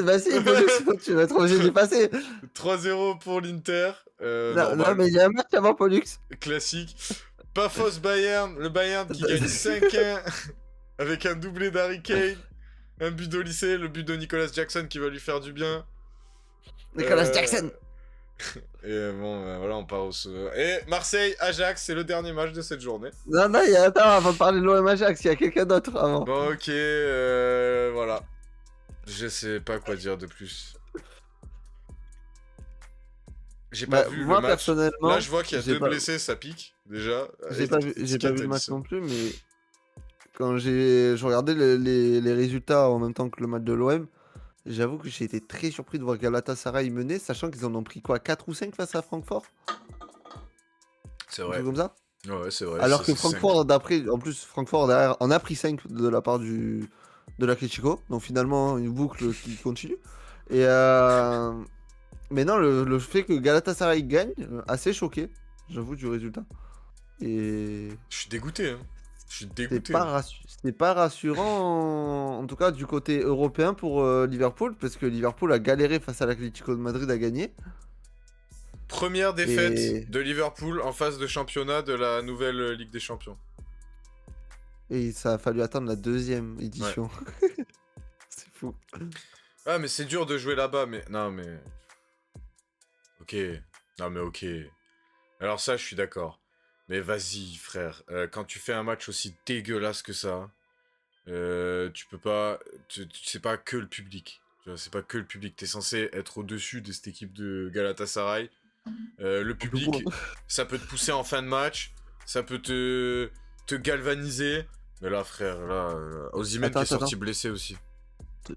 B: Vas-y, Pollux, tu vas être obligé d'y passer.
A: 3-0 pour l'Inter.
B: Non,
A: Normal.
B: mais il y a un match avant Pollux.
A: Classique. Pafos-Bayern. Le Bayern qui gagne 5-1 avec un doublé d'Harry Kane. Un but d'Olysée, le but de Nicolas Jackson qui va lui faire du bien.
B: Nicolas Jackson.
A: Et bon, voilà, on part au... Et Marseille-Ajax, c'est le dernier match de cette journée.
B: Non, attends, avant de parler de l'OM Ajax, il y a quelqu'un d'autre avant.
A: Bon, ok, voilà. Je sais pas quoi dire de plus. J'ai pas vu
B: moi,
A: le match.
B: personnellement,
A: Là, je vois qu'il y a deux
B: pas-
A: blessés, ça pique, déjà.
B: J'ai pas vu le match non plus, mais quand je regardais les résultats en même temps que le match de l'OM, j'avoue que j'ai été très surpris de voir Galatasaray mener, sachant qu'ils en ont pris quoi, 4 ou 5 face à Francfort?
A: C'est
B: Un
A: vrai.
B: truc comme ça?
A: Ouais, c'est vrai.
B: Alors que Francfort, en plus, Francfort derrière, en a pris 5 de la part de l'Atlético. Donc finalement, une boucle qui continue. Et mais non, le fait que Galatasaray gagne, assez choqué, j'avoue, du résultat. Et
A: Je suis dégoûté, hein. Je suis
B: c'était
A: dégoûté.
B: pas rassurant, en tout cas du côté européen pour Liverpool, parce que Liverpool a galéré face à l'Atlético de Madrid à gagner.
A: Première défaite
B: Et-
A: de Liverpool en phase de championnat de la nouvelle Ligue des Champions.
B: Et ça a fallu attendre la 2e édition. C'est fou.
A: Ah, mais c'est dur de jouer là-bas, mais... Non, mais... Ok. Non, mais ok. Alors ça, je suis d'accord. Mais vas-y, frère. Quand tu fais un match aussi dégueulasse que ça, tu peux pas... C'est pas que le public. Tu vois, c'est pas que le public. T'es censé être au-dessus de cette équipe de Galatasaray. Le public, ça peut te pousser en fin de match. Ça peut te galvaniser. Mais là, frère, là... Osimhen qui est sorti blessé aussi.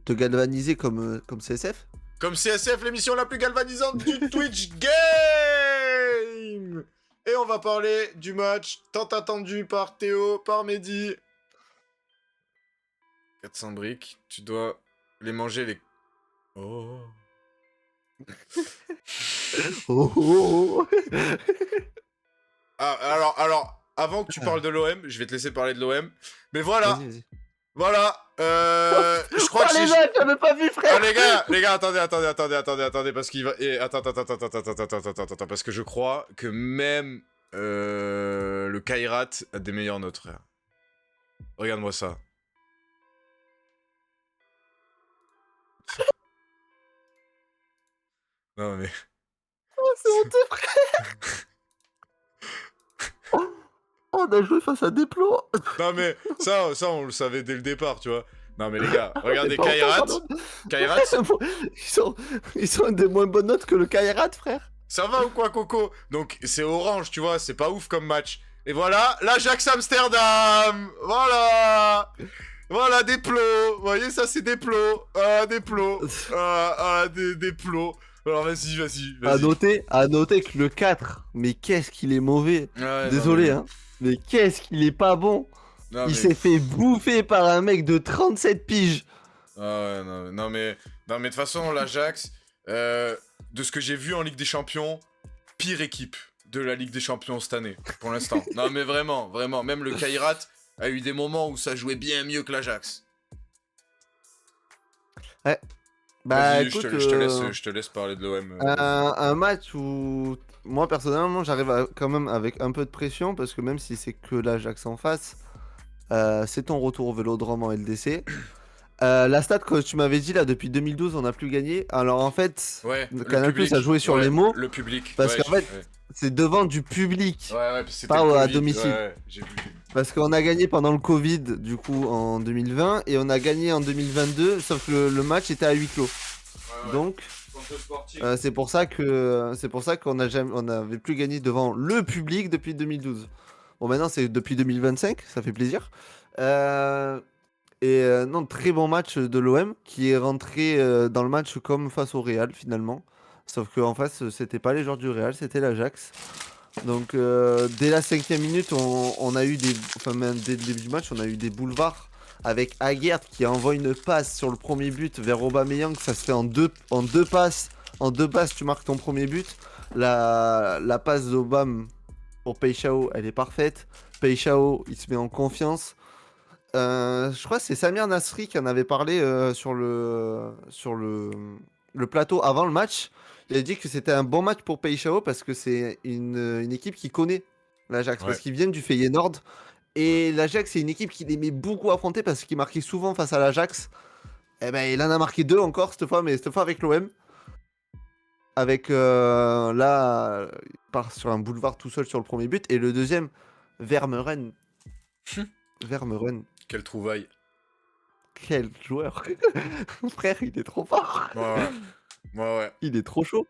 B: Te galvaniser comme CSF?
A: Comme CSF, l'émission la plus galvanisante du Twitch Game. Et on va parler du match tant attendu par Théo, par Mehdi. 400 briques, tu dois les manger les... Oh.
B: Oh.
A: Ah, alors, avant que tu parles de l'OM, je vais te laisser parler de l'OM. Mais voilà,
B: Vas-y.
A: voilà. Je crois que
B: les
A: j'ai...
B: gars, j'avais pas vu, frère.
A: Ah les gars, attendez, parce qu'il va... Attends, parce que je crois que même le Kairat a des meilleures notes, frère. Regarde-moi ça. Non mais...
B: Oh, c'est honteux, frère. On a joué face à Desplos.
A: Non mais, ça on le savait dès le départ, tu vois. Non mais les gars, regardez Kairat. Kairat,
B: Ils sont des moins bonnes notes que le Kairat, frère.
A: ça va ou quoi, Coco? Donc c'est orange, tu vois, c'est pas ouf comme match. Et voilà, l'Ajax Amsterdam. Voilà. Voilà, des plots. Vous voyez, ça c'est des plots. Des plots. Des plots. Alors vas-y.
B: À noter que le 4, mais qu'est-ce qu'il est mauvais.
A: Ouais,
B: Désolé,
A: non,
B: hein. Mais qu'est-ce qu'il est pas bon.
A: non,
B: Il
A: mais...
B: s'est fait bouffer par un mec de 37 piges.
A: Ah ouais, non mais de toute façon, l'Ajax, de ce que j'ai vu en Ligue des Champions, pire équipe de la Ligue des Champions cette année, pour l'instant. Non mais vraiment, même le Kairat a eu des moments où ça jouait bien mieux que l'Ajax.
B: Ouais. Bah
A: Vas-y,
B: écoute,
A: je te laisse parler de l'OM.
B: un match où moi personnellement j'arrive quand même avec un peu de pression parce que même si c'est que l'Ajax en face, c'est ton retour au Vélodrome en LDC. La stat que tu m'avais dit là depuis 2012 on n'a plus gagné. Alors en fait,
A: Ouais,
B: Canal Plus a joué sur les mots.
A: Le public.
B: Parce
A: ouais,
B: qu'en fait, c'est devant du public.
A: Ouais, c'était
B: pas
A: le
B: à
A: Covid,
B: domicile.
A: Ouais, j'ai vu.
B: Parce qu'on a gagné pendant le Covid du coup en 2020 et on a gagné en 2022 sauf que le match était à huis clos.
A: Ouais.
B: Donc c'est pour ça qu'on n'avait plus gagné devant le public depuis 2012. Bon maintenant c'est depuis 2025, ça fait plaisir. Non, très bon match de l'OM qui est rentré dans le match comme face au Real finalement. Sauf qu'en face c'était pas les joueurs du Real, c'était l'Ajax. Donc dès la 5e minute on a eu même dès le début du match on a eu des boulevards avec Aguerd qui envoie une passe sur le premier but vers Aubameyang, ça se fait en deux passes. En 2 passes, tu marques ton premier but. La passe d'Aubame pour Peixao, elle est parfaite. Peixao, il se met en confiance. Je crois que c'est Samir Nasri qui en avait parlé sur le plateau avant le match. Il a dit que c'était un bon match pour Peixao parce que c'est une équipe qui connaît l'Ajax, parce qu'ils viennent du Feyenoord. Et l'Ajax, c'est une équipe qu'il aimait beaucoup affronter parce qu'il marquait souvent face à l'Ajax. Et ben, il en a marqué 2 encore cette fois, mais cette fois avec l'OM. Avec là, il part sur un boulevard tout seul sur le premier but. Et le deuxième, Vermeuren. Vermeuren.
A: Quelle trouvaille.
B: Quel joueur. Frère, il est trop fort.
A: Ouais.
B: Il est trop chaud.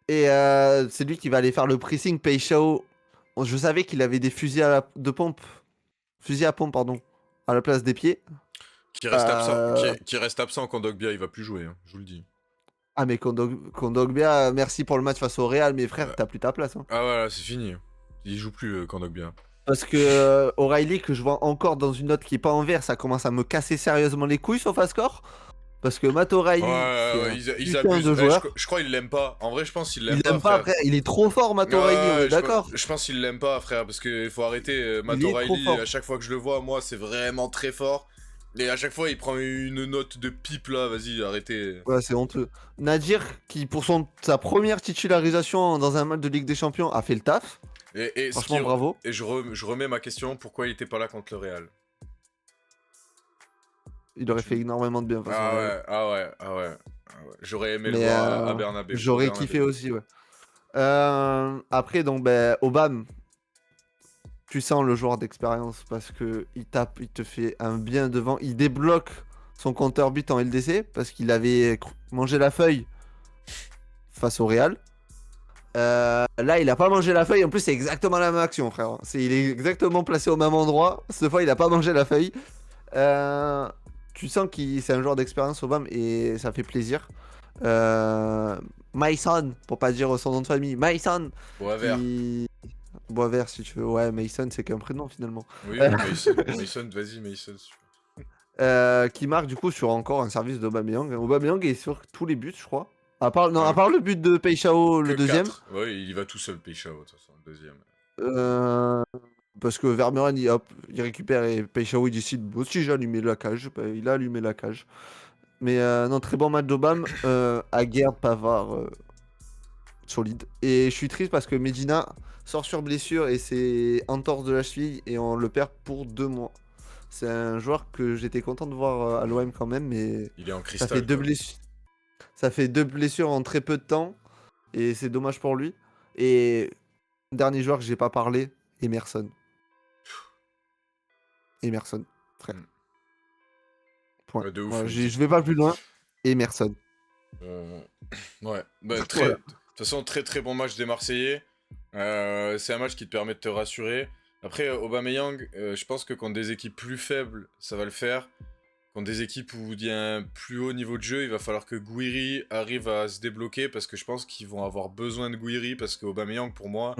B: Et c'est lui qui va aller faire le pressing. Peixao, je savais qu'il avait des fusils à pompe, pardon, à la place des pieds.
A: Qui reste absent quand Dogbia il va plus jouer, hein, je vous le dis.
B: Ah mais Kondogbia, merci pour le match face au Real, mais frère, t'as plus ta place. Hein.
A: Ah voilà, c'est fini. Il joue plus Kondogbia.
B: Parce que O'Reilly, que je vois encore dans une note qui est pas en vert, ça commence à me casser sérieusement les couilles sur Score. Parce que Matt O'Reilly,
A: ils abusent.
B: De joueur.
A: Je crois qu'il l'aime pas. En vrai, je pense qu'il l'aime
B: pas. Il l'aime pas, frère. Il est trop fort, Matt O'Reilly, d'accord.
A: Je pense qu'il l'aime pas, frère, parce qu'il faut arrêter. Matt O'Reilly, à chaque fois que je le vois, moi, c'est vraiment très fort. Et à chaque fois, il prend une note de pipe là, vas-y, arrêtez.
B: Ouais, c'est honteux. Nadir, qui pour sa première titularisation dans un match de Ligue des Champions, a fait le taf.
A: Et
B: franchement, bravo.
A: Et je remets ma question, pourquoi il était pas là contre le Real?
B: Il aurait fait énormément de bien.
A: Ah ouais. J'aurais aimé le voir à Bernabeu.
B: J'aurais kiffé aussi, ouais. Après, donc, Aubame, tu sens le joueur d'expérience parce que il tape, il te fait un bien devant, il débloque son compteur but en LDC parce qu'il avait mangé la feuille face au Real. Là, il a pas mangé la feuille. En plus, c'est exactement la même action, frère. Il est exactement placé au même endroit. Cette fois, il a pas mangé la feuille. Tu sens que c'est un joueur d'expérience, Aubame, et ça fait plaisir. Mason, pour pas dire son nom de famille, Mason. Boisvert, si tu veux. Ouais, Mason, c'est qu'un prénom finalement.
A: Oui, Mason, vas-y, Mason.
B: Qui marque du coup sur encore un service d'Aubameyang. Aubameyang est sur tous les buts, je crois. À part le but de Peixao, le deuxième.
A: Ouais, il va tout seul, Peixao, de toute façon, le deuxième.
B: Parce que Vermeuren, il récupère et Peixao, il décide, bon, si j'ai allumé la cage, il a allumé la cage. Mais non, très bon match d'Aubame. Aguerd, Pavard, solide. Et je suis triste parce que Medina sort sur blessure et c'est entorse de la cheville et on le perd pour 2 mois. C'est un joueur que j'étais content de voir à l'OM quand même, mais
A: il est en cristal.
B: Ça fait 2 blessures. Ça fait 2 blessures en très peu de temps et c'est dommage pour lui. Et dernier joueur que j'ai pas parlé, Emerson. Frère. Point.
A: De ouf,
B: je vais pas plus loin. Emerson.
A: Ouais. De toute façon, très très bon match des Marseillais. C'est un match qui te permet de te rassurer. Après, Aubameyang, je pense que contre des équipes plus faibles, ça va le faire. Contre des équipes où il y a un plus haut niveau de jeu, il va falloir que Gouiri arrive à se débloquer parce que je pense qu'ils vont avoir besoin de Gouiri parce que Aubameyang, pour moi,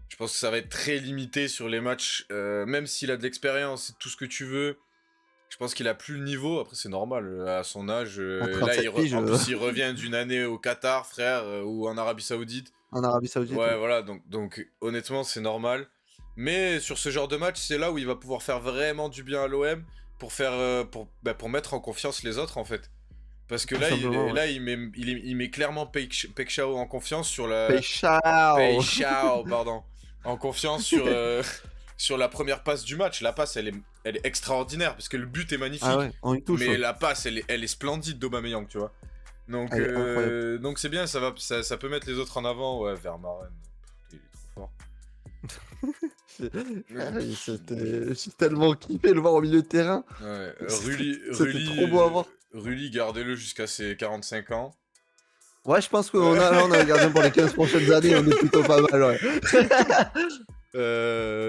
A: je pense que ça va être très limité sur les matchs. Même s'il a de l'expérience et tout ce que tu veux, je pense qu'il a plus le niveau. Après, c'est normal, à son âge. Là, en plus, il revient d'une année au Qatar, frère, ou en Arabie Saoudite.
B: En Arabie Saoudite.
A: Ouais, voilà, donc honnêtement, c'est normal. Mais sur ce genre de match, c'est là où il va pouvoir faire vraiment du bien à l'OM pour mettre en confiance les autres, en fait. Parce que là, il met clairement Peixao en confiance sur la... Peixao, pardon. En confiance sur la première passe du match. La passe, elle est extraordinaire, parce que le but est magnifique.
B: Ah ouais, on y touche,
A: mais la passe, elle est splendide d'Aubameyang, tu vois. Donc c'est bien, ça peut mettre les autres en avant. Ouais, Vermaelen, il est trop fort.
B: J'ai tellement kiffé le voir au milieu de terrain.
A: Ouais,
B: C'était trop beau à voir.
A: Rulli, gardez-le jusqu'à ses 45 ans.
B: Ouais, je pense qu'on a un gardien pour les 15 prochaines années, on est plutôt pas mal, ouais.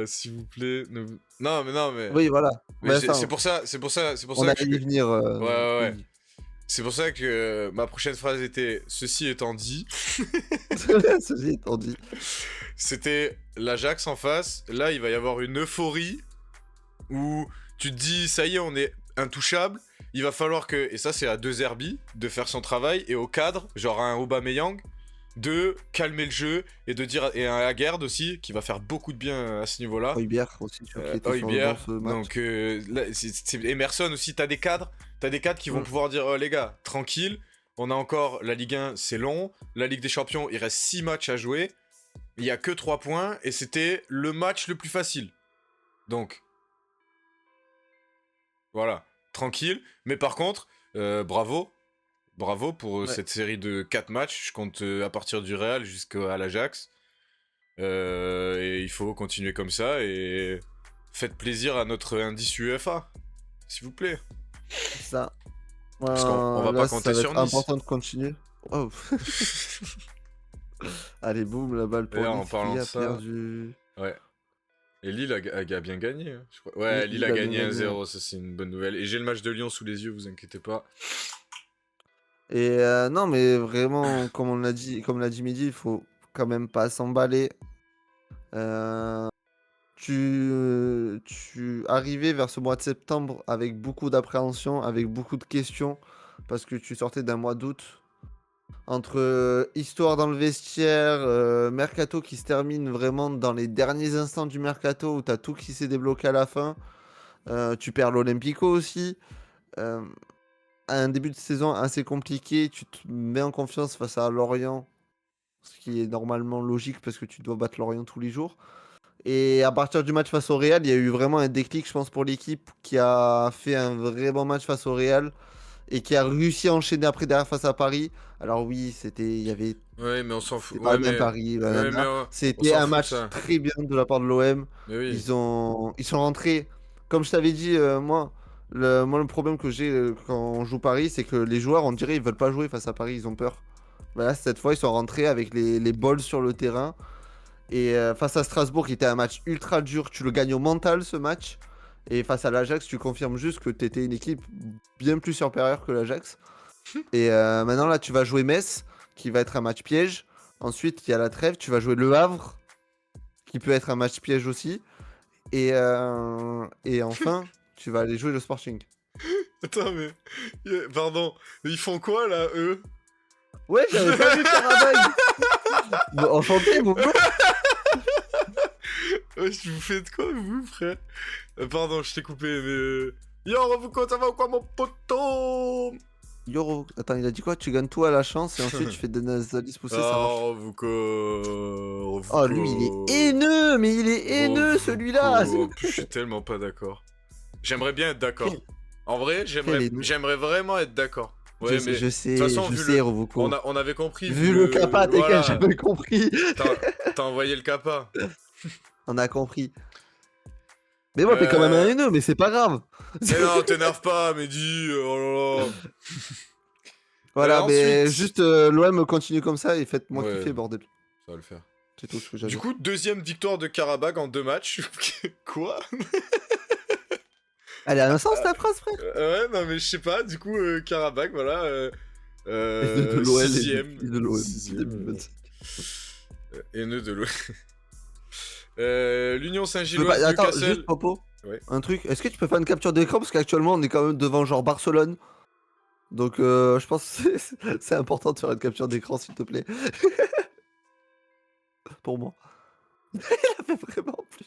A: S'il vous plaît. Non, mais.
B: Oui, voilà.
A: Mais c'est pour ça.
B: On allait y venir.
A: Ouais. C'est pour ça que ma prochaine phrase était ceci étant dit.
B: Ceci étant dit.
A: C'était l'Ajax en face. Là, il va y avoir une euphorie où tu te dis, ça y est, on est intouchable. Il va falloir que, et ça c'est à De Zerbi, de faire son travail, et au cadre, genre à un Aubameyang, de calmer le jeu, et de dire, et à Aguerd aussi, qui va faire beaucoup de bien à ce niveau-là.
B: Højbjerg aussi, qui était sur
A: Højbjerg,
B: dans ce match.
A: donc là, c'est Emerson aussi, t'as des cadres qui vont pouvoir dire, oh les gars, tranquille, on a encore la Ligue 1, c'est long, la Ligue des Champions, il reste 6 matchs à jouer, il y a que 3 points, et c'était le match le plus facile. Donc, voilà, tranquille. Mais par contre, bravo pour cette série de 4 matchs. Je compte à partir du Real jusqu'à l'Ajax. Et il faut continuer comme ça. Et faites plaisir à notre indice UEFA, s'il vous plaît.
B: C'est ça.
A: Parce qu'on va pas compter sur Nice.
B: C'est important de continuer. Oh. Allez, boum, la balle pour
A: en
B: Nice
A: parlant
B: qui
A: de
B: a
A: ça...
B: perdu.
A: Ouais. Et Lille a bien gagné, hein, je crois. Ouais,
B: Oui,
A: Lille a gagné 1-0, ça c'est une bonne nouvelle. Et j'ai le match de Lyon sous les yeux, vous inquiétez pas.
B: Et non, mais vraiment, comme l'a dit Mehdi, il faut quand même pas s'emballer. Tu arrivais vers ce mois de septembre avec beaucoup d'appréhension, avec beaucoup de questions, parce que tu sortais d'un mois d'août. Entre histoire dans le vestiaire, mercato qui se termine vraiment dans les derniers instants du mercato, où tu as tout qui s'est débloqué à la fin. Tu perds l'Olympico aussi. Un début de saison assez compliqué, tu te mets en confiance face à Lorient, ce qui est normalement logique parce que tu dois battre Lorient tous les jours. Et à partir du match face au Real, il y a eu vraiment un déclic, je pense, pour l'équipe qui a fait un vrai bon match face au Real et qui a réussi à enchaîner après derrière face à Paris. Alors oui, il y avait...
A: Ouais, mais on s'en fout.
B: C'était pas bien Paris, c'était un match très bien de la part de l'OM.
A: Oui.
B: Ils sont rentrés, comme je t'avais dit, moi le problème que j'ai quand on joue Paris, c'est que les joueurs, on dirait, ils veulent pas jouer face à Paris, ils ont peur. Voilà, cette fois, ils sont rentrés avec les balls sur le terrain. Et face à Strasbourg, qui était un match ultra dur, tu le gagnes au mental ce match. Et face à l'Ajax, tu confirmes juste que tu étais une équipe bien plus supérieure que l'Ajax. Et maintenant, là, tu vas jouer Metz, qui va être un match piège. Ensuite, il y a la trêve, tu vas jouer Le Havre, qui peut être un match piège aussi. Et enfin, tu vas aller jouer le Sporting.
A: Attends, mais... Pardon, ils font quoi, là, eux?
B: Ouais, j'avais pas vu Karabakh. Bon, enchanté, mon gars.
A: Ouais, vous faites quoi, vous, frère? Pardon, je t'ai coupé, mais... Yo, Revuko, ça va ou quoi, mon poteau?
B: Yo, attends, il a dit quoi? Tu gagnes tout à la chance et ensuite tu fais des Nazalis pousser, ça marche.
A: Oh, Revuko...
B: Oh, lui, il est haineux, mais il est haineux, celui-là.
A: Je suis tellement pas d'accord. J'aimerais bien être d'accord. En vrai, j'aimerais vraiment être d'accord. Ouais,
B: je sais, Revuko.
A: On avait compris.
B: Vu le kappa, voilà. J'avais compris.
A: T'as envoyé le kappa.
B: On a compris. Mais moi, t'es quand même un haineux, mais c'est pas grave.
A: Mais non, t'énerve pas, Mehdi. Oh là là.
B: Voilà, mais ensuite... juste l'OM continue comme ça et faites-moi kiffer, bordel.
A: Ça va le faire.
B: C'est tout ce que j'avais.
A: Du coup, deuxième victoire de Karabakh en 2 matchs. Quoi?
B: Elle a un sens, ta phrase, frère.
A: Ouais, non, mais je sais pas. Du coup, Karabakh, voilà.
B: De l'OL
A: sixième.
B: De l'OM.
A: Haineux de l'OL. L'Union Saint-Gilloise.
B: Attends, juste Popo.
A: Ouais.
B: Un truc. Est-ce que tu peux faire une capture d'écran? Parce qu'actuellement, on est quand même devant genre Barcelone. Donc, je pense que c'est important de faire une capture d'écran, s'il te plaît. Pour moi. Il a fait vraiment plus.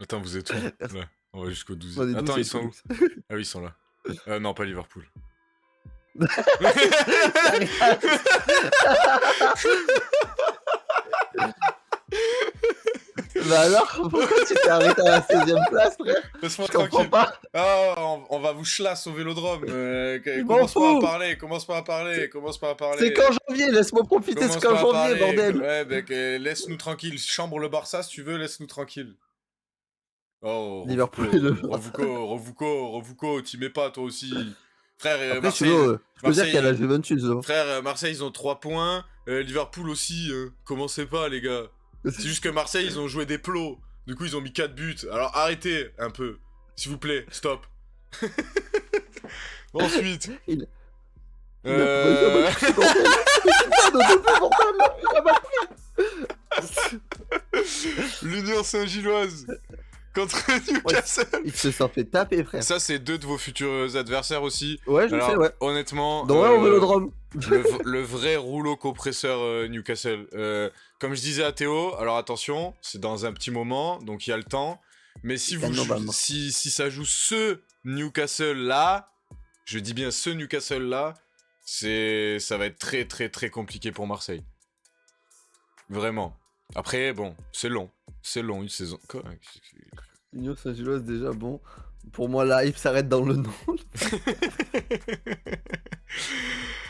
A: Attends, vous êtes où? Là, on va jusqu'au 12. Attends, ils sont où? Ah oui, ils sont là. Non, pas Liverpool.
B: Bah alors, pourquoi tu t'es arrêté à la 16ème place, frère?
A: Laisse-moi tranquille. Pas. Ah, on va vous chlasse au Vélodrome. Commence pas à parler.
B: C'est qu'en janvier, laisse-moi profiter, c'est qu'en janvier, bordel.
A: Ouais, mec, laisse-nous tranquille. Chambre le Barça, si tu veux, laisse-nous tranquille. Oh,
B: Liverpool.
A: Revuko, t'y mets pas, toi aussi. Frère,
B: après,
A: Marseille...
B: je peux dire qu'il y a la Juventus.
A: Frère, Marseille, ils ont 3 points. Liverpool aussi, commencez pas, les gars. C'est juste que Marseille, ils ont joué des plots. Du coup, ils ont mis 4 buts. Alors, arrêtez un peu. S'il vous plaît, stop. Ensuite... L'Union Saint-Gilloise. contre Newcastle.
B: Il se sont fait taper, frère.
A: Ça, c'est 2 de vos futurs adversaires aussi.
B: Ouais, je sais, ouais.
A: Honnêtement,
B: Au Vélodrome.
A: le vrai rouleau compresseur Newcastle. Comme je disais à Théo, alors attention, c'est dans un petit moment, donc il y a le temps. Mais si ça joue ce Newcastle là, je dis bien ce Newcastle là, ça va être très très très compliqué pour Marseille. Vraiment. Après, bon, c'est long une saison.
B: Union Saint-Gilloise, déjà, bon. Pour moi, la hype s'arrête dans le nom.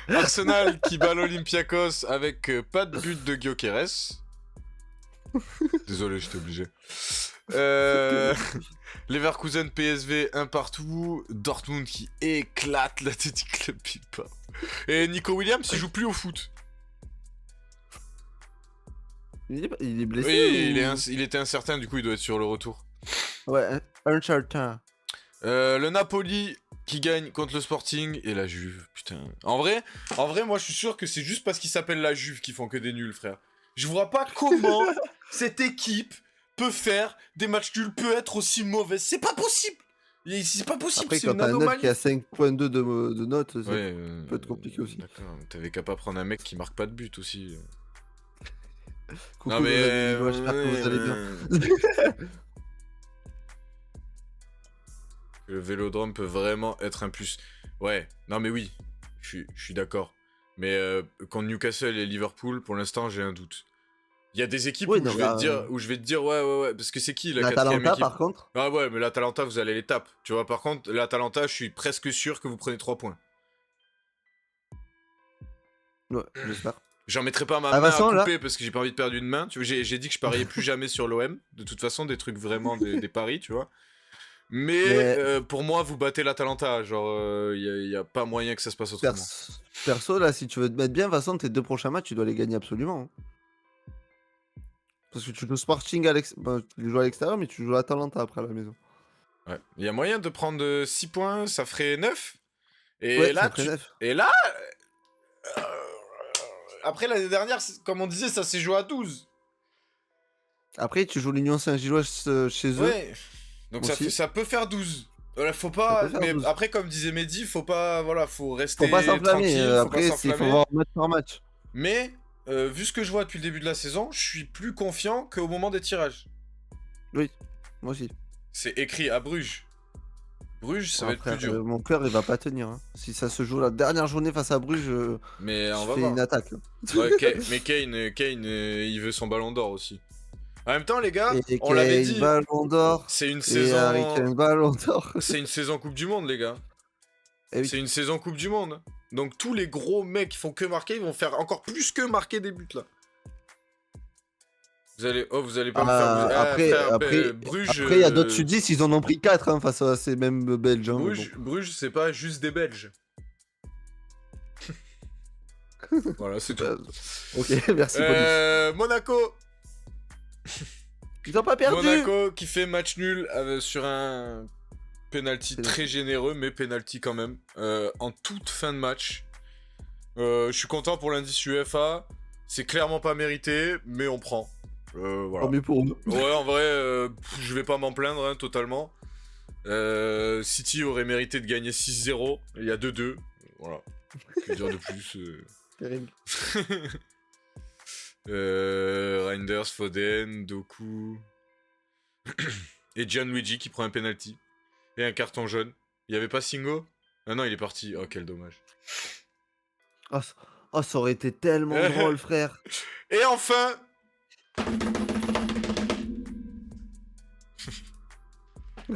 A: Arsenal qui bat l'Olympiakos avec pas de but de Gyökeres. Désolé, j'étais obligé. Leverkusen PSV 1 partout. Dortmund qui éclate l'Athletic Club Bilbao. Et Nico Williams, il joue plus au foot.
B: Il est blessé.
A: Oui, il était incertain, du coup il doit être sur le retour.
B: Ouais, incertain.
A: Le Napoli qui gagne contre le Sporting et la Juve, putain. En vrai, moi je suis sûr que c'est juste parce qu'ils s'appellent la Juve qu'ils font que des nuls, frère. Je vois pas comment cette équipe peut faire des matchs nuls, peut être aussi mauvaise. C'est pas possible. C'est pas possible.
B: Après,
A: c'est
B: quand
A: une
B: t'as un
A: anomalie.
B: neuf qui a 5.2 de notes, ça
A: Ouais,
B: peut être compliqué aussi.
A: D'accord, t'avais qu'à pas prendre un mec qui marque pas de but aussi.
B: Coucou,
A: Non mais
B: j'espère que vous allez bien.
A: Le Vélodrome peut vraiment être un plus. Ouais, non mais oui, je suis d'accord. Mais contre Newcastle et Liverpool, pour l'instant, j'ai un doute. Il y a des équipes où je vais te dire ouais, parce que c'est qui la quatrième équipe
B: par contre.
A: Ah ouais, mais l'Atalanta, vous allez les taper. Tu vois, par contre, l'Atalanta, je suis presque sûr que vous prenez 3 points.
B: Ouais, j'espère.
A: J'en mettrai pas ma main à couper parce que j'ai pas envie de perdre une main. Tu vois, j'ai dit que je pariais plus jamais sur l'OM. De toute façon, des trucs vraiment des paris, tu vois. Mais pour moi, vous battez l'Atalanta. Genre, y a pas moyen que ça se passe autrement.
B: Perso, là, si tu veux te mettre bien, de toute façon, tes 2 prochains matchs, tu dois les gagner absolument. Parce que tu joues Sporting tu joues à l'extérieur, mais tu joues à l'Atalanta après à la maison.
A: Ouais. Il y a moyen de prendre 6 points, ça ferait 9. Et
B: ouais,
A: là,
B: ça ferait 9.
A: Et là, après l'année dernière, comme on disait, ça s'est joué à 12.
B: Après, tu joues l'Union Saint-Gilloise chez eux.
A: Ouais. Donc ça peut faire 12. Faut pas. Mais 12. Après, comme disait Mehdi, faut pas. Voilà, faut rester.
B: Faut pas s'enflammer. Après, il faut voir match par match.
A: Mais, vu ce que je vois depuis le début de la saison, je suis plus confiant qu'au moment des tirages.
B: Oui, moi aussi.
A: C'est écrit à Bruges. Bruges, ça va être plus dur.
B: Mon cœur, il va pas tenir. Hein. Si ça se joue la dernière journée face à Bruges,
A: mais on
B: je
A: va
B: fais
A: voir.
B: une attaque.
A: Ouais, mais Kane, il veut son ballon d'or aussi. En même temps, les gars, on l'avait dit.
B: Ballon d'or.
A: C'est une saison.
B: Ballon d'or.
A: C'est une saison Coupe du Monde, les gars. Oui. C'est une saison Coupe du Monde. Donc tous les gros mecs qui font que marquer, ils vont faire encore plus que marquer des buts là. Vous allez pas me faire.
B: Après,
A: Bruges.
B: Après, il y a d'autres sudistes, ils en ont pris 4 hein, face à ces mêmes Belges. Hein,
A: Bruges, c'est pas juste des Belges. Voilà, c'est tout.
B: Ok, merci.
A: Monaco.
B: Ils ont pas perdu.
A: Monaco qui fait match nul sur un penalty très généreux, mais penalty quand même. En toute fin de match. Je suis content pour l'indice UEFA. C'est clairement pas mérité, mais on prend. Voilà.
B: Tant mieux pour nous.
A: Ouais, en vrai, je vais pas m'en plaindre hein, totalement. City aurait mérité de gagner 6-0. Il y a 2-2. Voilà. Que dire de plus
B: Terrible.
A: Reinders, Foden, Doku et Gianluigi qui prend un penalty et un carton jaune. Il y avait pas Singo? Ah non, il est parti. Oh, quel dommage.
B: Oh, ça aurait été tellement drôle, frère.
A: Et enfin,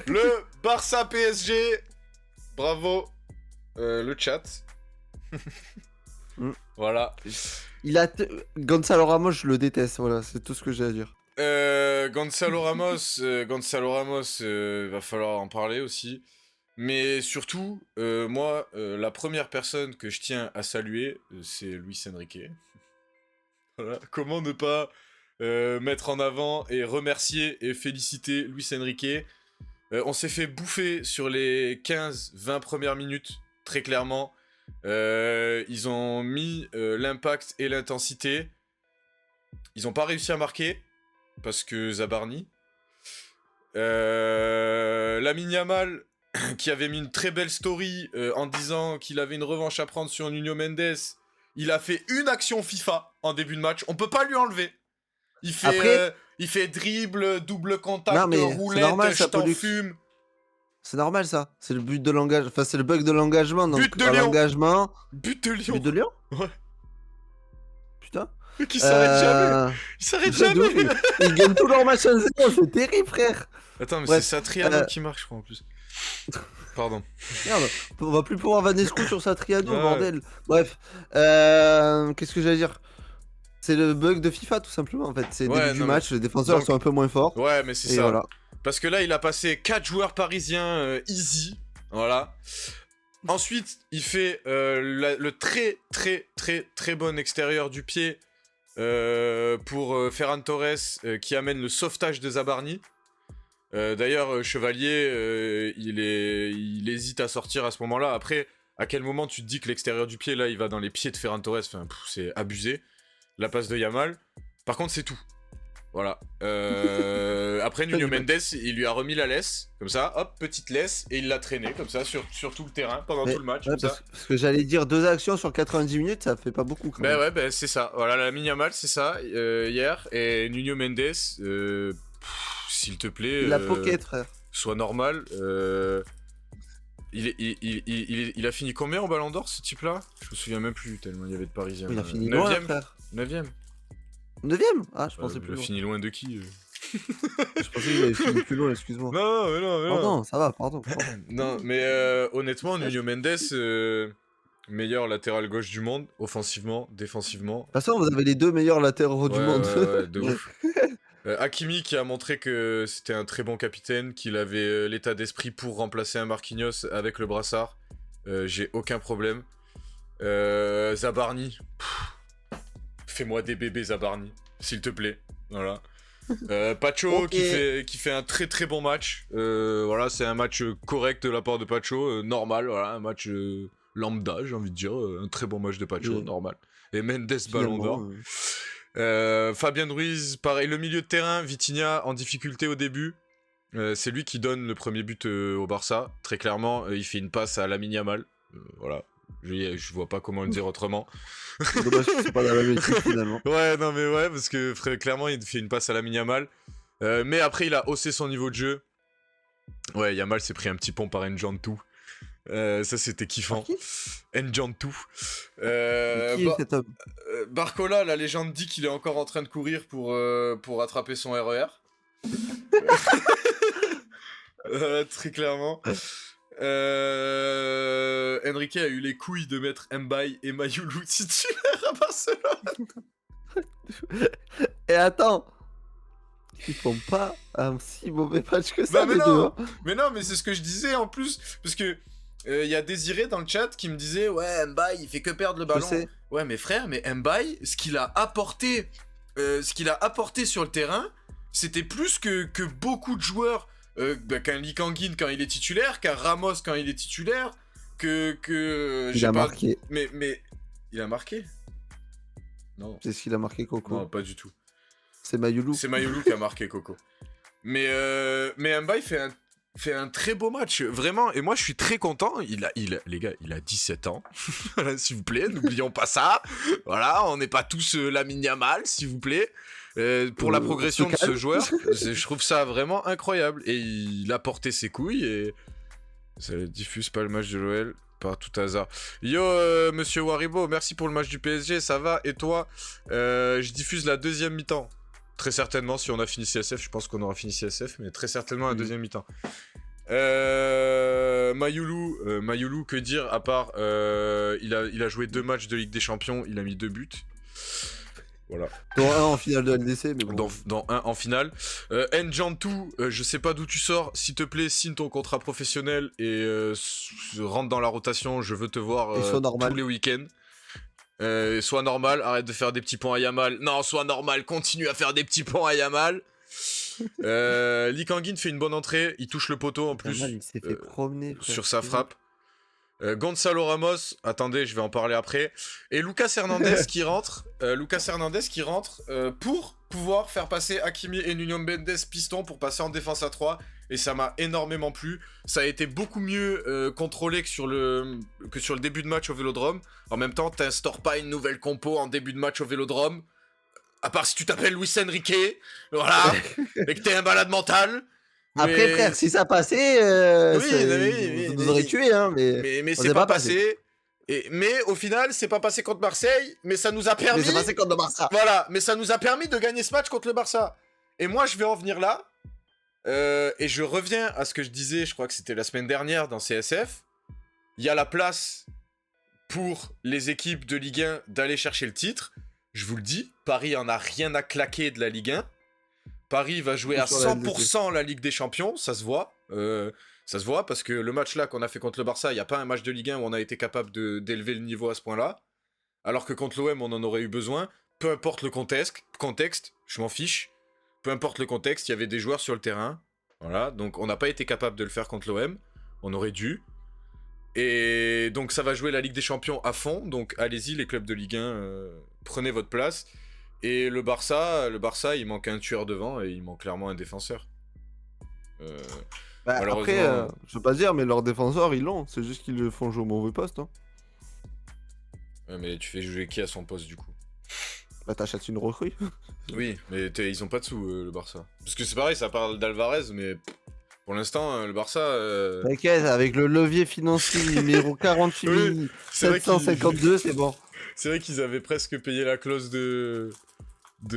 A: le Barça PSG. Bravo, le chat. Voilà.
B: Gonzalo Ramos, je le déteste, voilà, c'est tout ce que j'ai à dire.
A: Gonzalo Ramos, va falloir en parler aussi. Mais surtout, moi, la première personne que je tiens à saluer, c'est Luis Enrique. Voilà. Comment ne pas mettre en avant et remercier et féliciter Luis Enrique. On s'est fait bouffer sur les 15-20 premières minutes, très clairement. Ils ont mis l'impact et l'intensité. Ils n'ont pas réussi à marquer parce que Zabarni. Lamine Yamal, qui avait mis une très belle story en disant qu'il avait une revanche à prendre sur Nuno Mendes. Il a fait une action FIFA en début de match. On peut pas lui enlever. Il fait dribble, double contact,
B: Non, mais c'est
A: roulette,
B: normal,
A: je
B: ça,
A: t'en
B: Pollux.
A: fume.
B: C'est normal ça. C'est le but de l'engagement. Enfin, c'est le bug de l'engagement. Donc,
A: But de
B: à
A: Lyon.
B: l'engagement.
A: But de Lyon.
B: But de Lyon.
A: Ouais.
B: Putain.
A: Qui s'arrête jamais. Il s'arrête
B: Putain, de
A: jamais.
B: ouf. Ils gagnent tous leurs matchs à 0. C'est terrible, frère.
A: Attends, mais
B: Bref,
A: c'est Satriano qui marque, je crois, en plus. Pardon.
B: Merde, on va plus pouvoir Vanescu sur Satriano,
A: Ouais.
B: bordel. Bref, qu'est-ce que j'allais dire? C'est le bug de FIFA, tout simplement, en fait. C'est le
A: Ouais,
B: début du
A: non,
B: match, les défenseurs
A: donc-
B: sont un peu moins forts.
A: Ouais, mais c'est
B: Et
A: ça.
B: voilà.
A: Parce que là, il a passé 4 joueurs parisiens easy. Voilà. Ensuite, il fait le très bon extérieur du pied pour Ferran Torres qui amène le sauvetage de Zabarni. D'ailleurs, Chevalier, il hésite à sortir à ce moment-là. Après, à quel moment tu te dis que l'extérieur du pied, là, il va dans les pieds de Ferran Torres? Enfin, c'est abusé. La passe de Yamal. Par contre, c'est tout. Voilà. Après, Nuno Mendes, il lui a remis la laisse, comme ça, hop, petite laisse, et il l'a traîné, comme ça, sur tout le terrain, pendant tout le match.
B: Ouais,
A: comme ça.
B: parce que j'allais dire 2 actions sur 90 minutes, ça fait pas beaucoup. Quand même.
A: Ouais, c'est ça. Voilà, la Yamal, c'est ça, hier. Et Nuno Mendes, s'il te plaît.
B: La pocket, frère.
A: Sois normal. Il a fini combien en Ballon d'Or, ce type-là? Je me souviens même plus, tellement il y avait de Parisiens.
B: Il a fini loin,
A: 9ème,
B: frère.
A: 9ème.
B: 9ème. Ah, je pensais plus
A: Il a
B: loin.
A: fini loin de qui
B: Je pensais qu'il avait fini plus loin, excuse-moi.
A: Non.
B: Pardon, ça va, pardon.
A: Non, mais honnêtement, Nuno Mendes, meilleur latéral gauche du monde, offensivement, défensivement.
B: De toute façon, vous avez les 2 meilleurs latéraux du monde.
A: Ouais, de ouf. Hakimi qui a montré que c'était un très bon capitaine, qu'il avait l'état d'esprit pour remplacer un Marquinhos avec le brassard. J'ai aucun problème. Zabarni. Fais-moi des bébés, Zabarni, s'il te plaît. Voilà. Pacho
B: Okay.
A: qui fait un très bon match. Voilà, c'est un match correct de la part de Pacho, normal, voilà, un match lambda, j'ai envie de dire, un très bon match de Pacho, normal. Et Mendes, Ballon d'Or. Fabien Ruiz, pareil, le milieu de terrain, Vitinha en difficulté au début. C'est lui qui donne le premier but au Barça, très clairement. Il fait une passe à Lamine Yamal. Voilà. Je vois pas comment le dire autrement.
B: Dommage que c'est pas dans la même équipe finalement.
A: Ouais, non mais ouais, parce que clairement il fait une passe à Lamine Yamal. Mais après il a haussé son niveau de jeu. Ouais, Yamal s'est pris un petit pont par N'Jantou. Ça c'était kiffant. N'Jantou.
B: Qui est cet homme?
A: Barcola, la légende dit qu'il est encore en train de courir pour attraper son RER. Très clairement. Enrique a eu les couilles de mettre Mbaye et Mayoulou titulaires à Barcelone.
B: Et attends, ils font pas un si mauvais match que ça,
A: mais
B: les
A: non,
B: deux. Hein.
A: Mais non, mais c'est ce que je disais en plus, parce que y a Désiré dans le chat qui me disait ouais Mbaye il fait que perdre le ballon. Ouais mais frère, mais Mbaye, ce qu'il a apporté sur le terrain, c'était plus que beaucoup de joueurs. Qu'un Lee Kangin quand il est titulaire, qu'un Ramos quand il est titulaire,
B: il a marqué.
A: Mais il a marqué? Non.
B: C'est ce qu'il a marqué, Coco.
A: Non, pas du tout.
B: C'est Mayoulou.
A: C'est Mayoulou qui a marqué, Coco. Mais Mbaye fait un très beau match, vraiment. Et moi, je suis très content. Les gars, il a 17 ans. S'il vous plaît, n'oublions pas ça. Voilà, on n'est pas tous Lamine Yamal, s'il vous plaît. Pour la progression de ce joueur, je trouve ça vraiment incroyable. Et il a porté ses couilles et ça diffuse pas le match de l'OL par tout hasard. Yo, monsieur Waribo, merci pour le match du PSG, ça va? Et toi? Je diffuse la deuxième mi-temps. Très certainement, si on a fini CSF, je pense qu'on aura fini CSF, mais très certainement la deuxième mi-temps. Mayoulou, que dire à part il a joué 2 matchs de Ligue des Champions, il a mis 2 buts. Voilà.
B: Dont un en finale de LDC, mais bon.
A: Dans un en finale. N'Jantou, je sais pas d'où tu sors. S'il te plaît, signe ton contrat professionnel et rentre dans la rotation. Je veux te voir tous les week-ends. Sois normal, arrête de faire des petits ponts à Yamal. Non, sois normal, continue à faire des petits ponts à Yamal. Lee Kangin fait une bonne entrée. Il touche le poteau en plus.
B: Yamal, il s'est fait promener.
A: Sur sa frappe. Gonzalo Ramos, attendez, je vais en parler après. Et Lucas Hernandez qui rentre. Pour pouvoir faire passer Hakimi et Nuno Mendes piston pour passer en défense à 3. Et ça m'a énormément plu. Ça a été beaucoup mieux contrôlé que sur le début de match au Vélodrome. En même temps, t'instaures pas une nouvelle compo en début de match au Vélodrome. À part si tu t'appelles Luis Enrique. Voilà. Et que t'es un malade mental.
B: Après, frère, si ça passait, ça nous aurait tué, hein,
A: mais c'est pas passé. Mais au final, c'est pas passé contre Marseille, mais ça nous a permis...
B: Mais c'est passé contre le Barça.
A: Voilà, mais ça nous a permis de gagner ce match contre le Barça. Et moi, je vais en venir là, et je reviens à ce que je disais, je crois que c'était la semaine dernière dans CSF. Il y a la place pour les équipes de Ligue 1 d'aller chercher le titre. Je vous le dis, Paris en a rien à claquer de la Ligue 1. Paris va jouer à 100% la Ligue des Champions, ça se voit. Ça se voit parce que le match là qu'on a fait contre le Barça, il n'y a pas un match de Ligue 1 où on a été capable d'élever le niveau à ce point-là. Alors que contre l'OM, on en aurait eu besoin. Peu importe le contexte, je m'en fiche. Peu importe le contexte, il y avait des joueurs sur le terrain. Voilà, donc on n'a pas été capable de le faire contre l'OM. On aurait dû. Et donc ça va jouer la Ligue des Champions à fond. Donc allez-y les clubs de Ligue 1, prenez votre place. Et le Barça, il manque un tueur devant et il manque clairement un défenseur.
B: Après, je veux pas dire, mais leurs défenseurs, ils l'ont. C'est juste qu'ils le font jouer au mauvais poste. Hein.
A: Ouais, mais tu fais jouer qui à son poste du coup?
B: Bah t'achètes une recrue.
A: Oui, mais ils ont pas de sous, le Barça. Parce que c'est pareil, ça parle d'Alvarez, mais pour l'instant, le Barça...
B: T'inquiète, avec le levier financier numéro 48 752, c'est bon.
A: C'est vrai qu'ils avaient presque payé la clause de
B: Et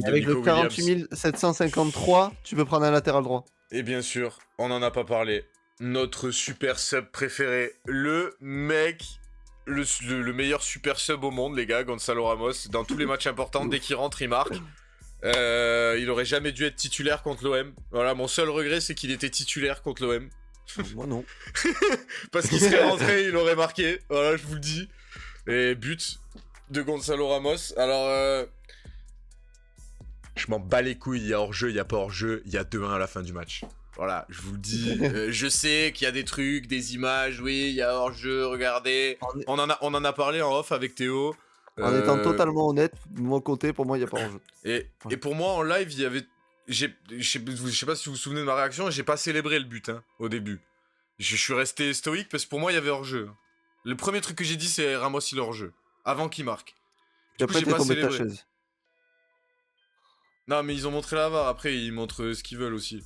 B: avec
A: Nico
B: le 48 753, tu peux prendre un latéral droit.
A: Et bien sûr, on en a pas parlé. Notre super sub préféré, le mec, le meilleur super sub au monde, les gars, Gonzalo Ramos. Dans tous les matchs importants, dès qu'il rentre, il marque. Il aurait jamais dû être titulaire contre l'OM. Voilà, mon seul regret, c'est qu'il était titulaire contre l'OM.
B: Moi non.
A: Parce qu'il serait rentré, il aurait marqué. Voilà, je vous le dis. Et but de Gonzalo Ramos. Alors, je m'en bats les couilles. Il y a hors-jeu, il y a pas hors-jeu. Il y a 2-1 à la fin du match. Voilà, je vous le dis. Je sais qu'il y a des trucs, des images. Oui, il y a hors-jeu, regardez. On en a parlé en off avec Théo.
B: En étant totalement honnête, de mon côté, pour moi, il n'y a pas hors-jeu.
A: Et pour moi, en live, il y avait... Je sais pas si vous vous souvenez de ma réaction, j'ai pas célébré le but au début. Je suis resté stoïque parce que pour moi il y avait hors-jeu. Le premier truc que j'ai dit c'est Ramos il est hors-jeu. Avant qu'il marque.
B: Du coup, j'ai pas tombé de ta chaise.
A: Non mais ils ont montré la VAR, après ils montrent ce qu'ils veulent aussi.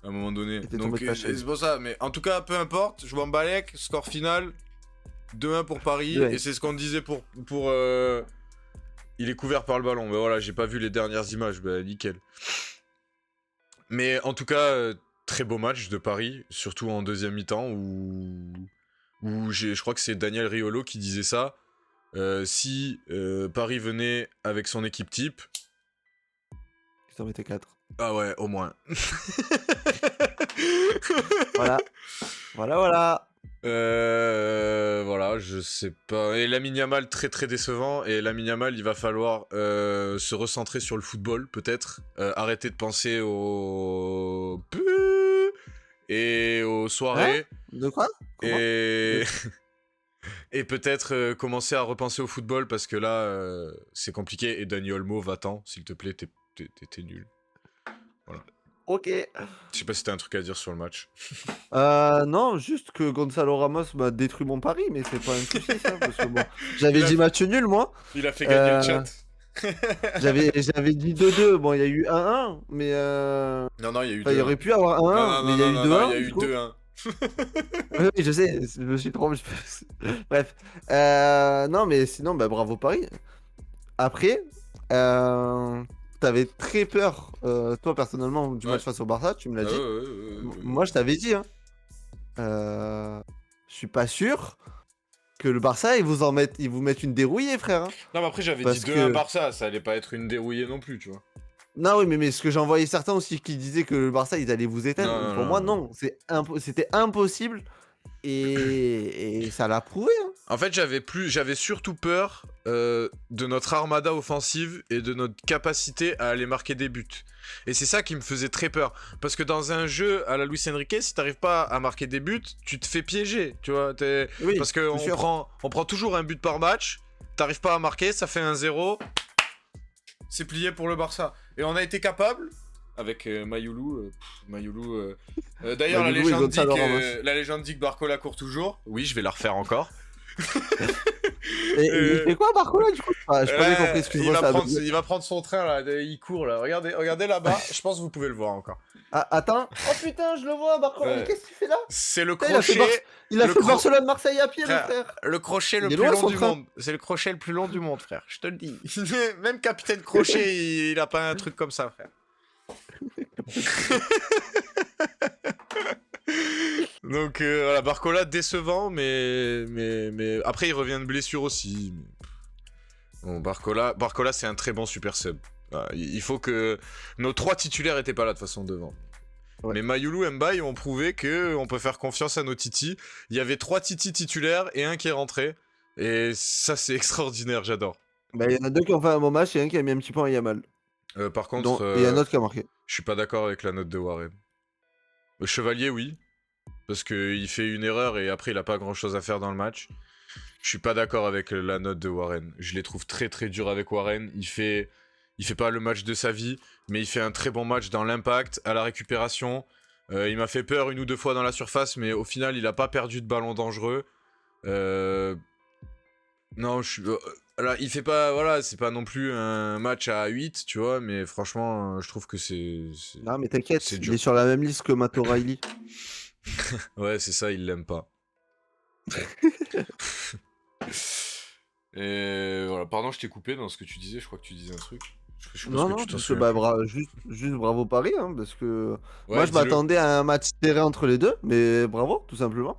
A: À un moment donné. Donc c'est pour ça, mais en tout cas peu importe, je m'en balèque, score final 2-1 pour Paris. Ouais. Et c'est ce qu'on disait pour il est couvert par le ballon. Mais voilà, j'ai pas vu les dernières images, bah nickel. Mais en tout cas, très beau match de Paris, surtout en deuxième mi-temps où je crois que c'est Daniel Riolo qui disait ça. Si Paris venait avec son équipe type...
B: Ils en mettaient 4.
A: Ah ouais, au moins.
B: Voilà. Voilà.
A: Voilà, je sais pas. Et Lamine Yamal, très très décevant. Et Lamine Yamal, il va falloir se recentrer sur le football, peut-être. Arrêter de penser aux... et aux soirées.
B: Hein? De quoi?
A: Et peut-être commencer à repenser au football, parce que là, c'est compliqué. Et Dani Olmo, va-t'en, s'il te plaît, t'es nul. Voilà.
B: Ok.
A: Je sais pas si t'as un truc à dire sur le match.
B: Non, juste que Gonzalo Ramos m'a détruit mon pari, mais c'est pas un souci ça, parce que bon, j'avais dit match nul moi.
A: Il a fait gagner le chat.
B: J'avais dit 2-2, bon il y a eu 1-1, mais
A: Non, il y a eu 2-1.
B: Il y aurait pu avoir 1-1, mais il y a eu 2-1.
A: Il y a eu 2-1.
B: Oui, je sais, je me suis trompé. Bref. Non, mais sinon, bah, bravo Paris. Après, t'avais très peur, toi personnellement, du match face au Barça, tu me l'as dit. Moi, je t'avais dit. Hein. Je suis pas sûr que le Barça, ils vous mettent une dérouillée, frère. Hein.
A: Non, mais après, j'avais dit 2-1 Barça, ça allait pas être une dérouillée non plus, tu vois.
B: Non, oui, mais ce que j'en voyais certains aussi qui disaient que le Barça, ils allaient vous éteindre.
A: Non,
B: pour moi, non. C'était impossible. Et ça l'a prouvé. Hein.
A: En fait, j'avais surtout peur de notre armada offensive et de notre capacité à aller marquer des buts. Et c'est ça qui me faisait très peur. Parce que dans un jeu à la Luis Enrique, si t'arrives pas à marquer des buts, tu te fais piéger, tu vois.
B: Oui,
A: Parce qu'on on prend toujours un but par match, t'arrives pas à marquer, ça fait 1-0. C'est plié pour le Barça. Et on a été capable, avec Mayoulou. D'ailleurs, la légende dit que Barcola court toujours. Oui, je vais la refaire encore.
B: Et il fait quoi, Barcola, du coup? J'ai pas bien compris, excuse-moi.
A: Il va prendre son train, là, il court, là. Regardez là-bas, je pense que vous pouvez le voir encore.
B: Ah, attends. Oh putain, je le vois, Barcola. Mais qu'est-ce qu'il fait là?
A: C'est le crochet...
B: Il a fait Barcelone-Marseille à pied, le frère.
A: Le crochet le plus long du monde. C'est le crochet le plus long du monde, frère. Je te le dis. Même Capitaine Crochet, il a pas un truc comme ça, frère. Donc voilà, Barcola décevant, mais après il revient de blessure aussi. Bon, Barcola c'est un très bon super sub. Voilà, il faut que nos 3 titulaires étaient pas là de toute façon devant. Ouais. Mais Mayoulou et Mbaye ont prouvé que on peut faire confiance à nos titis. Il y avait 3 titis titulaires et un qui est rentré. Et ça c'est extraordinaire, j'adore.
B: Bah, il y en a 2 qui ont fait un bon match et un qui a mis un petit peu en Yamal.
A: Par contre,
B: il y a un autre qui a marqué.
A: Je suis pas d'accord avec la note de Warren. Le Chevalier, oui. Parce qu'il fait une erreur et après il a pas grand chose à faire dans le match. Je suis pas d'accord avec la note de Warren. Je les trouve très très durs avec Warren. Il fait pas le match de sa vie, mais il fait un très bon match dans l'impact, à la récupération. Il m'a fait peur 1 ou 2 fois dans la surface, mais au final il a pas perdu de ballon dangereux. Non, alors, il fait pas, voilà, c'est pas non plus un match à 8, tu vois, mais franchement, je trouve que c'est...
B: Non, mais t'inquiète, il est sur la même liste que Matt O'Reilly.
A: Ouais, c'est ça, il l'aime pas. Et voilà, pardon, je t'ai coupé dans ce que tu disais, je crois que tu disais un truc.
B: Non, parce que juste bravo Paris, hein, parce que
A: ouais,
B: moi je m'attendais à un match serré entre les deux, mais bravo, tout simplement.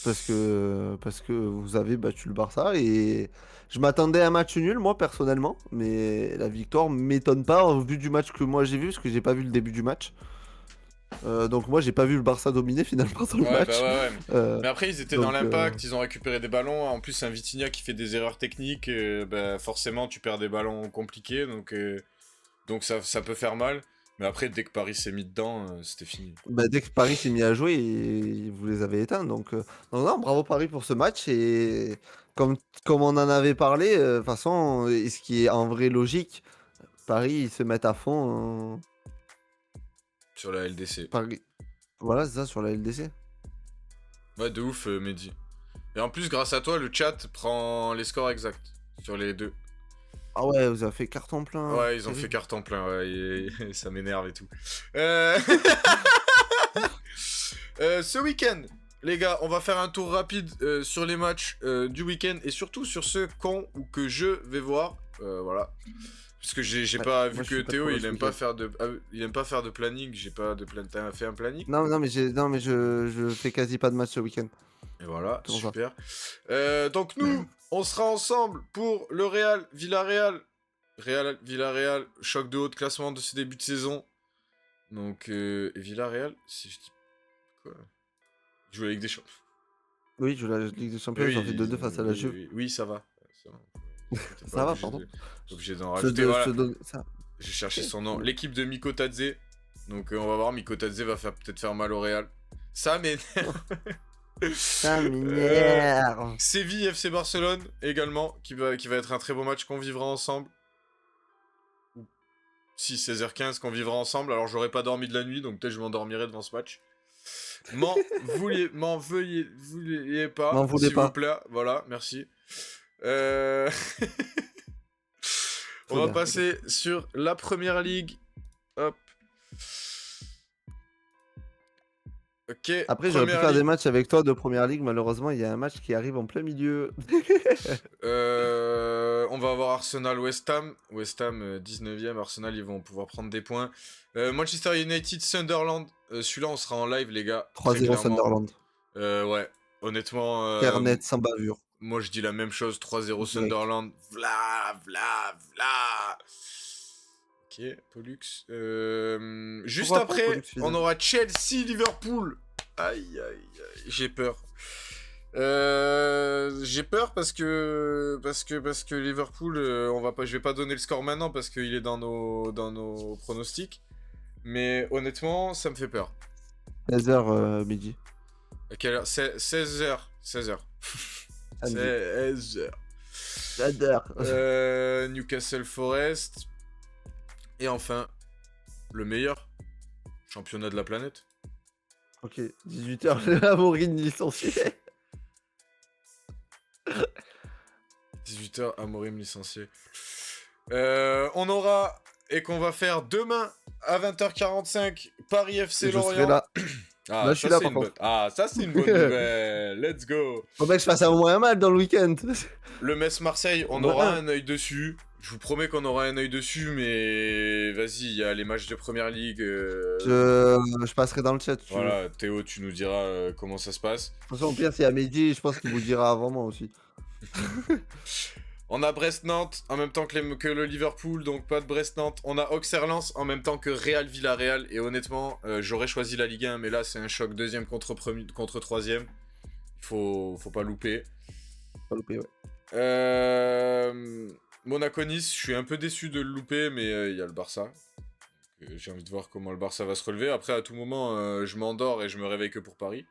B: Parce que vous avez battu le Barça et je m'attendais à un match nul, moi personnellement, mais la victoire m'étonne pas au vu du match que moi j'ai vu, parce que j'ai pas vu le début du match. Donc moi j'ai pas vu le Barça dominer finalement dans le match.
A: Bah ouais. Mais après ils étaient dans l'impact, ils ont récupéré des ballons. En plus un Vitinha qui fait des erreurs techniques, bah forcément tu perds des ballons compliqués, donc ça peut faire mal. Mais après dès que Paris s'est mis dedans, c'était fini.
B: Bah, dès que Paris s'est mis à jouer, vous les avez éteints. Donc non, bravo Paris pour ce match. Et comme on en avait parlé, de toute façon, et ce qui est en vrai logique, Paris ils se mettent à fond.
A: Sur la LDC.
B: Paris. Voilà, c'est ça, sur la LDC.
A: Ouais, de ouf, Mehdi. Et en plus, grâce à toi, le chat prend les scores exacts sur les 2.
B: Ah ouais, vous avez fait carton plein.
A: Ouais, ils ont fait carton plein, ouais, et ça m'énerve et tout. Ce week-end, les gars, on va faire un tour rapide sur les matchs du week-end et surtout sur ceux ou que je vais voir. Voilà. Parce que j'ai pas vu que Théo, il aime pas faire de planning. J'ai pas de planning. T'as fait un planning?
B: Non, mais je fais quasi pas de match ce week-end.
A: Et voilà, super. Donc nous, on sera ensemble pour le Real Villarreal. Villarreal, choc de haut de classement de ce début de saison. Donc Villarreal, si je dis quoi, joue la Ligue des Champions.
B: Oui, joue la Ligue des Champions. Ils ont fait 2-2 face à la Juve.
A: Oui, ça va.
B: Ça va, pardon.
A: Obligé d'en rajouter, voilà. J'ai cherché son nom. L'équipe de Miko Tadze. Donc on va voir, Miko Tadze va peut-être faire mal au Real. Ça m'énerve.
B: Ça m'énerve.
A: Séville FC Barcelone également, qui va être un très beau match qu'on vivra ensemble. Si 16h15 qu'on vivra ensemble. Alors j'aurais pas dormi de la nuit, donc peut-être je m'endormirai devant ce match. M'en veuillez pas, s'il vous plaît. Voilà, merci. On va passer sur la Première Ligue. Hop. Ok.
B: Après, j'aurais pu faire des matchs avec toi de Première Ligue. Malheureusement, il y a un match qui arrive en plein milieu.
A: On va avoir Arsenal-West Ham. West Ham 19ème. Arsenal, ils vont pouvoir prendre des points. Manchester United-Sunderland. Celui-là, on sera en live, les gars.
B: 3-0 Sunderland.
A: Ouais. Honnêtement.
B: Net, sans bavure.
A: Moi, je dis la même chose. 3-0 Sunderland. Vla. Ok, Pollux. Juste après, on aura Chelsea-Liverpool. Aïe, j'ai peur. J'ai peur parce que Liverpool, je vais pas donner le score maintenant parce qu'il est dans nos pronostics. Mais honnêtement, ça me fait peur.
B: 16h midi.
A: À quelle heure? 16h. 16h.
B: Samedi.
A: 16h.
B: J'adore.
A: Newcastle Forest. Et enfin, le meilleur championnat de la planète.
B: Ok, 18h, Amorine licencié.
A: 18h, Amorim licencié. On aura, et qu'on va faire demain à 20h45, Paris FC
B: Je serai
A: Lorient.
B: là.
A: Ah,
B: Là, je suis
A: ça,
B: là,
A: c'est
B: par
A: une bonne...
B: contre.
A: Ah, ça c'est une bonne nouvelle. Let's go.
B: Faut pas que je fasse un moins mal dans le week-end.
A: Le Metz-Marseille, on
B: Bah,
A: aura un œil dessus. Je vous promets qu'on aura un œil dessus, mais vas-y, il y a les matchs de Première Ligue.
B: Je passerai dans le chat. Si tu veux.
A: Voilà, Théo, tu nous diras comment ça se passe.
B: De toute façon, au pire, c'est à midi, je pense qu'il vous le dira avant moi aussi.
A: On a Brest-Nantes en même temps que le Liverpool, donc pas de Brest-Nantes. On a Auxerre-Lens en même temps que Real-Villarreal. Et honnêtement, j'aurais choisi la Ligue 1, mais là, c'est un choc deuxième contre troisième. Faut pas louper.
B: Pas loupé, ouais.
A: Monaco-Nice, je suis un peu déçu de le louper, mais il y a le Barça. J'ai envie de voir comment le Barça va se relever. Après, à tout moment, je m'endors et je me réveille que pour Paris.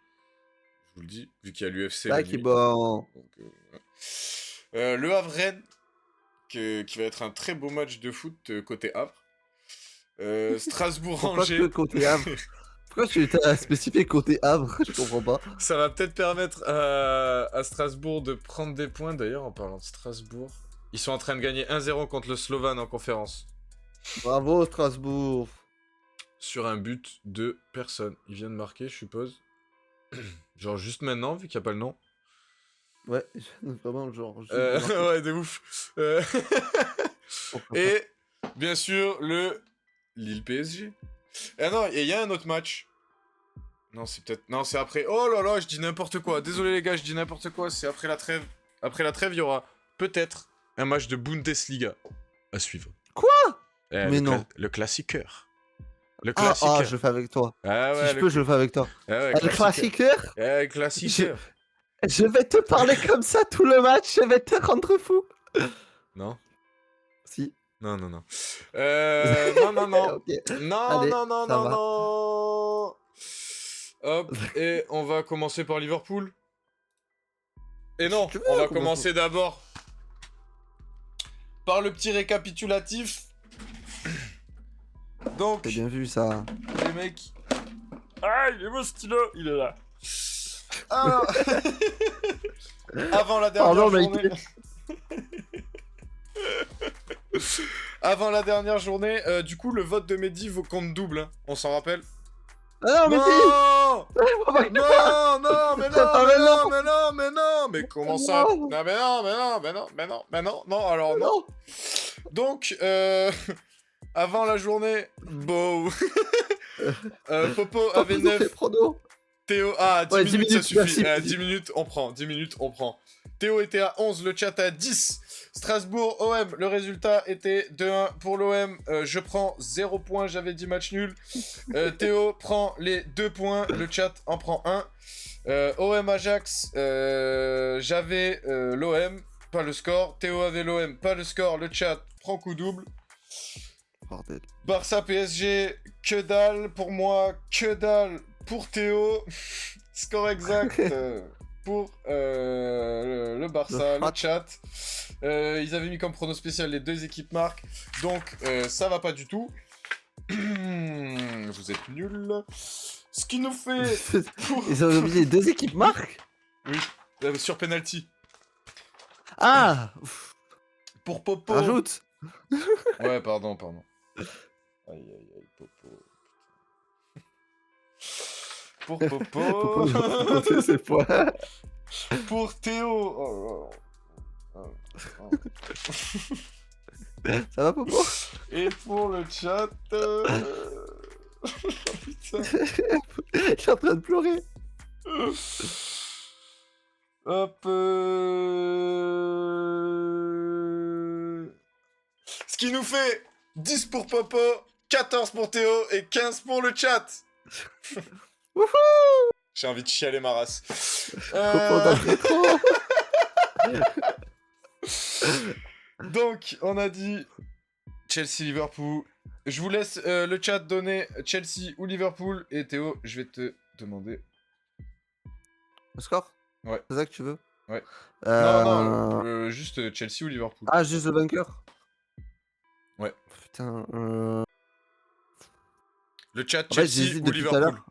A: Je vous le dis, vu qu'il y a l'UFC.
B: Là, qui est bon.
A: Donc, ouais. Le Havre-Rennes, qui va être un très beau match de foot côté Havre.
B: Pourquoi
A: Strasbourg-Angers.
B: que côté Havre? Pourquoi tu as spécifié côté Havre? Je comprends pas.
A: Ça va peut-être permettre à Strasbourg de prendre des points. D'ailleurs, en parlant de Strasbourg, ils sont en train de gagner 1-0 contre le Slovan en conférence.
B: Bravo, Strasbourg.
A: Sur un but de personne. Ils viennent de marquer, je suppose. Genre juste maintenant, vu qu'il n'y a pas le nom.
B: Ouais, vraiment, genre.
A: Ouais, de ouf. Et, bien sûr, le Lille PSG. Ah non, et il y a un autre match. Non, c'est peut-être... Non, c'est après... Oh là là, je dis n'importe quoi. Désolé les gars, je dis n'importe quoi. C'est après la trêve. Après la trêve, il y aura peut-être un match de Bundesliga à suivre.
B: Quoi?
A: le
B: Mais non.
A: Le classiqueur. Le
B: Ah,
A: classiqueur.
B: je le fais avec toi.
A: Ah ouais,
B: Si je peux, je le fais avec toi.
A: Ah ouais,
B: Le classiqueur.
A: Le classiqueur.
B: Je vais te parler comme ça tout le match, je vais te rendre fou.
A: Non.
B: Si.
A: Non. Non.
B: Ok.
A: Non,
B: Allez,
A: non.
B: ça va.
A: Hop, et on va commencer par Liverpool. Et non,
B: Tu veux,
A: on va
B: comment
A: commencer d'abord par le petit récapitulatif. Donc,
B: J'ai bien vu ça.
A: les mecs... Ah, il est mon stylo, il est là. Alors... Avant la dernière
B: Pardon, mec.
A: journée... Avant la dernière journée, du coup, le vote de Mehdi vaut compte double, hein. On s'en rappelle?
B: Ah non, mais
A: Non
B: si.
A: Non, mais non, mais comment ça?
B: Non.
A: Non, mais non, alors non. Donc, avant la journée, bon, Popo avait 9, Théo, 10
B: Ouais,
A: minutes,
B: 10
A: ça suffit,
B: merci.
A: 10 minutes, on prend, 10 minutes, on prend. Théo était à 11, le chat à 10. Strasbourg, OM, le résultat était 2-1 pour l'OM. Je prends 0 points, j'avais dit match nul. Théo prend les 2 points, le chat en prend 1. OM Ajax, j'avais l'OM, pas le score. Théo avait l'OM, pas le score, le chat prend coup double.
B: Bordel.
A: Barça PSG, que dalle pour moi, que dalle pour Théo. Score exact pour le Barça, le chat. Ils avaient mis comme prono spécial les deux équipes marques, donc ça va pas du tout. Vous êtes nuls. Ce qui nous fait...
B: Ils ont oublié les deux équipes marques.
A: Oui, sur penalty.
B: Ah.
A: Pour Popo.
B: Rajoute.
A: Ouais, pardon. Aïe, Popo. Pour Popo.
B: C'est points.
A: Pour Théo.
B: Ça va, Popo?
A: Et pour le chat... Putain.
B: Je suis en train de pleurer.
A: Hop. Ce qui nous fait 10 pour Popo, 14 pour Théo et 15 pour le chat.
B: Wouhou!
A: J'ai envie de chialer ma race.
B: Coco dans le rétro.
A: Donc, on a dit Chelsea-Liverpool. Je vous laisse le chat donner Chelsea ou Liverpool. Et Théo, je vais te demander.
B: Le score?
A: Ouais.
B: C'est ça que tu veux?
A: Ouais.
B: Euh...
A: Non, juste Chelsea ou Liverpool.
B: Ah, juste le vainqueur?
A: Ouais.
B: Putain.
A: Le chat
B: En fait,
A: Chelsea
B: j'hésite
A: ou
B: depuis tout à
A: Liverpool.
B: l'heure.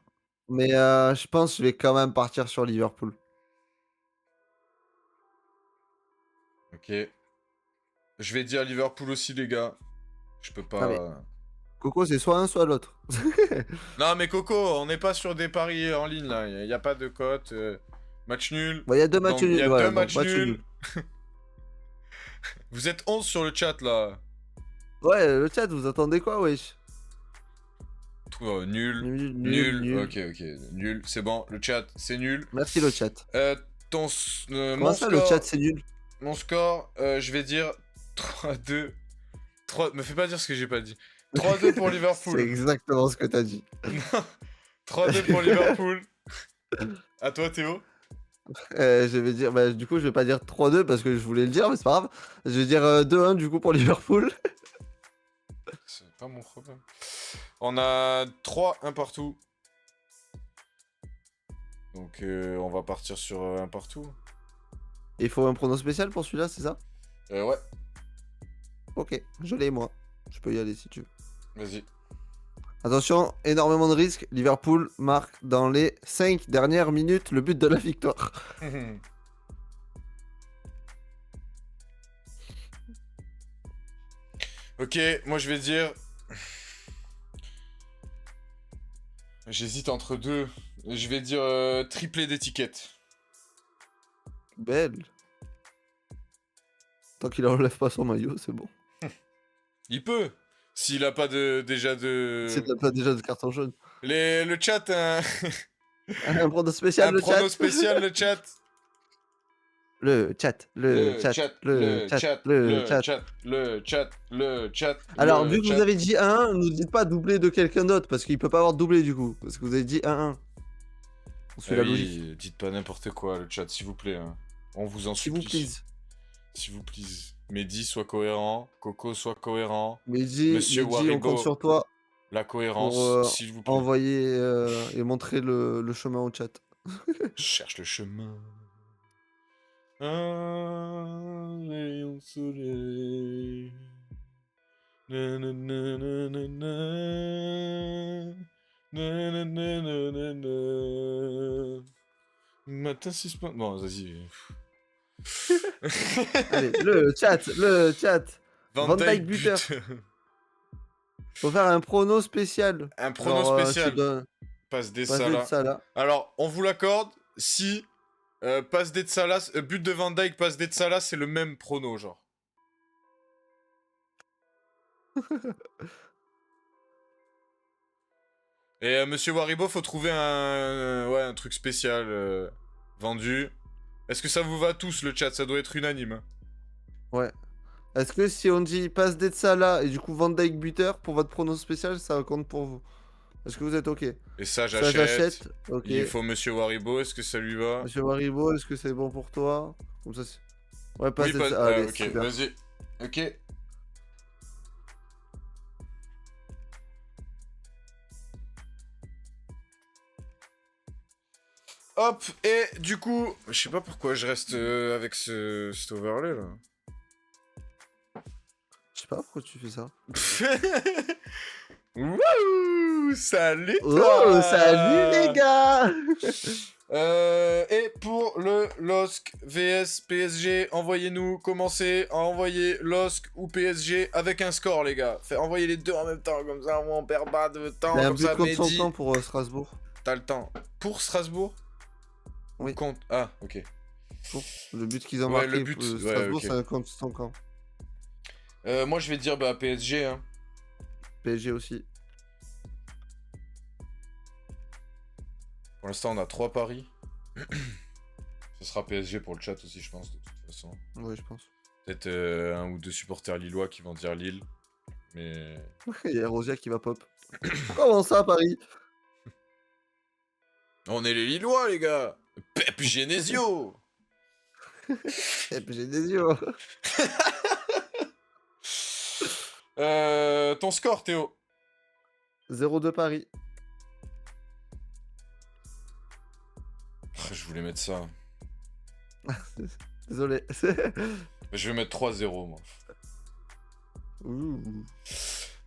B: Mais je pense que je vais quand même partir sur Liverpool.
A: Ok. Je vais dire Liverpool aussi, les gars. Je peux pas.
B: Ah, mais Coco, c'est soit un, soit l'autre.
A: Non, mais Coco, on n'est pas sur des paris en ligne là. Il n'y a pas de cote. Match nul.
B: Bon, il y a 2 matchs
A: Donc, il y
B: nuls.
A: a
B: Voilà,
A: 2 matchs
B: match
A: nuls.
B: nul.
A: Vous êtes 11 sur le chat là.
B: Ouais, le chat, vous attendez quoi, wesh?
A: Nul.
B: Nul.
A: Ok. Nul. C'est bon. Le chat, c'est nul.
B: Merci, le chat.
A: Mon
B: Comment ça,
A: score,
B: le chat, c'est nul?
A: Mon score, je vais dire 3-2. 3... Me fais pas dire ce que j'ai pas dit. 3-2 pour Liverpool.
B: C'est exactement ce que t'as dit.
A: 3-2 pour Liverpool. À toi, Théo.
B: Je vais dire, bah, du coup, je vais pas dire 3-2 parce que je voulais le dire, mais c'est pas grave. Je vais dire 2-1 du coup pour Liverpool.
A: C'est pas mon problème. On a 3, 1 partout. Donc, on va partir sur un partout.
B: Et il faut un prono spécial pour celui-là, c'est ça?
A: Ouais,
B: Ok, je l'ai moi. Je peux y aller si tu veux.
A: vas-y.
B: Attention, énormément de risques. Liverpool marque dans les 5 dernières minutes le but de la victoire.
A: Ok, moi je vais dire... J'hésite entre deux. Je vais dire triplé d'étiquette.
B: Belle. Tant qu'il enlève pas son maillot, c'est bon.
A: Il peut. S'il a pas déjà de...
B: Si t'as pas déjà de carton jaune.
A: Le chat,
B: Un prono spécial,
A: un
B: le
A: prono
B: chat.
A: spécial, le chat.
B: Le chat. Alors, vu que vous avez dit 1-1, ne dites pas doublé de quelqu'un d'autre, parce qu'il peut pas avoir doublé du coup. Parce que vous avez dit 1-1. On suit la logique.
A: Dites pas n'importe quoi, le chat, s'il vous plaît. Hein. On vous en
B: S'il
A: supplie.
B: vous plaît.
A: S'il vous plaît. Mehdi soit cohérent, Coco soit cohérent.
B: Mehdi,
A: Monsieur
B: on
A: Waribo,
B: compte sur toi
A: la cohérence,
B: pour
A: s'il vous plaît.
B: envoyer et montrer le chemin au chat.
A: Je cherche le chemin. Un rayon de soleil. Matin 6 points. Bon, vas-y.
B: Allez, le chat. Van Dijk buteur. Faut faire un prono spécial.
A: Un prono
B: genre,
A: spécial. Passe des
B: Salah.
A: Salah. Alors, on vous l'accorde si passe des Salah, but de Van Dijk, passe des Salah, c'est le même prono, genre. Et Monsieur Waribo, faut trouver un truc spécial vendu. Est-ce que ça vous va tous, le chat? Ça doit être unanime. Hein.
B: Ouais. Est-ce que si on dit passe des Salah et du coup Van Dijk buteur, pour votre prono spécial, ça compte pour vous? Est-ce que vous êtes ok?
A: Et ça, j'achète.
B: Ok.
A: Il faut Monsieur Waribo, est-ce que ça lui va?
B: Monsieur Waribo, est-ce que c'est bon pour toi? Comme ça, ouais, passe
A: Oui,
B: des Salah. Allez,
A: ok,
B: super.
A: vas-y. Ok. Hop, et du coup, je sais pas pourquoi je reste avec cet overlay là.
B: Je sais pas pourquoi tu fais ça.
A: Wouh! Salut
B: Oh,
A: toi!
B: salut les gars!
A: Et pour le LOSC VS PSG, envoyez-nous, commencez à envoyer LOSC ou PSG avec un score, les gars. Envoyez les deux en même temps, comme ça on perd pas de temps.
B: Il y a un
A: comme
B: but
A: ça,
B: contre son
A: Mehdi,
B: camp pour Strasbourg.
A: t'as le temps. Pour Strasbourg?
B: Oui.
A: Contre... Ah, ok.
B: Pour le but qu'ils ont
A: Ouais,
B: marqué
A: le but,
B: Strasbourg,
A: ouais, ok.
B: c'est un contre son camp.
A: Moi, je vais dire PSG, hein.
B: PSG aussi.
A: Pour l'instant, on a 3 paris. Ce sera PSG pour le chat aussi, je pense, de toute façon.
B: Ouais, je pense.
A: Peut-être un ou deux supporters lillois qui vont dire Lille. Mais...
B: Il y a Rosia qui va pop. Comment ça, Paris?
A: On est les Lillois, les gars. Pep Genesio.
B: Et puis j'ai des yeux.
A: Ton score, Théo.
B: 0-2 Paris.
A: Je voulais mettre ça.
B: Désolé.
A: Je vais mettre 3-0, moi.
B: Ouh.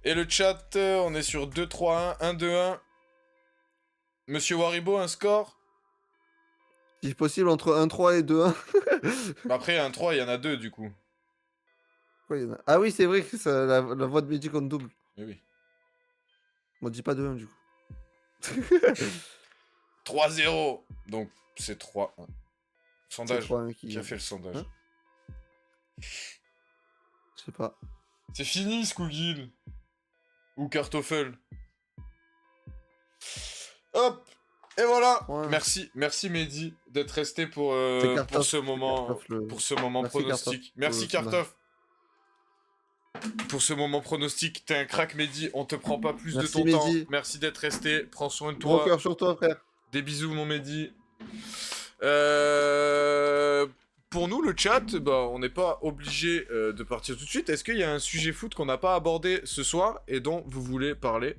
A: Et le chat, on est sur 2-3-1, 1-2-1. Monsieur Waribo, un score?
B: Si possible, entre 1-3 et 2-1.
A: Après, 1-3, il y en a 2, du coup.
B: Quoi, il y en a... Ah oui, c'est vrai que ça, la voix de Mehdi compte double.
A: Mais oui.
B: On dit pas 2-1 du coup.
A: 3-0. Donc, c'est 3-1.
B: C'est
A: Sondage.
B: 3-1
A: Qui a fait le sondage?
B: Hein, je sais pas.
A: C'est fini, Skougil. Ou Kartoffel. Hop. Et voilà.
B: Ouais.
A: Merci Mehdi d'être resté pour
B: Kartoff,
A: ce moment,
B: Kartoff, le-
A: pour ce moment
B: Merci,
A: pronostic.
B: Kartoff,
A: Merci
B: pour le
A: Kartoff. Pour ce moment pronostic, t'es un crack Mehdi, on te prend pas plus
B: Merci,
A: de ton
B: Mehdi.
A: temps. Merci d'être resté, prends soin de
B: Gros
A: toi.
B: cœur sur toi, frère.
A: Des bisous mon Mehdi. Pour nous, le chat, bah, on n'est pas obligé de partir tout de suite. Est-ce qu'il y a un sujet foot qu'on n'a pas abordé ce soir et dont vous voulez parler?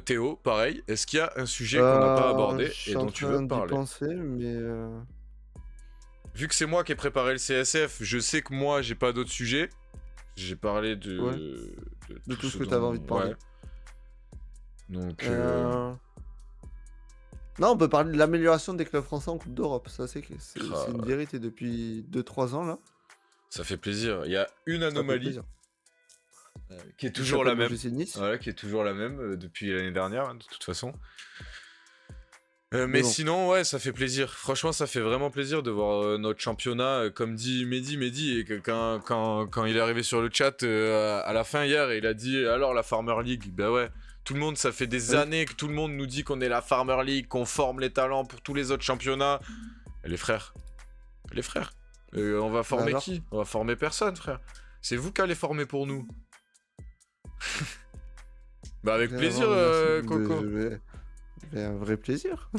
A: Théo, pareil. Est-ce qu'il y a un sujet qu'on n'a pas abordé et dont tu veux parler?
B: Penser, mais
A: Vu que c'est moi qui ai préparé le CSF, je sais que moi, j'ai pas d'autres sujets. J'ai parlé de...
B: Ouais. De tout ce que t'avais envie de parler.
A: Ouais. Donc...
B: Non, on peut parler de l'amélioration des clubs français en Coupe d'Europe. Ça, c'est
A: Ah.
B: une vérité depuis 2-3 ans, là.
A: Ça fait plaisir. Il y a une
B: Ça fait
A: anomalie
B: plaisir.
A: qui est toujours la même.
B: l'OGC Nice.
A: Voilà, qui est toujours la même depuis l'année dernière, hein, de toute façon. Mais
B: Mais bon.
A: sinon, ouais, ça fait plaisir. Franchement, ça fait vraiment plaisir de voir notre championnat. Comme dit Mehdi, et que quand il est arrivé sur le chat à la fin hier, il a dit alors la Farmer League. Bah ouais, tout le monde, ça fait des années que tout le monde nous dit qu'on est la Farmer League, qu'on forme les talents pour tous les autres championnats. Et les frères. On va former
B: alors
A: qui? On va former personne, frère. C'est vous qui allez former pour nous. Bah avec plaisir,
B: Merci.
A: Coco.
B: Mais un vrai plaisir.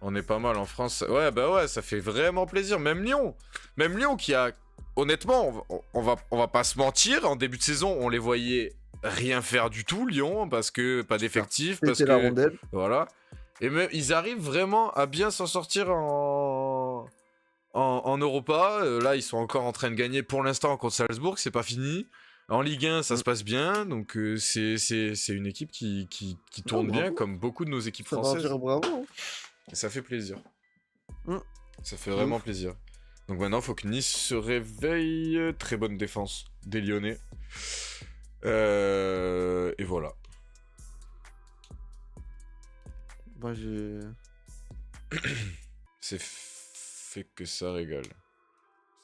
A: On est pas mal en France. Ouais, bah ouais, ça fait vraiment plaisir. Même Lyon qui a... Honnêtement, on va pas se mentir, en début de saison, on les voyait rien faire du tout, Lyon, parce que pas d'effectifs, parce
B: C'était la
A: que...
B: rondelle.
A: Voilà. Et même, ils arrivent vraiment à bien s'en sortir en Europa. Là, ils sont encore en train de gagner pour l'instant contre Salzbourg, c'est pas fini. En Ligue 1, ça se passe bien, donc c'est une équipe qui tourne
B: bravo.
A: bien, comme beaucoup de nos équipes
B: Ça va
A: françaises.
B: dire bravo.
A: Et ça fait plaisir.
B: Mm.
A: Ça fait vraiment
B: Ouf.
A: plaisir. Donc maintenant, il faut que Nice se réveille. Très bonne défense des Lyonnais. Et voilà.
B: Moi, j'ai...
A: C'est fait que ça régale.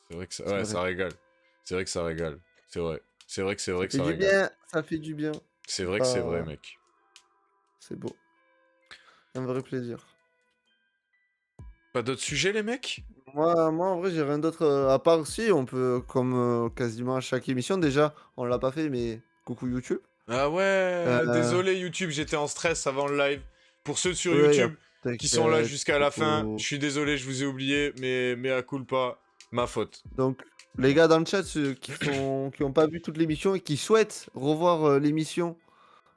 A: C'est vrai que ça...
B: C'est
A: Ouais,
B: vrai.
A: ça régale. C'est vrai que ça régale. C'est vrai. C'est vrai que
B: Ça
A: ça
B: fait du
A: régale.
B: bien. Ça fait du bien.
A: C'est vrai que c'est
B: Ah.
A: vrai, mec.
B: C'est beau. Un vrai plaisir.
A: Pas d'autres sujets, les mecs?
B: Moi, en vrai, j'ai rien d'autre à part si on peut, comme quasiment à chaque émission, déjà, on l'a pas fait, mais coucou YouTube.
A: Ah ouais,
B: Euh.
A: désolé YouTube, j'étais en stress avant le live. Pour ceux sur
B: Ouais,
A: YouTube qui sont là
B: t'inquiète,
A: jusqu'à la
B: faut-
A: fin, je suis désolé, je vous ai oublié, mais à culpa, ma faute.
B: Donc, les gars dans le chat, ceux qui ont pas vu toute l'émission et qui souhaitent revoir l'émission,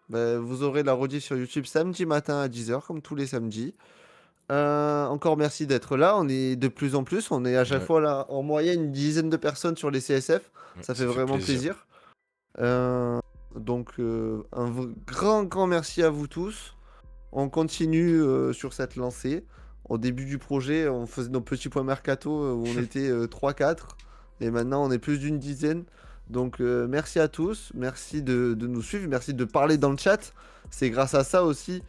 B: ben, vous aurez la rediff sur YouTube samedi matin à 10h, comme tous les samedis. Encore merci d'être là. On est de plus en plus. On est à chaque
A: Ouais.
B: fois là, en moyenne, une dizaine de personnes sur les CSF.
A: Ouais,
B: Ça fait vraiment plaisir. Donc, grand merci à vous tous. On continue sur cette lancée. Au début du projet, on faisait nos petits points mercato où on était 3-4. Et maintenant, on est plus d'une dizaine. Donc, merci à tous. Merci de nous suivre. Merci de parler dans le chat. C'est grâce à ça aussi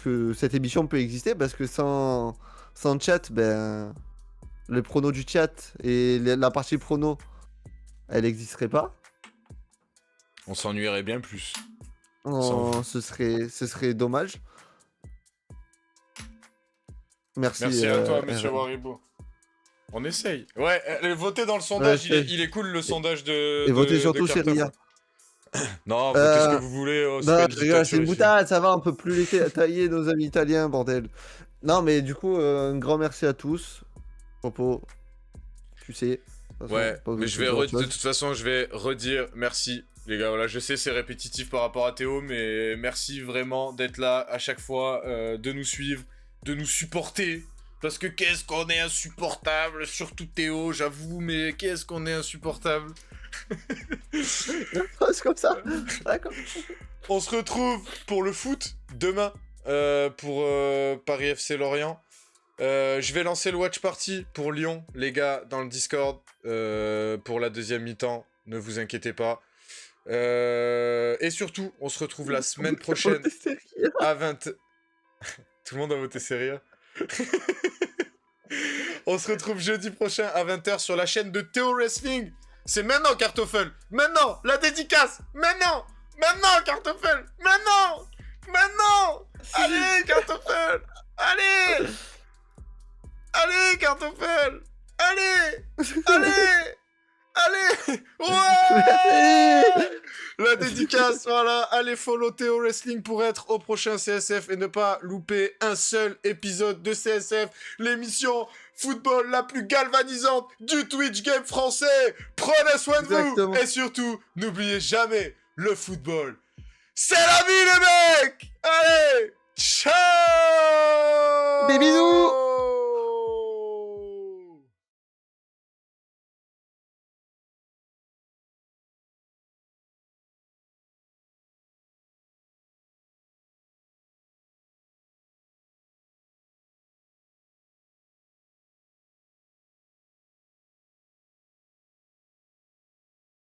B: que cette émission peut exister. Parce que sans chat, ben, le prono du chat et la partie prono, elle n'existerait pas.
A: On s'ennuierait bien plus.
B: Ce serait dommage. Merci.
A: Merci à toi, monsieur
B: RL.
A: Waribo. On essaye. Ouais, votez dans le sondage,
B: Ouais,
A: il est cool le sondage de.
B: Et votez
A: de
B: surtout chez
A: Cartophe.
B: Ria.
A: Non, qu'est-ce que vous voulez? C'est pas
B: Non,
A: une
B: je rigole, c'est
A: dictature
B: une
A: ici.
B: boutade, ça va, on peut plus les tailler, nos amis italiens, bordel. Non, mais du coup, un grand merci à tous. Popo, tu sais. De toute façon,
A: Ouais,
B: pas besoin
A: mais
B: de te dire autre
A: de
B: chose.
A: toute façon, je vais redire merci, les gars. Voilà, je sais, c'est répétitif par rapport à Théo, mais merci vraiment d'être là à chaque fois, de nous suivre, de nous supporter. Parce que qu'est-ce qu'on est insupportable, surtout Théo, j'avoue, mais qu'est-ce qu'on est insupportable.
B: C'est comme ça. D'accord.
A: On se retrouve pour le foot demain, pour Paris FC Lorient. Je vais lancer le watch party pour Lyon, les gars, dans le Discord, pour la deuxième mi-temps. Ne vous inquiétez pas. Et surtout, on se retrouve la semaine prochaine à 20... Tout le monde a voté Seria. On se retrouve jeudi prochain à 20h sur la chaîne de Théo Wrestling. C'est maintenant, Kartoffel. Maintenant, la dédicace. Maintenant. Maintenant, Kartoffel. Maintenant. Maintenant. Allez, Kartoffel. Allez. Allez, Kartoffel. Allez. Allez. Allez. Ouais. La dédicace, voilà. Allez follow Théo Wrestling pour être au prochain CSF et ne pas louper un seul épisode de CSF, l'émission football la plus galvanisante du Twitch game français. Prenez soin de
B: Exactement.
A: vous et surtout, n'oubliez jamais, le football, c'est la vie les mecs. Allez, ciao.
B: Des bisous.